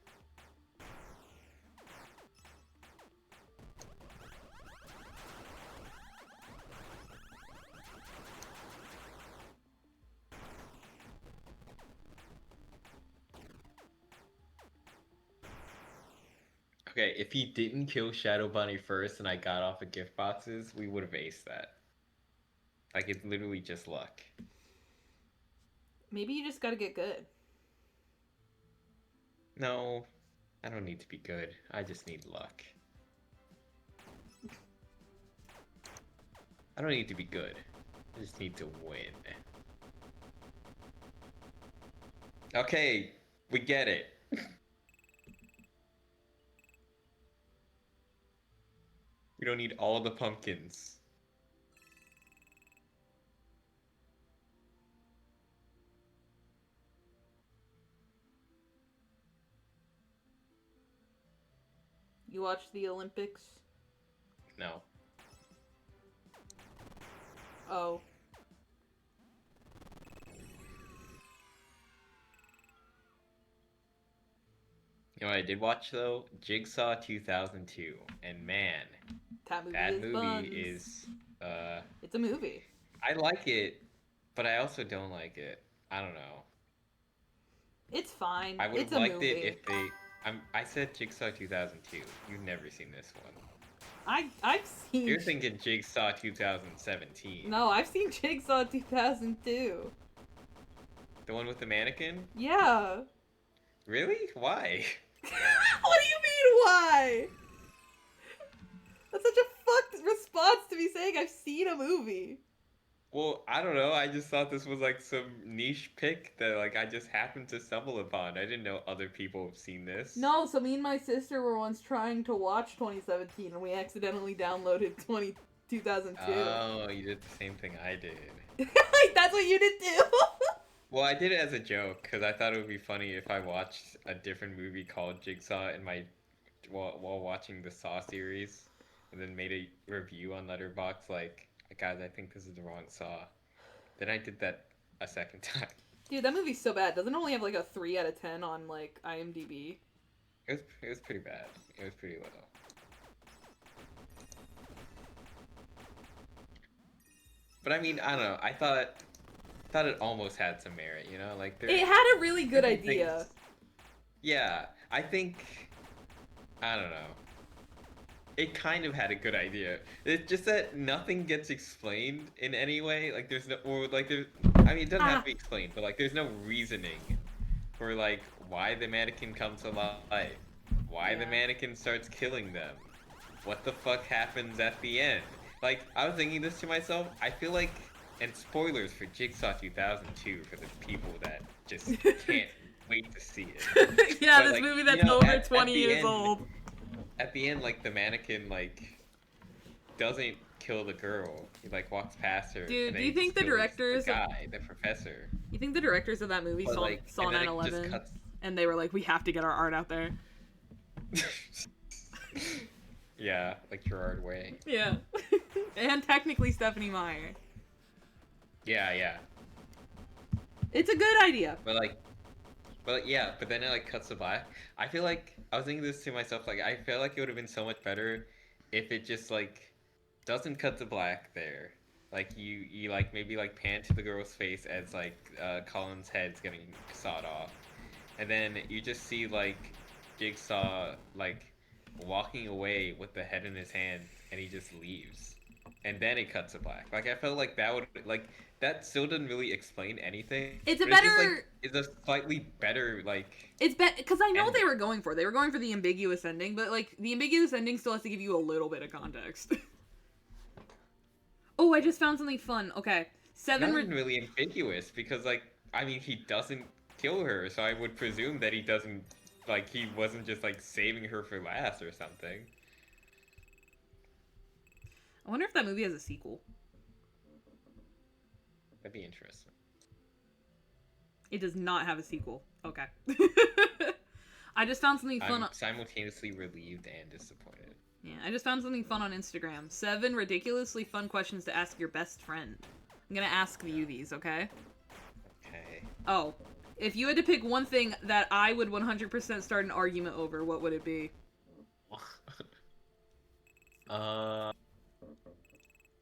Okay, if he didn't kill Shadow Bunny first and I got off of gift boxes, we would have aced that. Like, it's literally just luck. Maybe you just gotta get good. No, I don't need to be good. I just need luck. I don't need to be good. I just need to win. Okay, we get it. We don't need all the pumpkins. You watch the Olympics? No. Oh. You know what I did watch though? Jigsaw 2002. And man, That movie that is movie buns. is It's a movie. I like it, but I also don't like it. I don't know. It's fine. I would It's have a liked movie. it if they I said Jigsaw 2002. You've never seen this one. I've seen. You're thinking Jigsaw 2017. No, I've seen Jigsaw 2002. The one with the mannequin? Yeah. Really? Why? What do you mean, why? That's such a fucked response to be saying I've seen a movie. Well, I don't know. I just thought this was like some niche pick that like I just happened to stumble upon. I didn't know other people have seen this. No, so me and my sister were once trying to watch 2017 and we accidentally downloaded 2002. Oh, you did the same thing I did. Like, that's what you did too? Well, I did it as a joke because I thought it would be funny if I watched a different movie called Jigsaw in my while watching the Saw series, and then made a review on Letterboxd like, guys, I think this is the wrong Saw. Then I did that a second time. Dude, that movie's so bad. Doesn't it only have like a 3 out of 10 on like IMDb? It was pretty bad. It was pretty low. But I mean, I don't know. I thought it almost had some merit, you know? Like It had a really good certain idea. things- Yeah, I think I don't know. It kind of had a good idea. It's just that nothing gets explained in any way. Like there's no, or like there's. I mean, it doesn't have to be explained, but like there's no reasoning for like why the mannequin comes to life, why the Yeah. mannequin starts killing them, what the fuck happens at the end. Like I was thinking this to myself. I feel like, and spoilers for Jigsaw 2002 for the people that just can't wait to see it. Yeah, But, this like, movie that's you know, over at 20 the years end- old. At the end, like the mannequin like doesn't kill the girl. He like walks past her. Dude, and do then you he think just the kills directors the of- guy, the professor? You think the directors of that movie But, saw, like, saw and then it 9/11 just cuts. and they were like, we have to get our art out there? Yeah, like Gerard Way. Yeah. And technically Stephanie Meyer. Yeah. It's a good idea. But yeah, but then it like cuts to black. I feel like I was thinking this to myself, like I feel like it would have been so much better if it just like doesn't cut to black there. Like you like maybe like pan to the girl's face as like Colin's head's getting sawed off. And then you just see like Jigsaw like walking away with the head in his hand and he just leaves. And then it cuts to black. Like I felt like that would like that still doesn't really explain anything. It's a but just, better- like, it's a slightly better like It's because I know And- they were going for the ambiguous ending, but like the ambiguous ending still has to give you a little bit of context. Oh, I just found something fun. Okay, not seven. even really ambiguous because like I mean he doesn't kill her, so I would presume that he doesn't like he wasn't just like saving her for last or something. I wonder if that movie has a sequel. That'd be interesting. It does not have a sequel. Okay. I just found something fun. I'm simultaneously relieved and disappointed. Yeah, I just found something fun on Instagram. 7 ridiculously fun questions to ask your best friend. I'm gonna ask you these, okay? Okay. Oh, if you had to pick one thing that I would 100% start an argument over, what would it be? Well,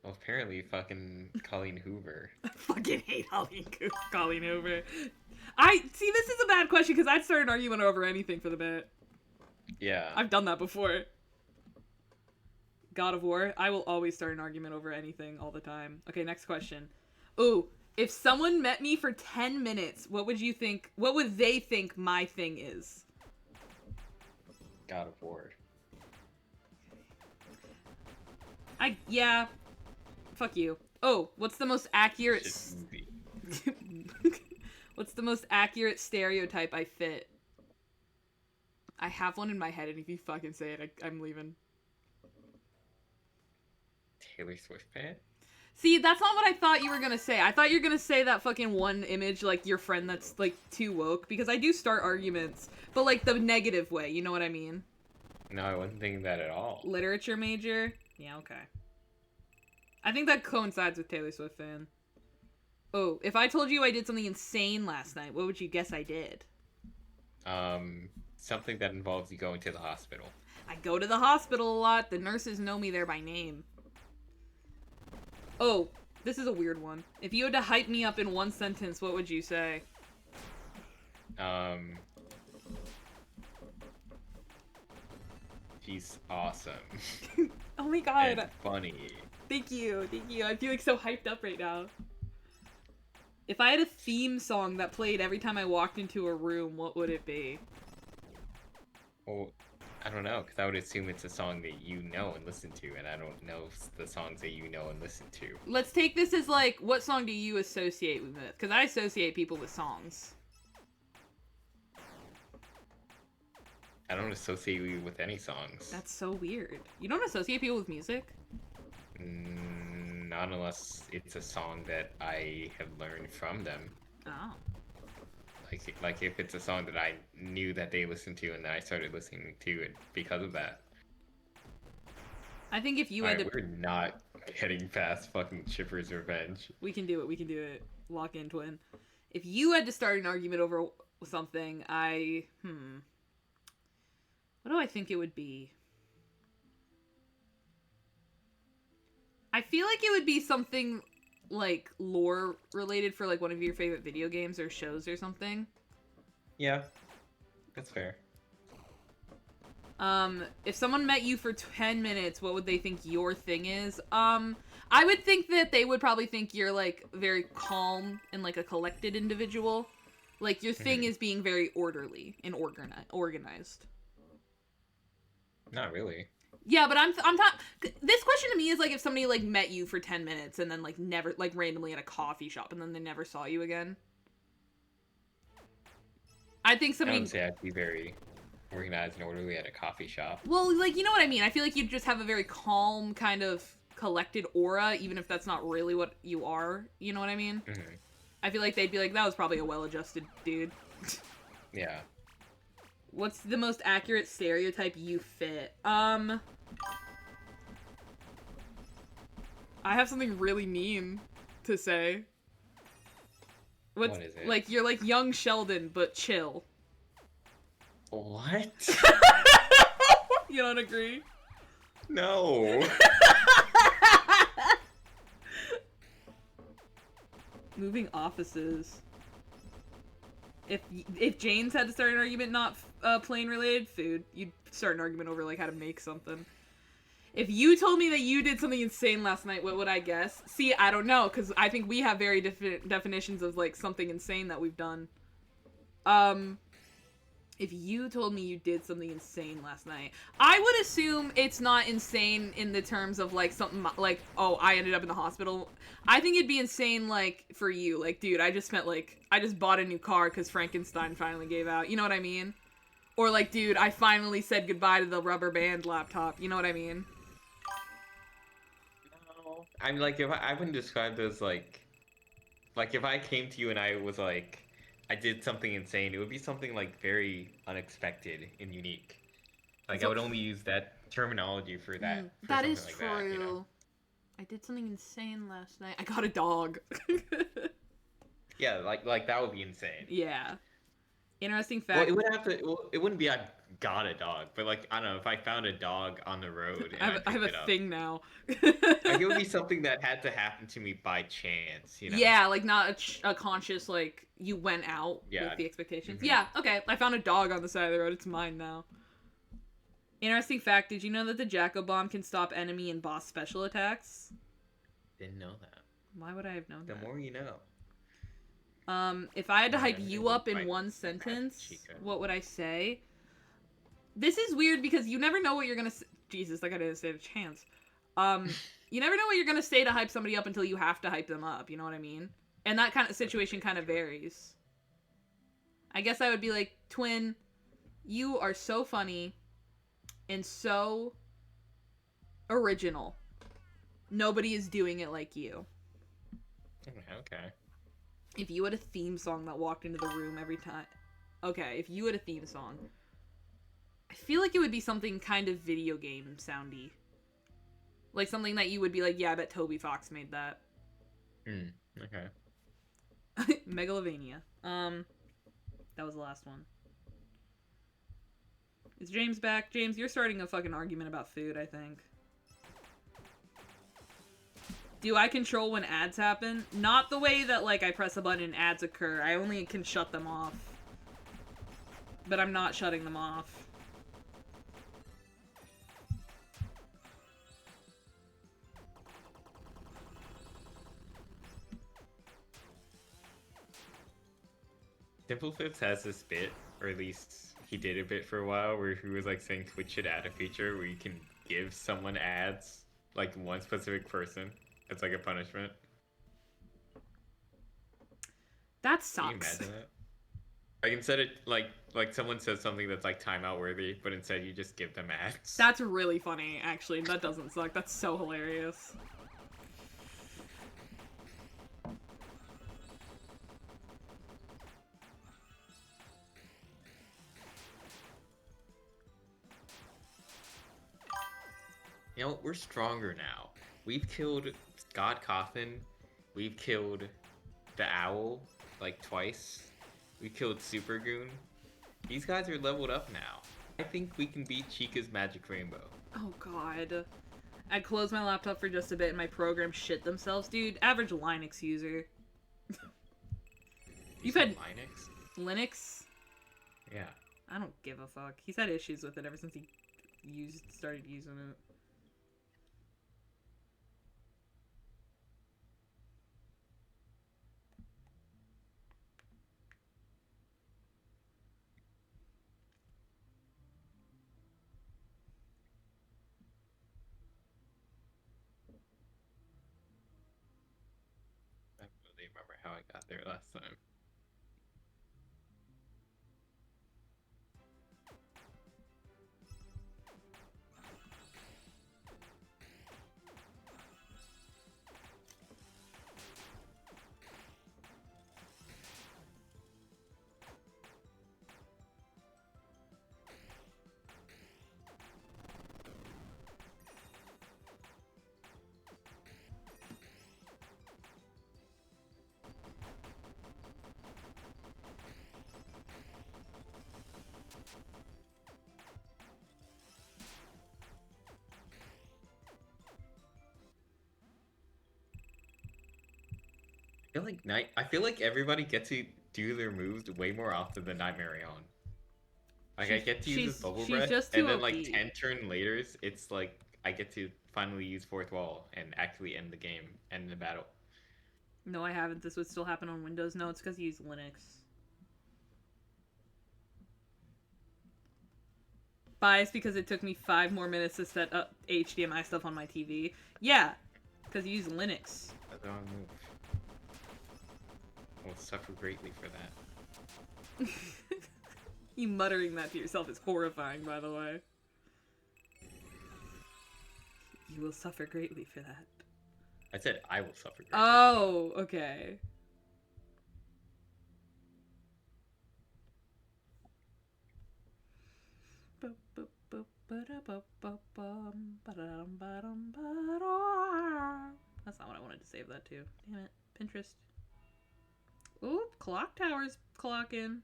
apparently fucking Colleen Hoover. I fucking hate Colleen Hoover. I see. This is a bad question because I'd start an argument over anything for the bit. Yeah. I've done that before. God of War. I will always start an argument over anything all the time. Okay, next question. Ooh, if someone met me for 10 minutes, what would you think? What would they think my thing is? God of War. Yeah. Fuck you. Oh, what's the most accurate? Shit movie. What's the most accurate stereotype I fit? I have one in my head, and if you fucking say it, I'm leaving. Taylor Swift fan? See, that's not what I thought you were gonna say. I thought you were gonna say that fucking one image, like your friend that's like too woke, because I do start arguments, but like the negative way. You know what I mean? No, I wasn't thinking that at all. Literature major. Yeah, okay. I think that coincides with Taylor Swift fan. Oh, if I told you I did something insane last night, what would you guess I did? Something that involves you going to the hospital. I go to the hospital a lot. The nurses know me there by name. Oh, this is a weird one. If you had to hype me up in one sentence, what would you say? She's awesome. Oh my god. And funny. Thank you. Thank you. I'm feeling so hyped up right now. If I had a theme song that played every time I walked into a room, what would it be? Well, I don't know, because I would assume it's a song that you know and listen to, and I don't know the songs that you know and listen to. Let's take this as like, what song do you associate with it? Because I associate people with songs. I don't associate you with any songs. That's so weird. You don't associate people with music? Not unless it's a song that I have learned from them. Oh. Like if it's a song that I knew that they listened to and then I started listening to it because of that. I think if you had Alright, to... we're not getting past fucking Chipper's Revenge. We can do it. We can do it. Lock in, twin. If you had to start an argument over something, what do I think it would be? I feel like it would be something like lore related for like one of your favorite video games or shows or something. Yeah, that's fair. If someone met you for 10 minutes, what would they think your thing is? I would think that they would probably think you're like very calm and like a collected individual. Like your thing is being very orderly and organized. Not really. Yeah, but I'm not. This question to me is like if somebody like met you for 10 minutes and then like never like randomly at a coffee shop and then they never saw you again. I think I somebody. would say I'd be very organized and orderly at a coffee shop. Well, like you know what I mean. I feel like you'd just have a very calm kind of collected aura, even if that's not really what you are. You know what I mean? Mm-hmm. I feel like they'd be like, that was probably a well-adjusted dude. Yeah. What's the most accurate stereotype you fit? I have something really mean to say. What is it? Like, you're like young Sheldon, but chill. What? You don't agree? No. Moving offices. If James had to start an argument not plane related, food, you'd start an argument over like how to make something. If you told me that you did something insane last night, what would I guess? See, I don't know, because I think we have very different definitions of like something insane that we've done. If you told me you did something insane last night, I would assume it's not insane in the terms of like something like, oh, I ended up in the hospital. I think it'd be insane like for you, like, dude, I just bought a new car because Frankenstein finally gave out. You know what I mean? Or like, dude, I finally said goodbye to the rubber band laptop. You know what I mean? No. I'm like, if I wouldn't describe those like if I came to you and I was like, I did something insane, it would be something like very unexpected and unique. Like I would only use that terminology for that. For That something is like true. That, you know? I did something insane last night. I got a dog. Yeah, like that would be insane. Yeah. Interesting Well, fact. it would have to. Well, it wouldn't be I got a dog, but like I don't know if I found a dog on the road and I have picked it a up, thing now. like it would be something that had to happen to me by chance, you know? Yeah, like not a conscious, like, you went out with the expectations. Yeah, okay. I found a dog on the side of the road. It's mine now. Interesting fact, did you know that the Jacko Bomb can stop enemy and boss special attacks? Didn't know that. Why would I have known The that? more you know. If I had to hype Yeah, you it up might in one be sentence, Chica. what would I say? This is weird because you never know what you're gonna Jesus, like I didn't stand a chance. You never know what you're gonna say to hype somebody up until you have to hype them up, you know what I mean? And that kind of situation kind of varies. I guess I would be like, Twin, you are so funny and so original. Nobody is doing it like you. Okay. If you had a theme song that walked into the room every time. Okay, if you had a theme song. I feel like it would be something kind of video game soundy. Like something that you would be like, yeah, I bet Toby Fox made that. Okay. Megalovania. That was the last one. Is James back? James, you're starting a fucking argument about food, I think. Do I control when ads happen? Not the way that, like, I press a button and ads occur. I only can shut them off. But I'm not shutting them off. Simple Flips has this bit, or at least he did a bit for a while, where he was like saying Twitch should add a feature where you can give someone ads, like one specific person. It's like a punishment. That Can you sucks. imagine that? Like instead of like someone says something that's like timeout worthy, but instead you just give them ads. That's really funny, actually. That doesn't suck. That's so hilarious. You know, we're stronger now. We've killed Scott Cawthon. We've killed the Owl. like twice. We killed Super Goon. These guys are leveled up now. I think we can beat Chica's Magic Rainbow. Oh god. I closed my laptop for just a bit and my program shit themselves. Dude, average Linux user. You've had Linux? Linux? Yeah. I don't give a fuck. He's had issues with it ever since he started using it. I don't really remember how I got there last time. I feel like everybody gets to do their moves way more often than Nightmare on. Like I get to use this bubble breath, just too and then OP. like 10 turn later, it's like I get to finally use fourth wall and actually end the game, end the battle. No, I haven't. This would still happen on Windows. No, it's because you use Linux. Biased because it took me 5 more minutes to set up HDMI stuff on my TV. Yeah, because you use Linux. That's the wrong move. I will suffer greatly for that. You muttering that to yourself is horrifying, by the way. You will suffer greatly for that. I said I will suffer greatly. Oh, okay. That's not what I wanted to save that to. Damn it. Pinterest. Ooh, clock towers clocking.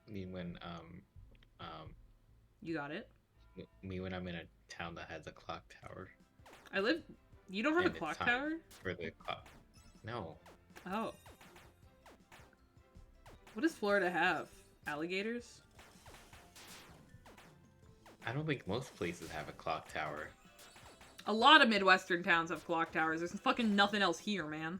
Me when You got it. me when I'm in a town that has a clock tower. I live. You don't have And a it's clock time tower? for the clock. No. Oh. What does Florida have? Alligators? I don't think most places have a clock tower. A lot of Midwestern towns have clock towers. There's fucking nothing else here, man.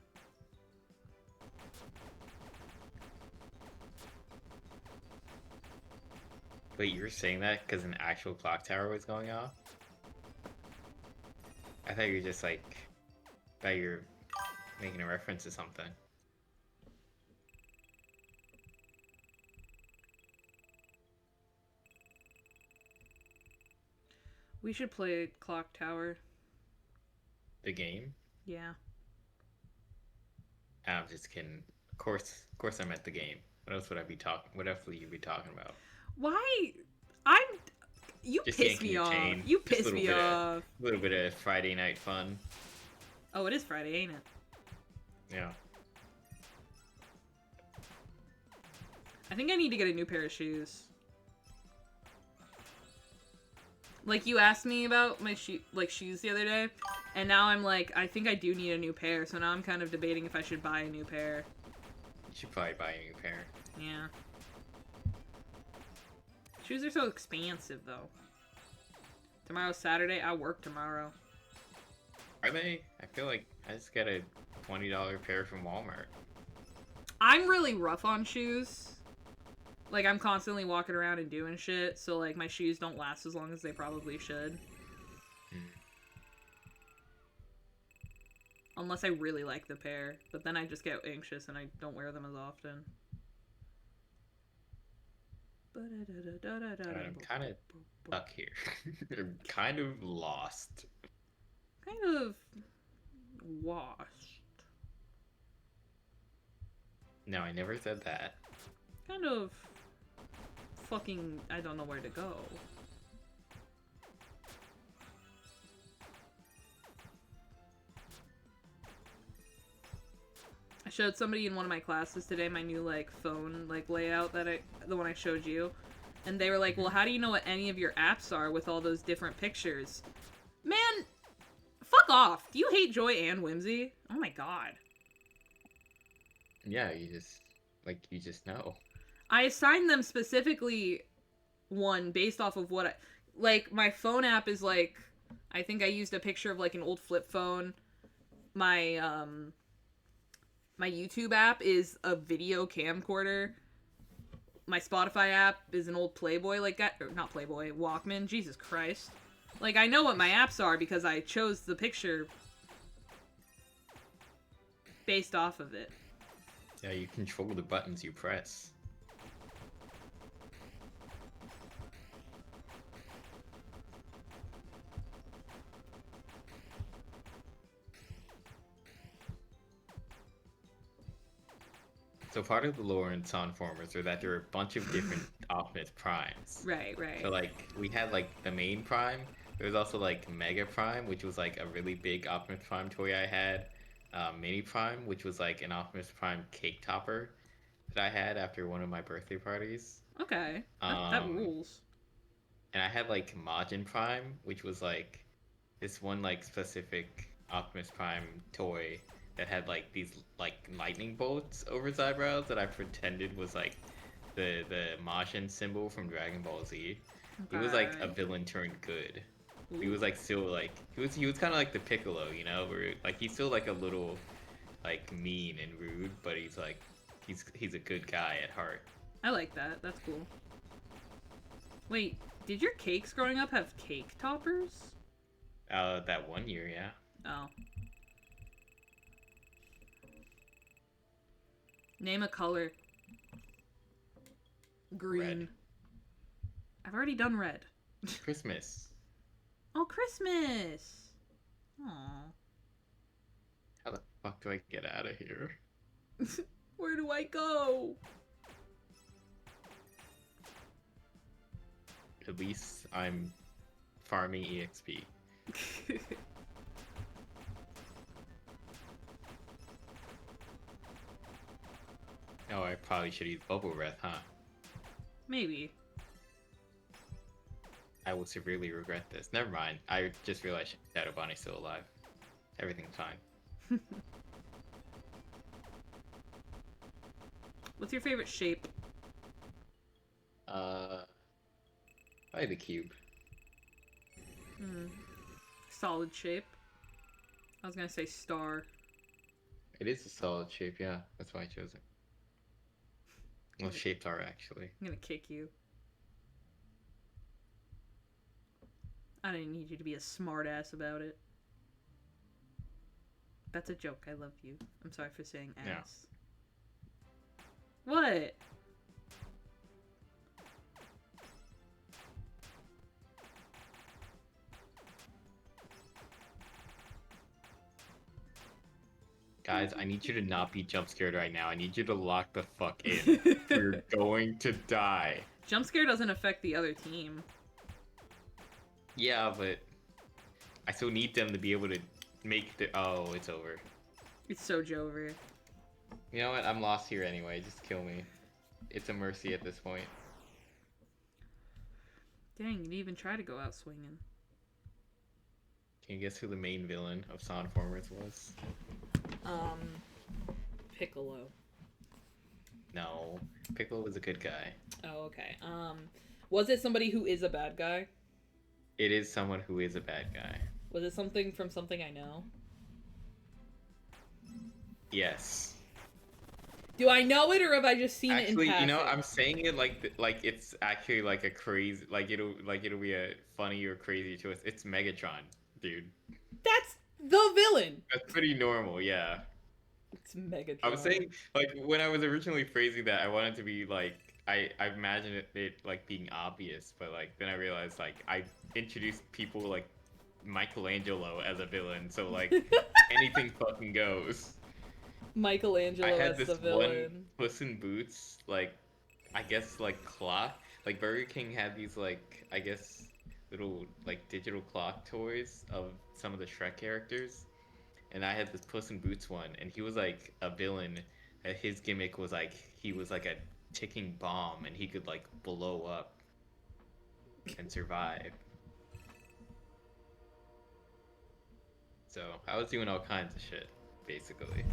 Wait, you're saying that because an actual clock tower was going off? I thought you were just like, thought you were making a reference to something. We should play Clock Tower. The game? Yeah. I'm just kidding. Of course I meant the game. What else would I be talking? What else would you be talking about? Why? You Just piss yanking me your off. chain. You Just a piss little me bit off. A little bit of Friday night fun. Oh, it is Friday, ain't it? Yeah. I think I need to get a new pair of shoes. Like, you asked me about my shoes the other day, and now I'm like, I think I do need a new pair, so now I'm kind of debating if I should buy a new pair. You should probably buy a new pair. Yeah. Shoes are so expensive, though. Tomorrow's Saturday. I work tomorrow. Are they? I feel like I just got a $20 pair from Walmart. I'm really rough on shoes. Like, I'm constantly walking around and doing shit, so, like, my shoes don't last as long as they probably should. Unless I really like the pair. But then I just get anxious and I don't wear them as often. I'm kind of stuck here. I'm kind of lost. Kind of washed. No, I never said that. Kind of fucking, I don't know where to go. showed somebody in one of my classes today my new like phone like layout the one I showed you, and they were like, "Well, how do you know what any of your apps are with all those different pictures?" Man, fuck off. Do you hate joy and whimsy? Oh my god. Yeah, you just know. I assigned them specifically one based off of what like my phone app is like. I think I used a picture of like an old flip phone. My YouTube app is a video camcorder. My Spotify app is an old Playboy, like that, or not Playboy, Walkman. Jesus Christ. Like, I know what my apps are because I chose the picture based off of it. Yeah, you control the buttons you press. So part of the lore in Soundformers are that there are a bunch of different Optimus Primes. Right. So like we had like the main Prime. There was also like Mega Prime, which was like a really big Optimus Prime toy I had. Mini Prime, which was like an Optimus Prime cake topper that I had after one of my birthday parties. Okay. That rules. And I had like Majin Prime, which was like this one like specific Optimus Prime toy that had like these like lightning bolts over his eyebrows that I pretended was like the Majin symbol from Dragon Ball Z. He was like a villain turned good. Ooh. He was like still like he was kind of like the Piccolo, you know, where like he's still like a little like mean and rude, but he's like he's a good guy at heart. I like that. That's cool. Wait, did your cakes growing up have cake toppers? That one year, yeah. Oh. Name a color. Green. Red. I've already done red. Christmas. Oh, Christmas! Aww. How the fuck do I get out of here? Where do I go? At least I'm farming EXP. Oh, I probably should use bubble breath, huh? Maybe. I will severely regret this. Never mind. I just realized Shadow Bonnie's still alive. Everything's fine. What's your favorite shape? Probably the cube. Solid shape. I was gonna say star. It is a solid shape, yeah. That's why I chose it. Well, shapes are actually. I'm gonna kick you. I didn't need you to be a smartass about it. That's a joke. I love you. I'm sorry for saying ass. No. What? Guys, I need you to not be jump scared right now. I need you to lock the fuck in. You're going to die. Jump scare doesn't affect the other team. Yeah, but I still need them to be able to make the. Oh, it's over. It's so Jover. You know what? I'm lost here anyway. Just kill me. It's a mercy at this point. Dang, you didn't even try to go out swinging. Can you guess who the main villain of Soundformers was? Piccolo. No, Piccolo was a good guy. Oh, okay. Was it somebody who is a bad guy? It is someone who is a bad guy. Was it something from something I know? Yes. Do I know it, or have I just seen it in Actually, passing? you know, I'm saying it like it's actually like a crazy, like it'll be a funny or crazy twist. It's Megatron, dude. That's the villain! That's pretty normal, yeah. It's Megatron. I was saying, like, when I was originally phrasing that, I wanted to be like, I imagined it like being obvious, but like then I realized like I introduced people like Michelangelo as a villain, so like anything fucking goes. Michelangelo I had as this the one villain. Puss in Boots, like, I guess like clock. Like Burger King had these like, I guess little like digital clock toys of some of the Shrek characters, and I had this Puss in Boots one, and he was like a villain. His gimmick was like he was like a ticking bomb, and he could like blow up and survive. So I was doing all kinds of shit, basically.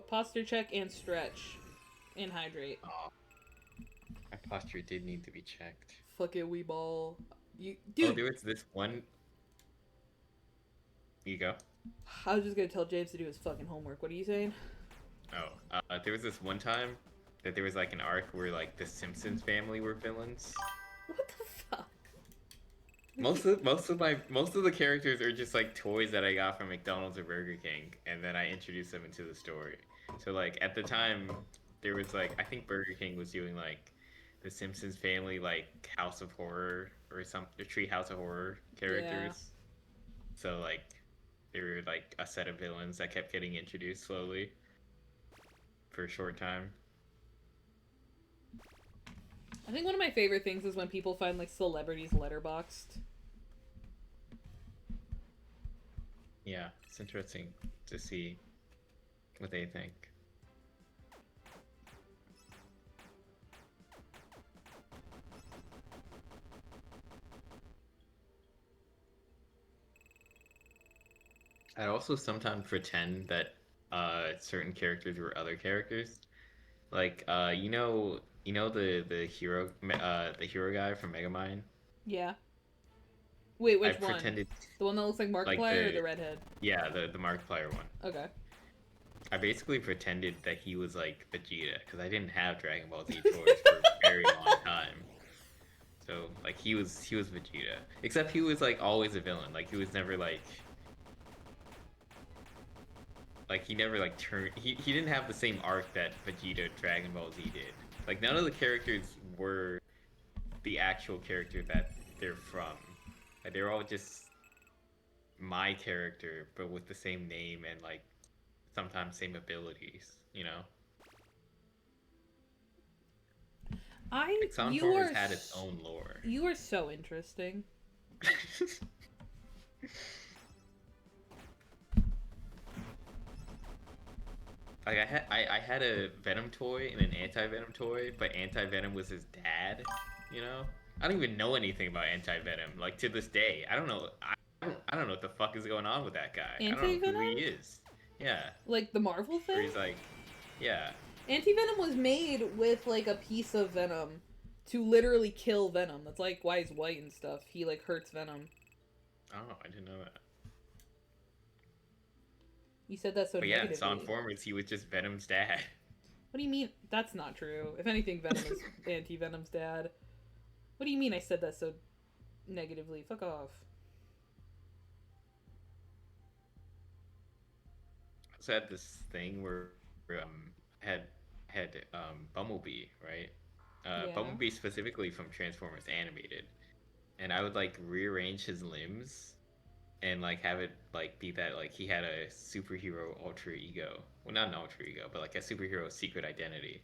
Posture check and stretch. And hydrate. Oh, my posture did need to be checked. Fuck it, wee ball. You, Oh, dude. there was this one. You go. I was just gonna tell James to do his fucking homework. What are you saying? Oh, there was this one time that there was like an arc where like the Simpsons family were villains. What the fuck? Most of the characters are just like toys that I got from McDonald's or Burger King, and then I introduced them into the story. So like at the time, there was like I think Burger King was doing like the Simpsons family like House of Horror or Tree House of Horror characters. So like they were like a set of villains that kept getting introduced slowly for a short time. I think one of my favorite things is when people find like celebrities letterboxed. Yeah, it's interesting to see what they think. I'd also sometimes pretend that certain characters were other characters. Like the hero guy from Megamind. Yeah. Wait, which I one? pretended The one that looks like Markiplier or the redhead? Yeah, the Markiplier one. Okay. I basically pretended that he was like Vegeta because I didn't have Dragon Ball Z toys for a very long time. So like he was Vegeta, except he was like always a villain. Like he was never like he never like turned. He didn't have the same arc that Vegeta Dragon Ball Z did. Like none of the characters were the actual character that they're from. Like, they're all just my character, but with the same name and like sometimes same abilities. You know. Like Transformers had its own lore. You are so interesting. Like I had a Venom toy and an Anti-Venom toy, but Anti-Venom was his dad, you know? I don't even know anything about Anti-Venom. Like to this day, I don't know. I don't know what the fuck is going on with that guy. I don't know who Anti-Venom? he is. Yeah. Like the Marvel Where thing? he's like, yeah. Anti-Venom was made with like a piece of Venom to literally kill Venom. That's like why he's white and stuff. He like hurts Venom. Oh, I didn't know that. You said that so But yeah, in negatively. Transformers, he was just Venom's dad. What do you mean? That's not true. If anything, Venom is Anti-Venom's dad. What do you mean I said that so negatively? Fuck off. I also had this thing where had Bumblebee, right? Yeah. Bumblebee specifically from Transformers Animated, and I would like rearrange his limbs and like have it like be that like he had a superhero alter ego. Well, not an alter ego, but like a superhero secret identity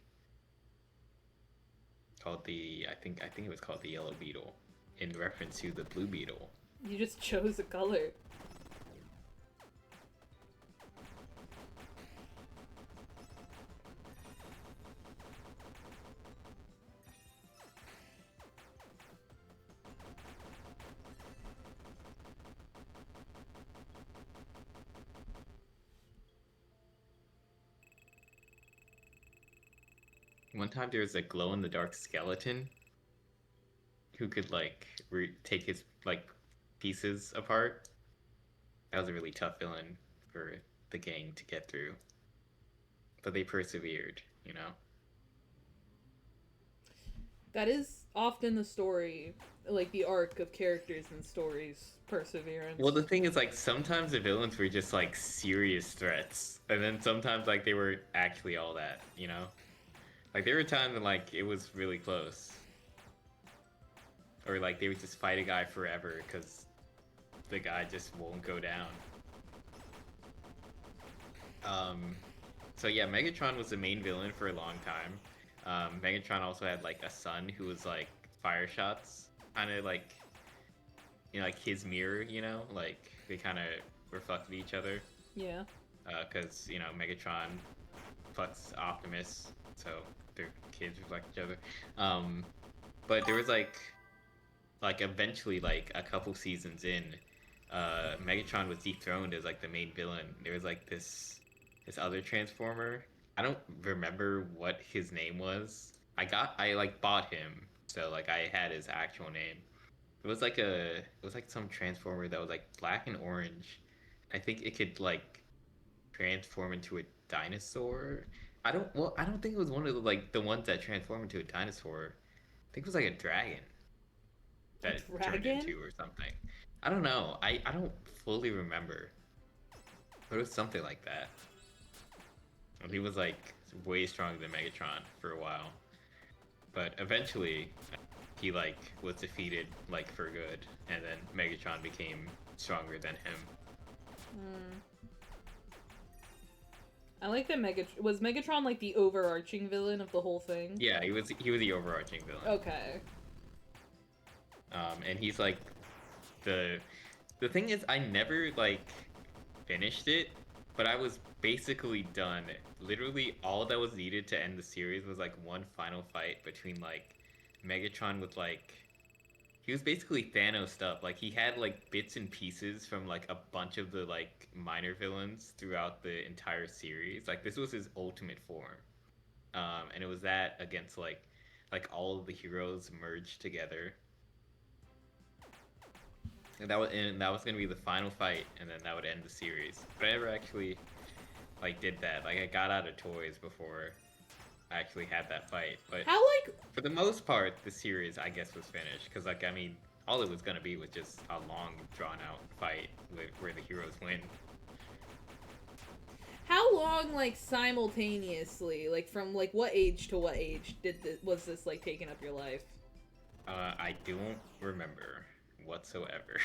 called I think it was called the Yellow Beetle, in reference to the Blue Beetle. You just chose a color. One time there was a glow in the dark skeleton who could like take his like pieces apart. That was a really tough villain for the gang to get through, but they persevered, you know. That is often the story, like the arc of characters in stories. Perseverance. Well, the thing is, like, sometimes the villains were just like serious threats, and then sometimes like they were actually all that, you know. Like there were times when like it was really close, or like they would just fight a guy forever because the guy just won't go down. So yeah, Megatron was the main villain for a long time. Megatron also had like a son who was like fire shots, kind of like, you know, like his mirror, you know, like they kind of reflected each other. Yeah. Because you know Megatron fucks Optimus, so their kids reflect each other. But there was like eventually like a couple seasons in, Megatron was dethroned as like the main villain. There was like this other Transformer. I don't remember what his name was. I like bought him, so like I had his actual name. It was like some Transformer that was like black and orange. I think it could like transform into a dinosaur. I don't think it was one of the like the ones that transform into a dinosaur. I think it was like a dragon that it turned dragon? into or something. I don't know. I don't fully remember. But it was something like that. And he was like way stronger than Megatron for a while. But eventually he like was defeated like for good, and then Megatron became stronger than him. I like that was Megatron like the overarching villain of the whole thing? Yeah, he was the overarching villain. Okay. And he's like the thing is I never like finished it, but I was basically done. Literally all that was needed to end the series was like one final fight between like Megatron with like he was basically Thanos up. Like he had like bits and pieces from like a bunch of the like minor villains throughout the entire series. Like this was his ultimate form. And it was that against like all of the heroes merged together. And that was gonna be the final fight, and then that would end the series. But I never actually like did that. Like I got out of toys before I actually had that fight. But How like for the most part, the series I guess was finished because like I mean, all it was gonna be was just a long, drawn out fight where the heroes win. how long like simultaneously, like from like what age to what age was this like taking up your life? I don't remember whatsoever.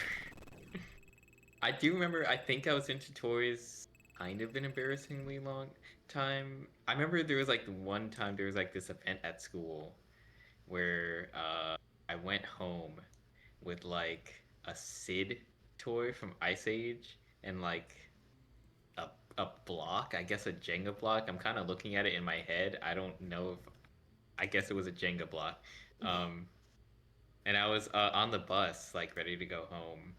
I do remember. I think I was into toys kind of an embarrassingly long time. I remember there was like one time there was like this event at school where I went home with like a Sid toy from Ice Age and like a block, I guess a Jenga block. I'm kind of looking at it in my head. I don't know if I guess it was a Jenga block. And I was on the bus, like ready to go home,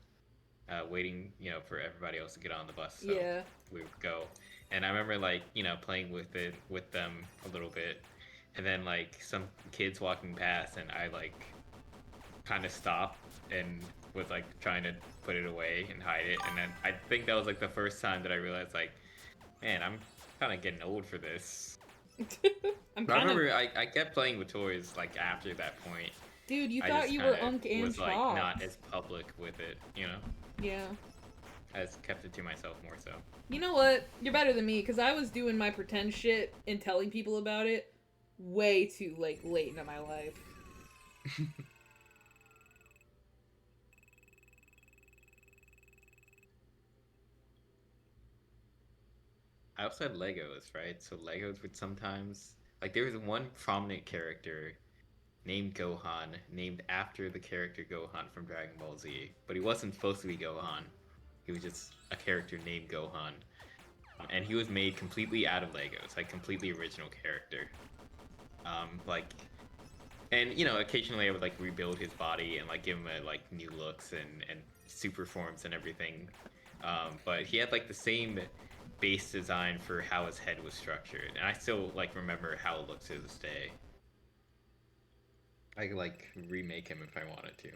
waiting, you know, for everybody else to get on the bus. So Yeah. we would go. And I remember like, you know, playing with them a little bit. And then like some kids walking past and I like kind of stopped and was like trying to put it away and hide it. And then I think that was like the first time that I realized like, man, I'm kind of getting old for this. I'm But I kind of remember I kept playing with toys like after that point. dude, you I thought just you were kinda Unk and was like Shocked. not as public with it, you know. Yeah. I just kept it to myself more so. You know what? You're better than me because I was doing my pretend shit and telling people about it way too like late into my life. I also had Legos, right? So Legos would sometimes like there was one prominent character named Gohan, named after the character Gohan from Dragon Ball Z, but he wasn't supposed to be Gohan. He was just a character named Gohan. And he was made completely out of Legos, like completely original character. Like, and you know, occasionally I would like rebuild his body and like give him a like new looks and super forms and everything. But he had like the same base design for how his head was structured, and I still like remember how it looks to this day. I could like remake him if I wanted to.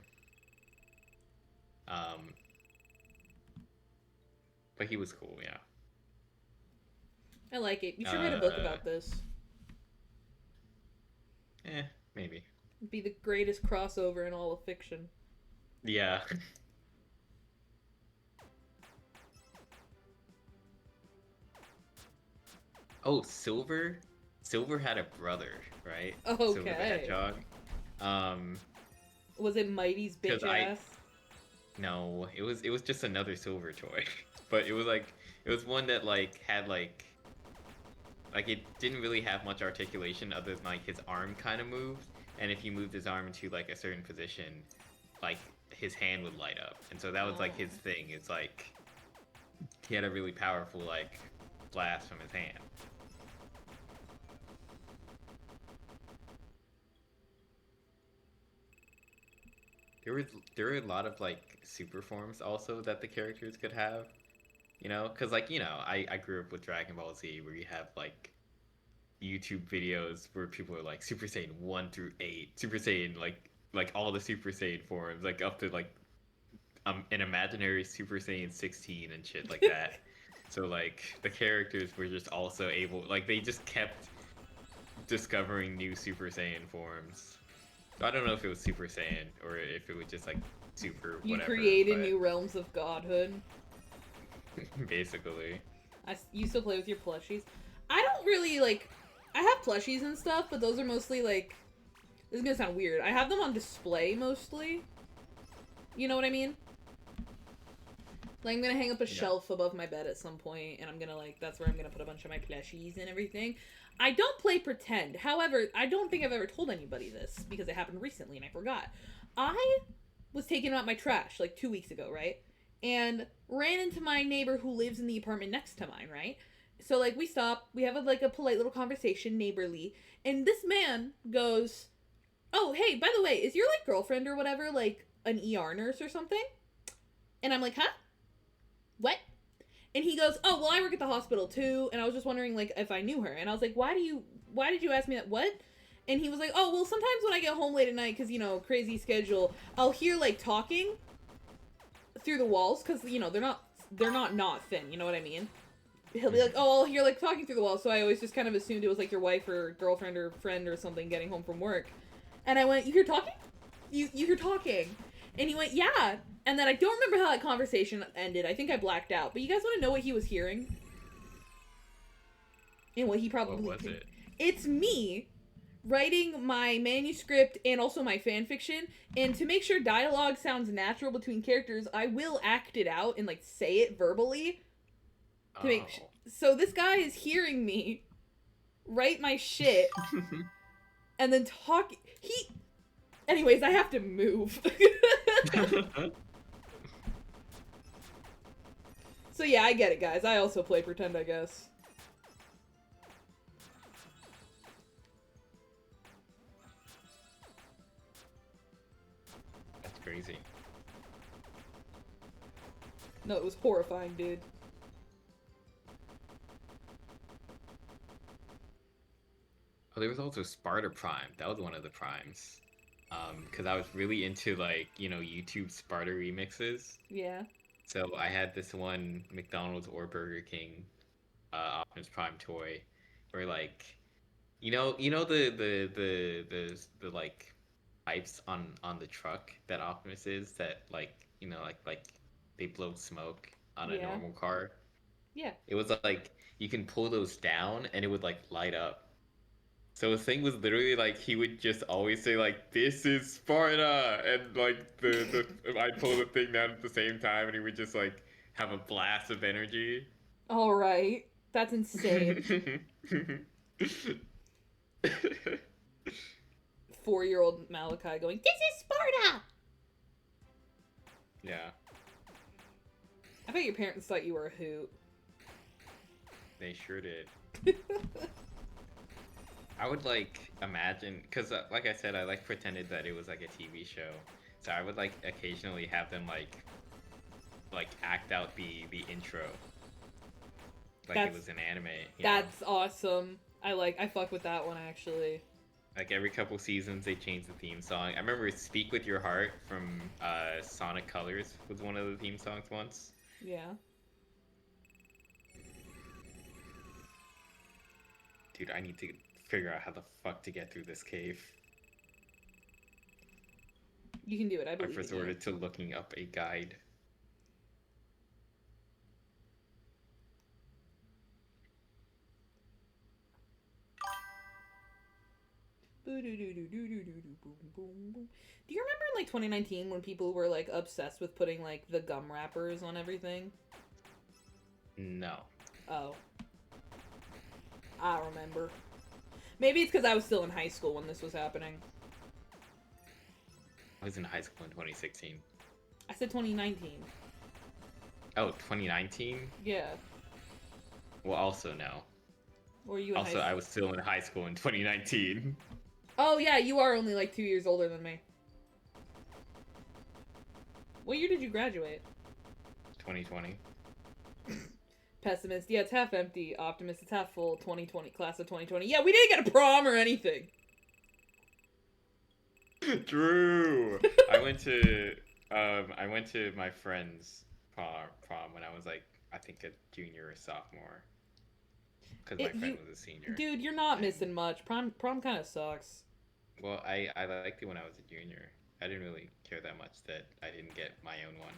But he was cool, yeah. I like it. You should write a book about this. Maybe. It'd be the greatest crossover in all of fiction. Yeah. Oh, Silver? Silver had a brother, right? Silver the Okay. Hedgehog. Was it Mighty's bitch 'Cause I- ass? No, it was just another silver toy, but it was one that like had like it didn't really have much articulation other than like his arm kind of moved, and if you moved his arm into like a certain position, like his hand would light up, and so that was like his thing. It's like he had a really powerful like blast from his hand. There were a lot of like super forms also that the characters could have, you know, because like I grew up with Dragon Ball Z where you have like YouTube videos where people are like Super Saiyan 1 through 8, Super Saiyan like all the Super Saiyan forms, like up to like an imaginary Super Saiyan 16 and shit like that. So like the characters were just also able, like they just kept discovering new Super Saiyan forms. I don't know if it was Super Saiyan or if it was just like super You whatever. created new realms of godhood. Basically. You still play with your plushies? I don't really, like... I have plushies and stuff, but those are mostly, like... This is gonna sound weird. I have them on display, mostly. You know what I mean? Like, I'm gonna hang up a shelf above my bed at some point, and I'm gonna, like... That's where I'm gonna put a bunch of my plushies and everything. I don't play pretend. However, I don't think I've ever told anybody this, because it happened recently, and I forgot. I was taking out my trash, like, 2 weeks ago, right? And ran into my neighbor who lives in the apartment next to mine, right? So, like, we stop, we have, a polite little conversation, neighborly, and this man goes, oh, hey, by the way, is your, like, girlfriend or whatever, like, an ER nurse or something? And I'm like, huh? What? And he goes, oh, well, I work at the hospital, too, and I was just wondering, like, if I knew her. And I was like, why did you ask me that? What? And he was like, oh, well, sometimes when I get home late at night, because, crazy schedule, I'll hear, like, talking through the walls, because, they're not thin, you know what I mean? He'll be like, oh, I'll hear, like, talking through the walls, so I always just kind of assumed it was, like, your wife or girlfriend or friend or something getting home from work. And I went, you hear talking? You hear talking? And he went, yeah. And then I don't remember how that conversation ended. I think I blacked out. But you guys want to know what he was hearing? And what he probably... What was it? It's me writing my manuscript and also my fanfiction, and to make sure dialogue sounds natural between characters, I will act it out and, like, say it verbally. To make so this guy is hearing me write my shit and then talk. Anyways, I have to move. So yeah, I get it, guys. I also play pretend, I guess. That's crazy. No, it was horrifying, dude. Oh, there was also Sparta Prime. That was one of the primes. Because I was really into, like, YouTube Sparta remixes. Yeah. So I had this one McDonald's or Burger King Optimus Prime toy where, like, the like pipes on the truck that Optimus is that, like, like they blow smoke on a normal car. Yeah. It was like you can pull those down and it would like light up. So the thing was literally like he would just always say like, "This is Sparta," and like the I'd pull the thing down at the same time, and he would just like have a blast of energy. All right, that's insane. 4-year-old Malachi going, "This is Sparta." Yeah, I bet your parents thought you were a hoot. they sure did. I would like imagine, because like I said, I like pretended that it was like a TV show, so I would like occasionally have them like act out the intro, like it was an anime. That's awesome. I fuck with that one actually. Like every couple seasons they change the theme song. I remember "Speak with Your Heart" from Sonic Colors was one of the theme songs once. Yeah. Dude, I need to figure out how the fuck to get through this cave. You can do it, I believe. I've resorted to looking up a guide. Do you remember in like 2019 when people were like obsessed with putting like the gum wrappers on everything? No. Oh. I remember. Maybe it's because I was still in high school when this was happening. I was in high school in 2016. I said 2019. Oh, 2019? Yeah. Well, also no. Were you in Also, high I was still in high school in 2019. Oh, yeah, you are only like 2 years older than me. What year did you graduate? 2020. Pessimist. Yeah, it's half empty. Optimist. It's half full. 2020. Class of 2020. Yeah, we didn't get a prom or anything. Drew! I went to my friend's prom when I was like, I think a junior or sophomore. Because my friend was a senior. Dude, you're not missing much. Prom kind of sucks. Well, I liked it when I was a junior. I didn't really care that much that I didn't get my own one.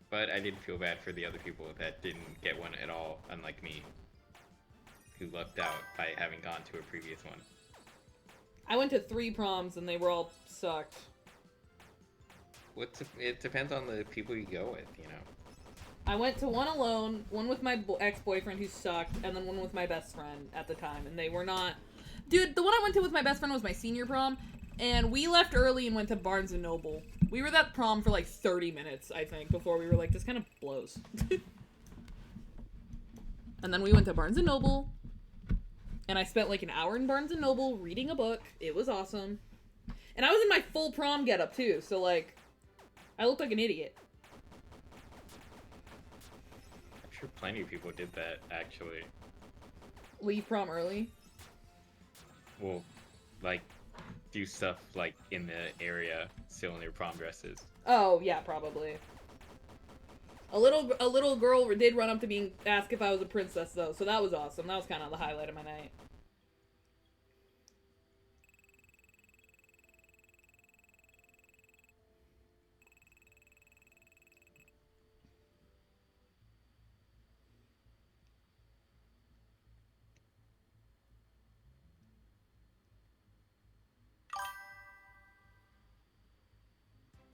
But I did feel bad for the other people that didn't get one at all, unlike me, who lucked out by having gone to a previous one. I went to 3 proms and they were all sucked. It depends on the people you go with, you know. I went to one alone, one with my ex-boyfriend who sucked, and then one with my best friend at the time, and they were not... Dude, the one I went to with my best friend was my senior prom, and we left early and went to Barnes & Noble. We were at that prom for like 30 minutes, I think, before we were like, this kind of blows. And then we went to Barnes & Noble, and I spent like an hour in Barnes & Noble reading a book. It was awesome. And I was in my full prom getup too, so like, I looked like an idiot. I'm sure plenty of people did that, actually. Leave prom early? Well, like, do stuff like in the area, still in their prom dresses. Oh, yeah, probably. A little girl did run up to me and ask if I was a princess, though, so that was awesome. That was kind of the highlight of my night.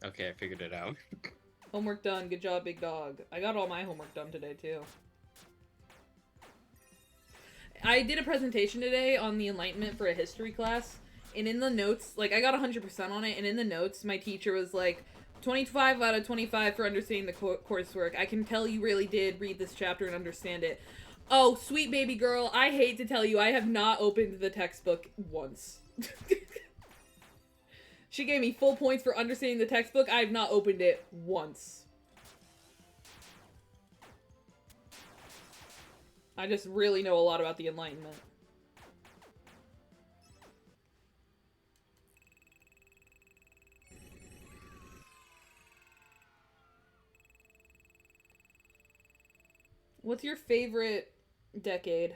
Okay, I figured it out. Homework done. Good job, big dog. I got all my homework done today, too. I did a presentation today on the Enlightenment for a history class, and in the notes, like, I got 100% on it, and in the notes, my teacher was like, 25 out of 25 for understanding the coursework. I can tell you really did read this chapter and understand it. Oh, sweet baby girl, I hate to tell you, I have not opened the textbook once. She gave me full points for understanding the textbook. I have not opened it once. I just really know a lot about the Enlightenment. What's your favorite decade?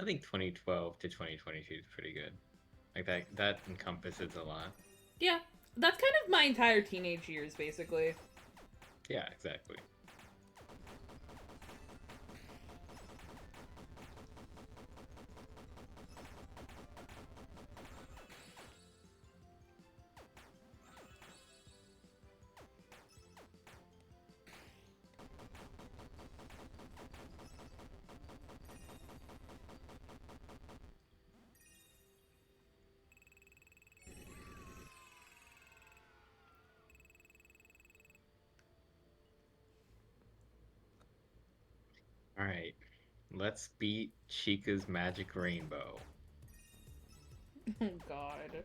I think 2012 to 2022 is pretty good. Like that encompasses a lot. Yeah, that's kind of my entire teenage years, basically. Yeah, exactly. Alright, let's beat Chica's Magic Rainbow. Oh, God. Surprise!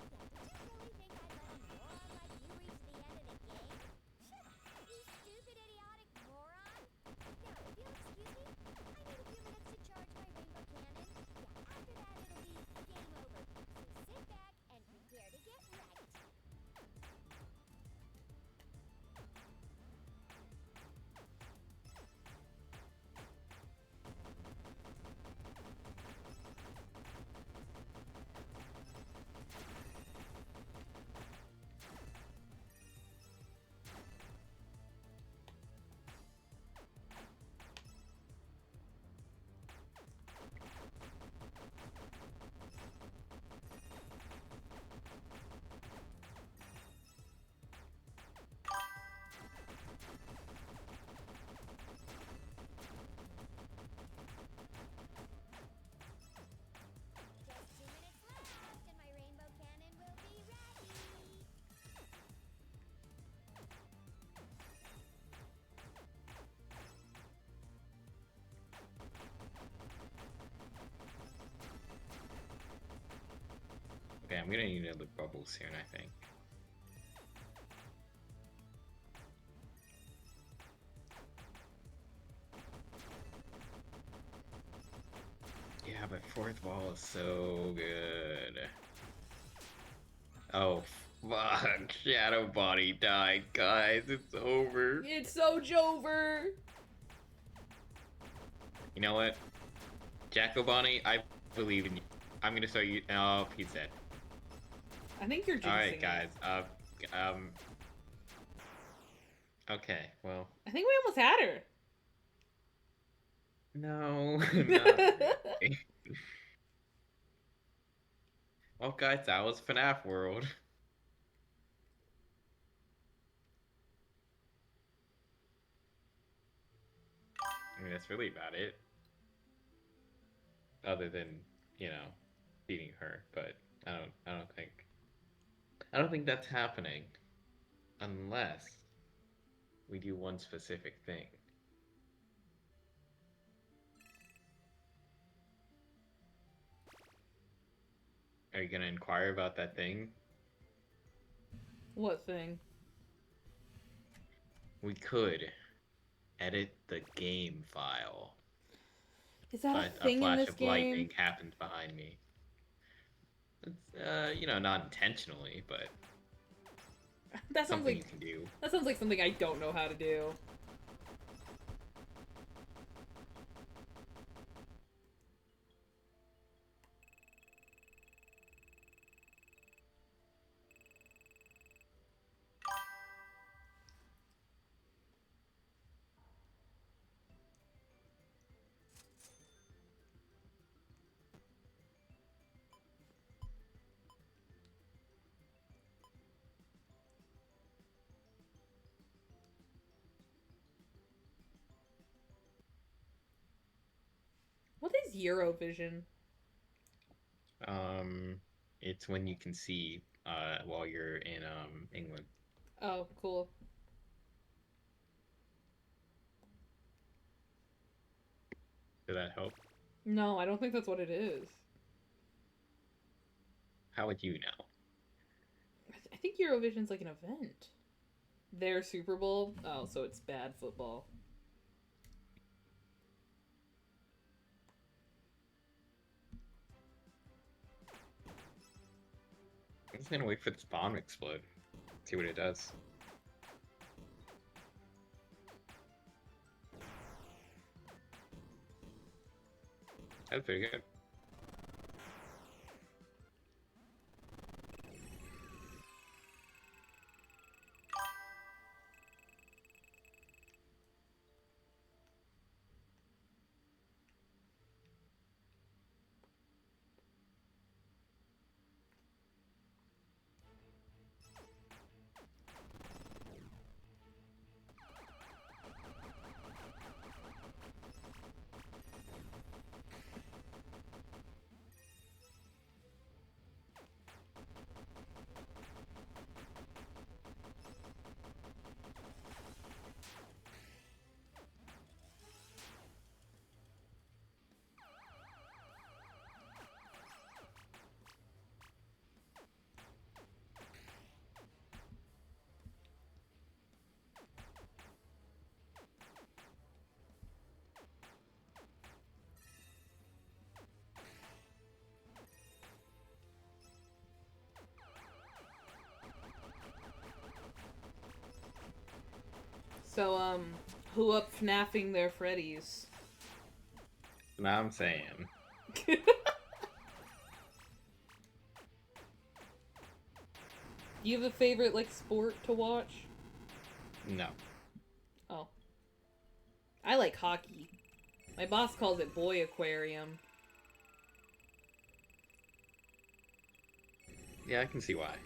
Yeah, did you really think I'd let a moron like you reach the end of the game? You stupid, idiotic moron! Now, if you'll excuse me, I need a few minutes to charge my rainbow cannon. Yeah, after that it'll be game over. So sit back and prepare to get wrecked. I'm gonna need another bubble soon, I think. Yeah, but fourth wall is so good. Oh, fuck. Shadow Body died, guys. It's over. It's so Jover. You know what? Jacko Bonnie, I believe in you. I'm gonna start you. Oh, he's dead. I think you're jinxing Alright, it. guys. Okay, well. I think we almost had her. No, not really. Well, guys, that was FNaF World. I mean, that's really about it. Other than, you know, beating her, but I don't think that's happening unless we do one specific thing. Are you gonna inquire about that thing? What thing? We could edit the game file, Is that but a a thing in flash this of game? lightning happened behind me. It's, you know, not intentionally, but That sounds something like you can do. that sounds like something I don't know how to do. What is Eurovision? It's when you can see while you're in England. Oh, cool. Did that help? No, I don't think that's what it is. How would you know? I think Eurovision's like an event. Their Super Bowl? Oh, so it's bad football. I'm just gonna wait for this bomb to explode. See what it does. That's pretty good. So, who up FNAFing their Freddies? Now I'm saying. Do you have a favorite, like, sport to watch? No. Oh. I like hockey. My boss calls it Boy Aquarium. Yeah, I can see why.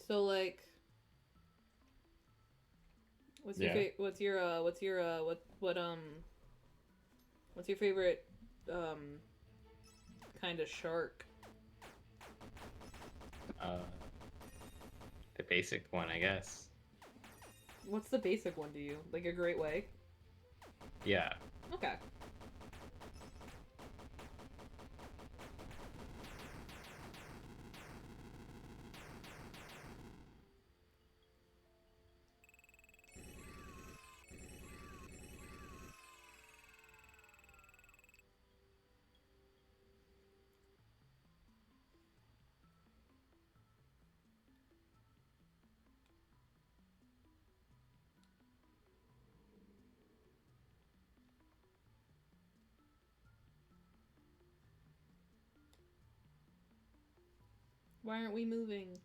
So like, what's your Yeah. what's your what's your favorite kind of shark? The basic one, I guess. What's the basic one to you? Like a great way? Yeah. Okay. Why aren't we moving?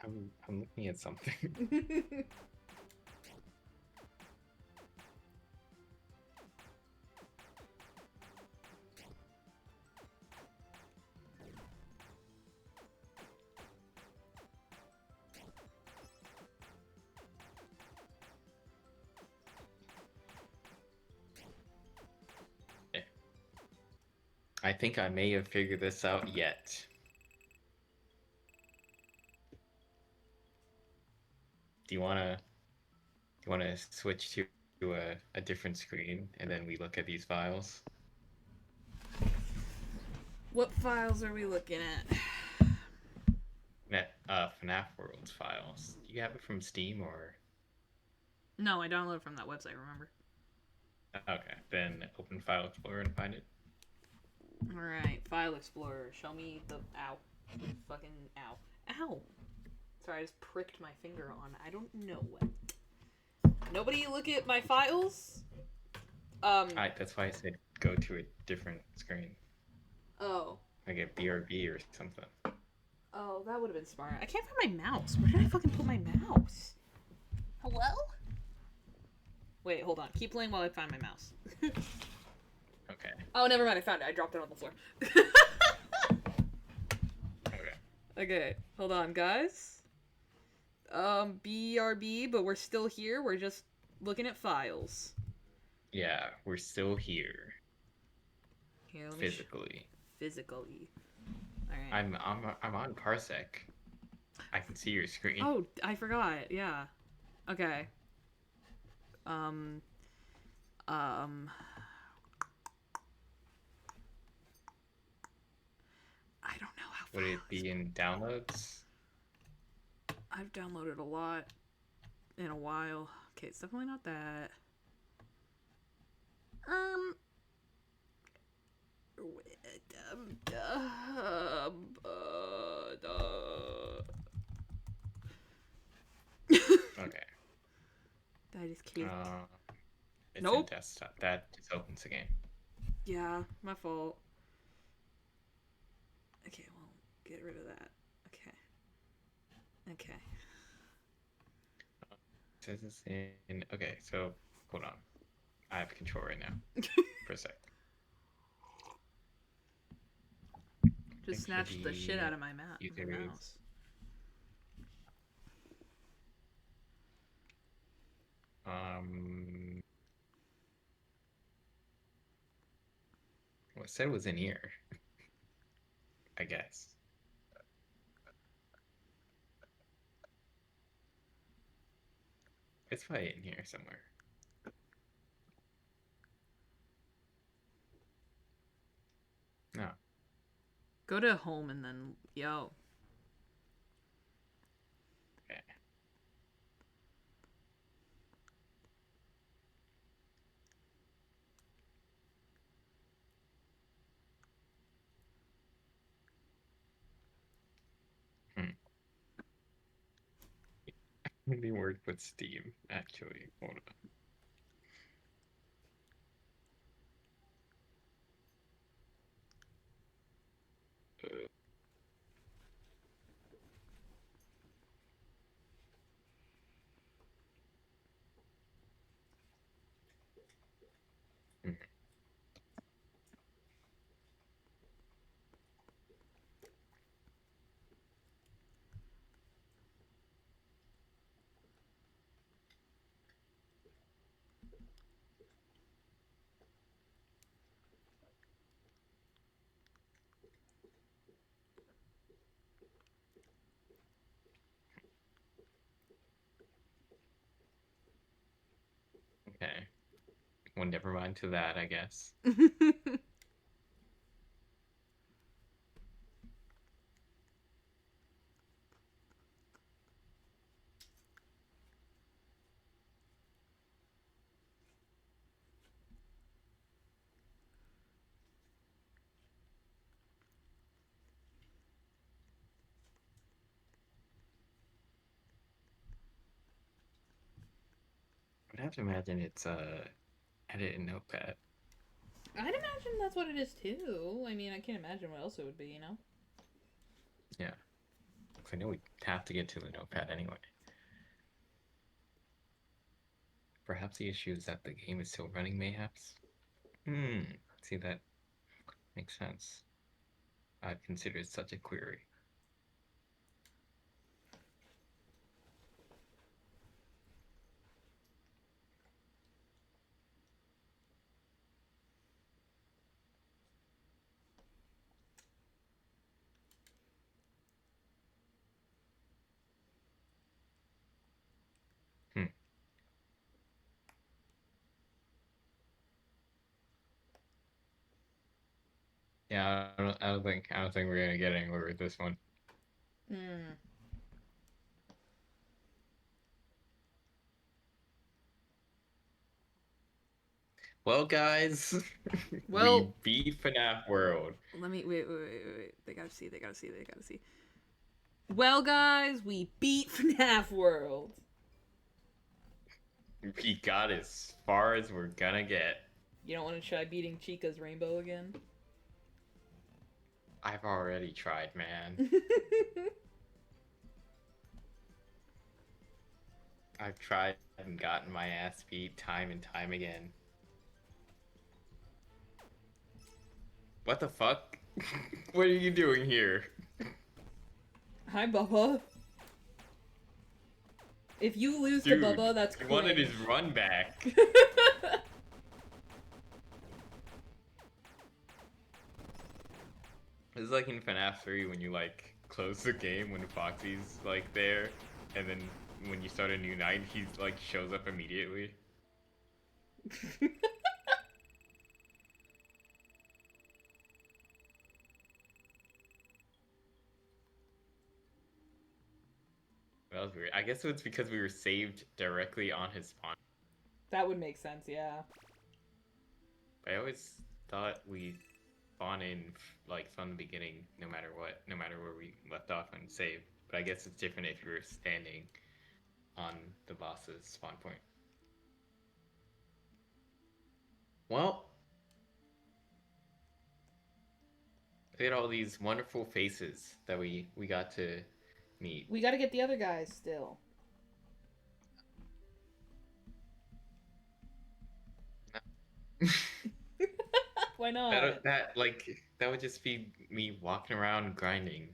I'm looking at something. I think I may have figured this out yet. Do you wanna switch to a different screen and then we look at these files? What files are we looking at? FNaF World's files. Do you have it from Steam or? No, I downloaded from that website, remember? Okay, then open File Explorer and find it. Alright, File Explorer. Show me the... Ow. Fucking ow. Ow! Sorry, I just pricked my finger on I don't know what. Nobody look at my files? That's why I said go to a different screen. Oh. Like a BRB or something. Oh, that would have been smart. I can't find my mouse. Where did I fucking put my mouse? Hello? Wait, hold on. Keep playing while I find my mouse. Okay. Oh, never mind. I found it. I dropped it on the floor. Okay. Okay, hold on, guys. BRB, but we're still here. We're just looking at files. Yeah, we're still here. Here, let me Physically. physically. All right. I'm on Parsec. I can see your screen. Oh, I forgot. Yeah. Okay. I don't know how. Would it be in downloads? I've downloaded a lot in a while. Okay, it's definitely not that. Okay. I just can't. It's Nope. in desktop. That just opens the game. Yeah, my fault. Okay, well, get rid of that. Okay. Okay. Says it's in. Okay, so hold on. I have control right now. For a sec. Just snatched the shit out of my mouse. Well, it said it was in here. I guess. It's probably in here somewhere. No. Go to home and then yo. Okay. Maybe work with Steam, actually. Hold on. Well, never mind to that, I guess. I'd have to imagine it's edit in Notepad. I'd imagine that's what it is too. I mean, I can't imagine what else it would be, you know? Yeah. 'Cause I know we have to get to the Notepad anyway. Perhaps the issue is that the game is still running, mayhaps? See, that makes sense. I've considered such a query. Hmm. Yeah, I don't think we're gonna get anywhere with this one. Hmm. Well, guys, Well- we beat FNaF World. Let me wait. They gotta see. Well, guys, we beat FNaF World. We got as far as we're gonna get. You don't want to try beating Chica's Rainbow again? I've already tried, man. I've tried and gotten my ass beat time and time again. What the fuck? What are you doing here? Hi, Bubba. If you lose Dude, to Bubba, that's he cringe. wanted his run back. It's like in FNAF 3 when you like close the game when Foxy's like there, and then when you start a new night, he like shows up immediately. That was weird. I guess it's because we were saved directly on his spawn. That would make sense, yeah. I always thought we spawn in like from the beginning, no matter what, no matter where we left off and save. But I guess it's different if you're standing on the boss's spawn point. Well, look at all these wonderful faces that we got to meet. We gotta get the other guys still. Why not? That would just be me walking around grinding.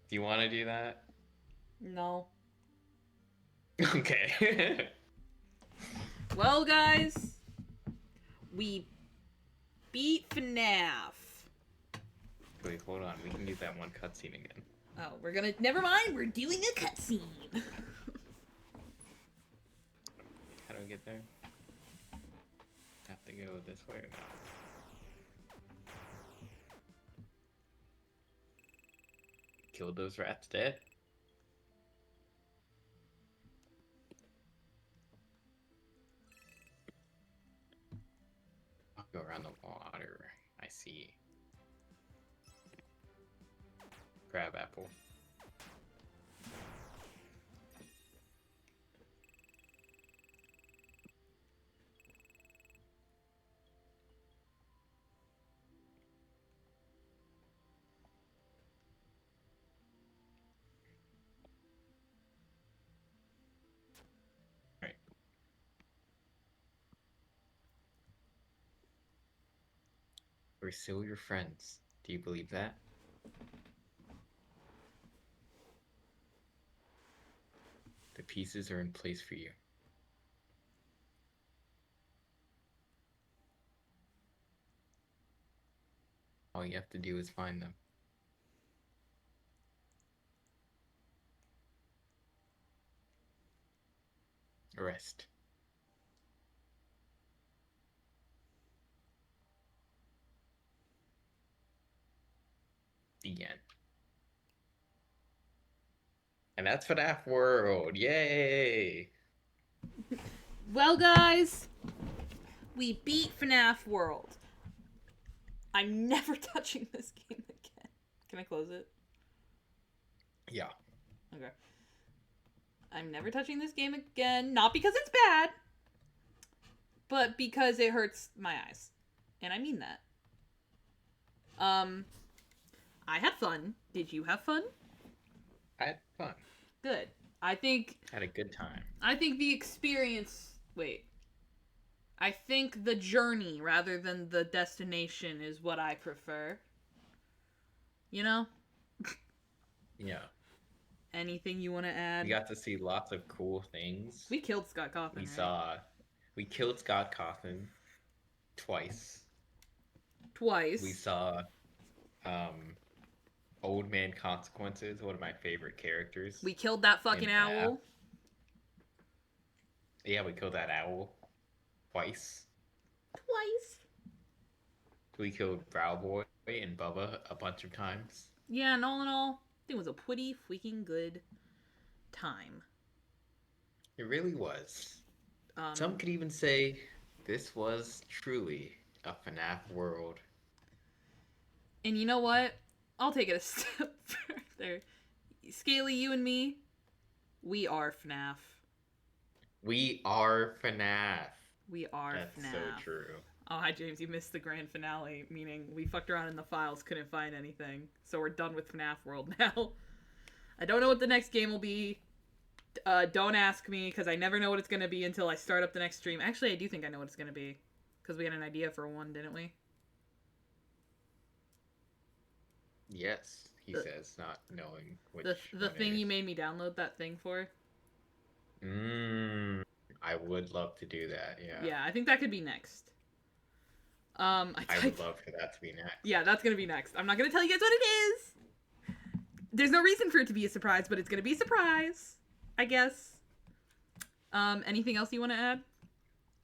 Do you want to do that? No. Okay. Well, guys, we beat FNaF. Wait, hold on. We can do that one cutscene again. Oh, we're gonna. Never mind. We're doing a cutscene. How do I get there? Have to go this way or not? Killed those rats dead? I'll go around the water. I see. Crab apple. Right. We're still your friends. Do you believe that? The pieces are in place for you. All you have to do is find them. Rest. The end. And that's FNaF World. Yay! Well, guys, we beat FNaF World. I'm never touching this game again. Can I close it? Yeah. Okay. I'm never touching this game again. Not because it's bad, but because it hurts my eyes. And I mean that. I had fun. Did you have fun? I had fun. Good. I think Had a good time. the experience. Wait. I think the journey rather than the destination is what I prefer. You know? Yeah. Anything you want to add? We got to see lots of cool things. We killed Scott Kaufman. We killed Scott Cawthon twice. Twice. We saw Old Man Consequences, one of my favorite characters. We killed that fucking In owl. FNaF. Yeah, we killed that owl twice. Twice. We killed Brow Boy and Bubba a bunch of times. Yeah, and all in all, it was a pretty freaking good time. It really was. Um, Some could even say this was truly a FNaF world. And you know what? I'll take it a step further. Scaley, you and me, we are FNaF. We are FNaF. We are That's FNaF. so true. Oh, hi, James. You missed the grand finale, meaning we fucked around in the files, couldn't find anything. So we're done with FNaF World now. I don't know what the next game will be. Don't ask me, because I never know what it's going to be until I start up the next stream. Actually, I do think I know what it's going to be. Because we had an idea for one, didn't we? Yes, he says, not knowing which The one thing it you is. made me download that thing for? I would love to do that, yeah. Yeah, I think that could be next. I would love for that to be next. Yeah, that's gonna be next. I'm not gonna tell you guys what it is. There's no reason for it to be a surprise, but it's gonna be a surprise, I guess. Anything else you want to add?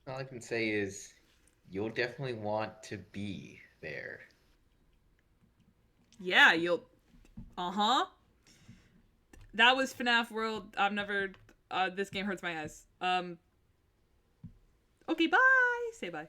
All I can say is, you'll definitely want to be there. Yeah, you'll. That was FNaF World. I've never. This game hurts my eyes. Okay, bye. Say bye.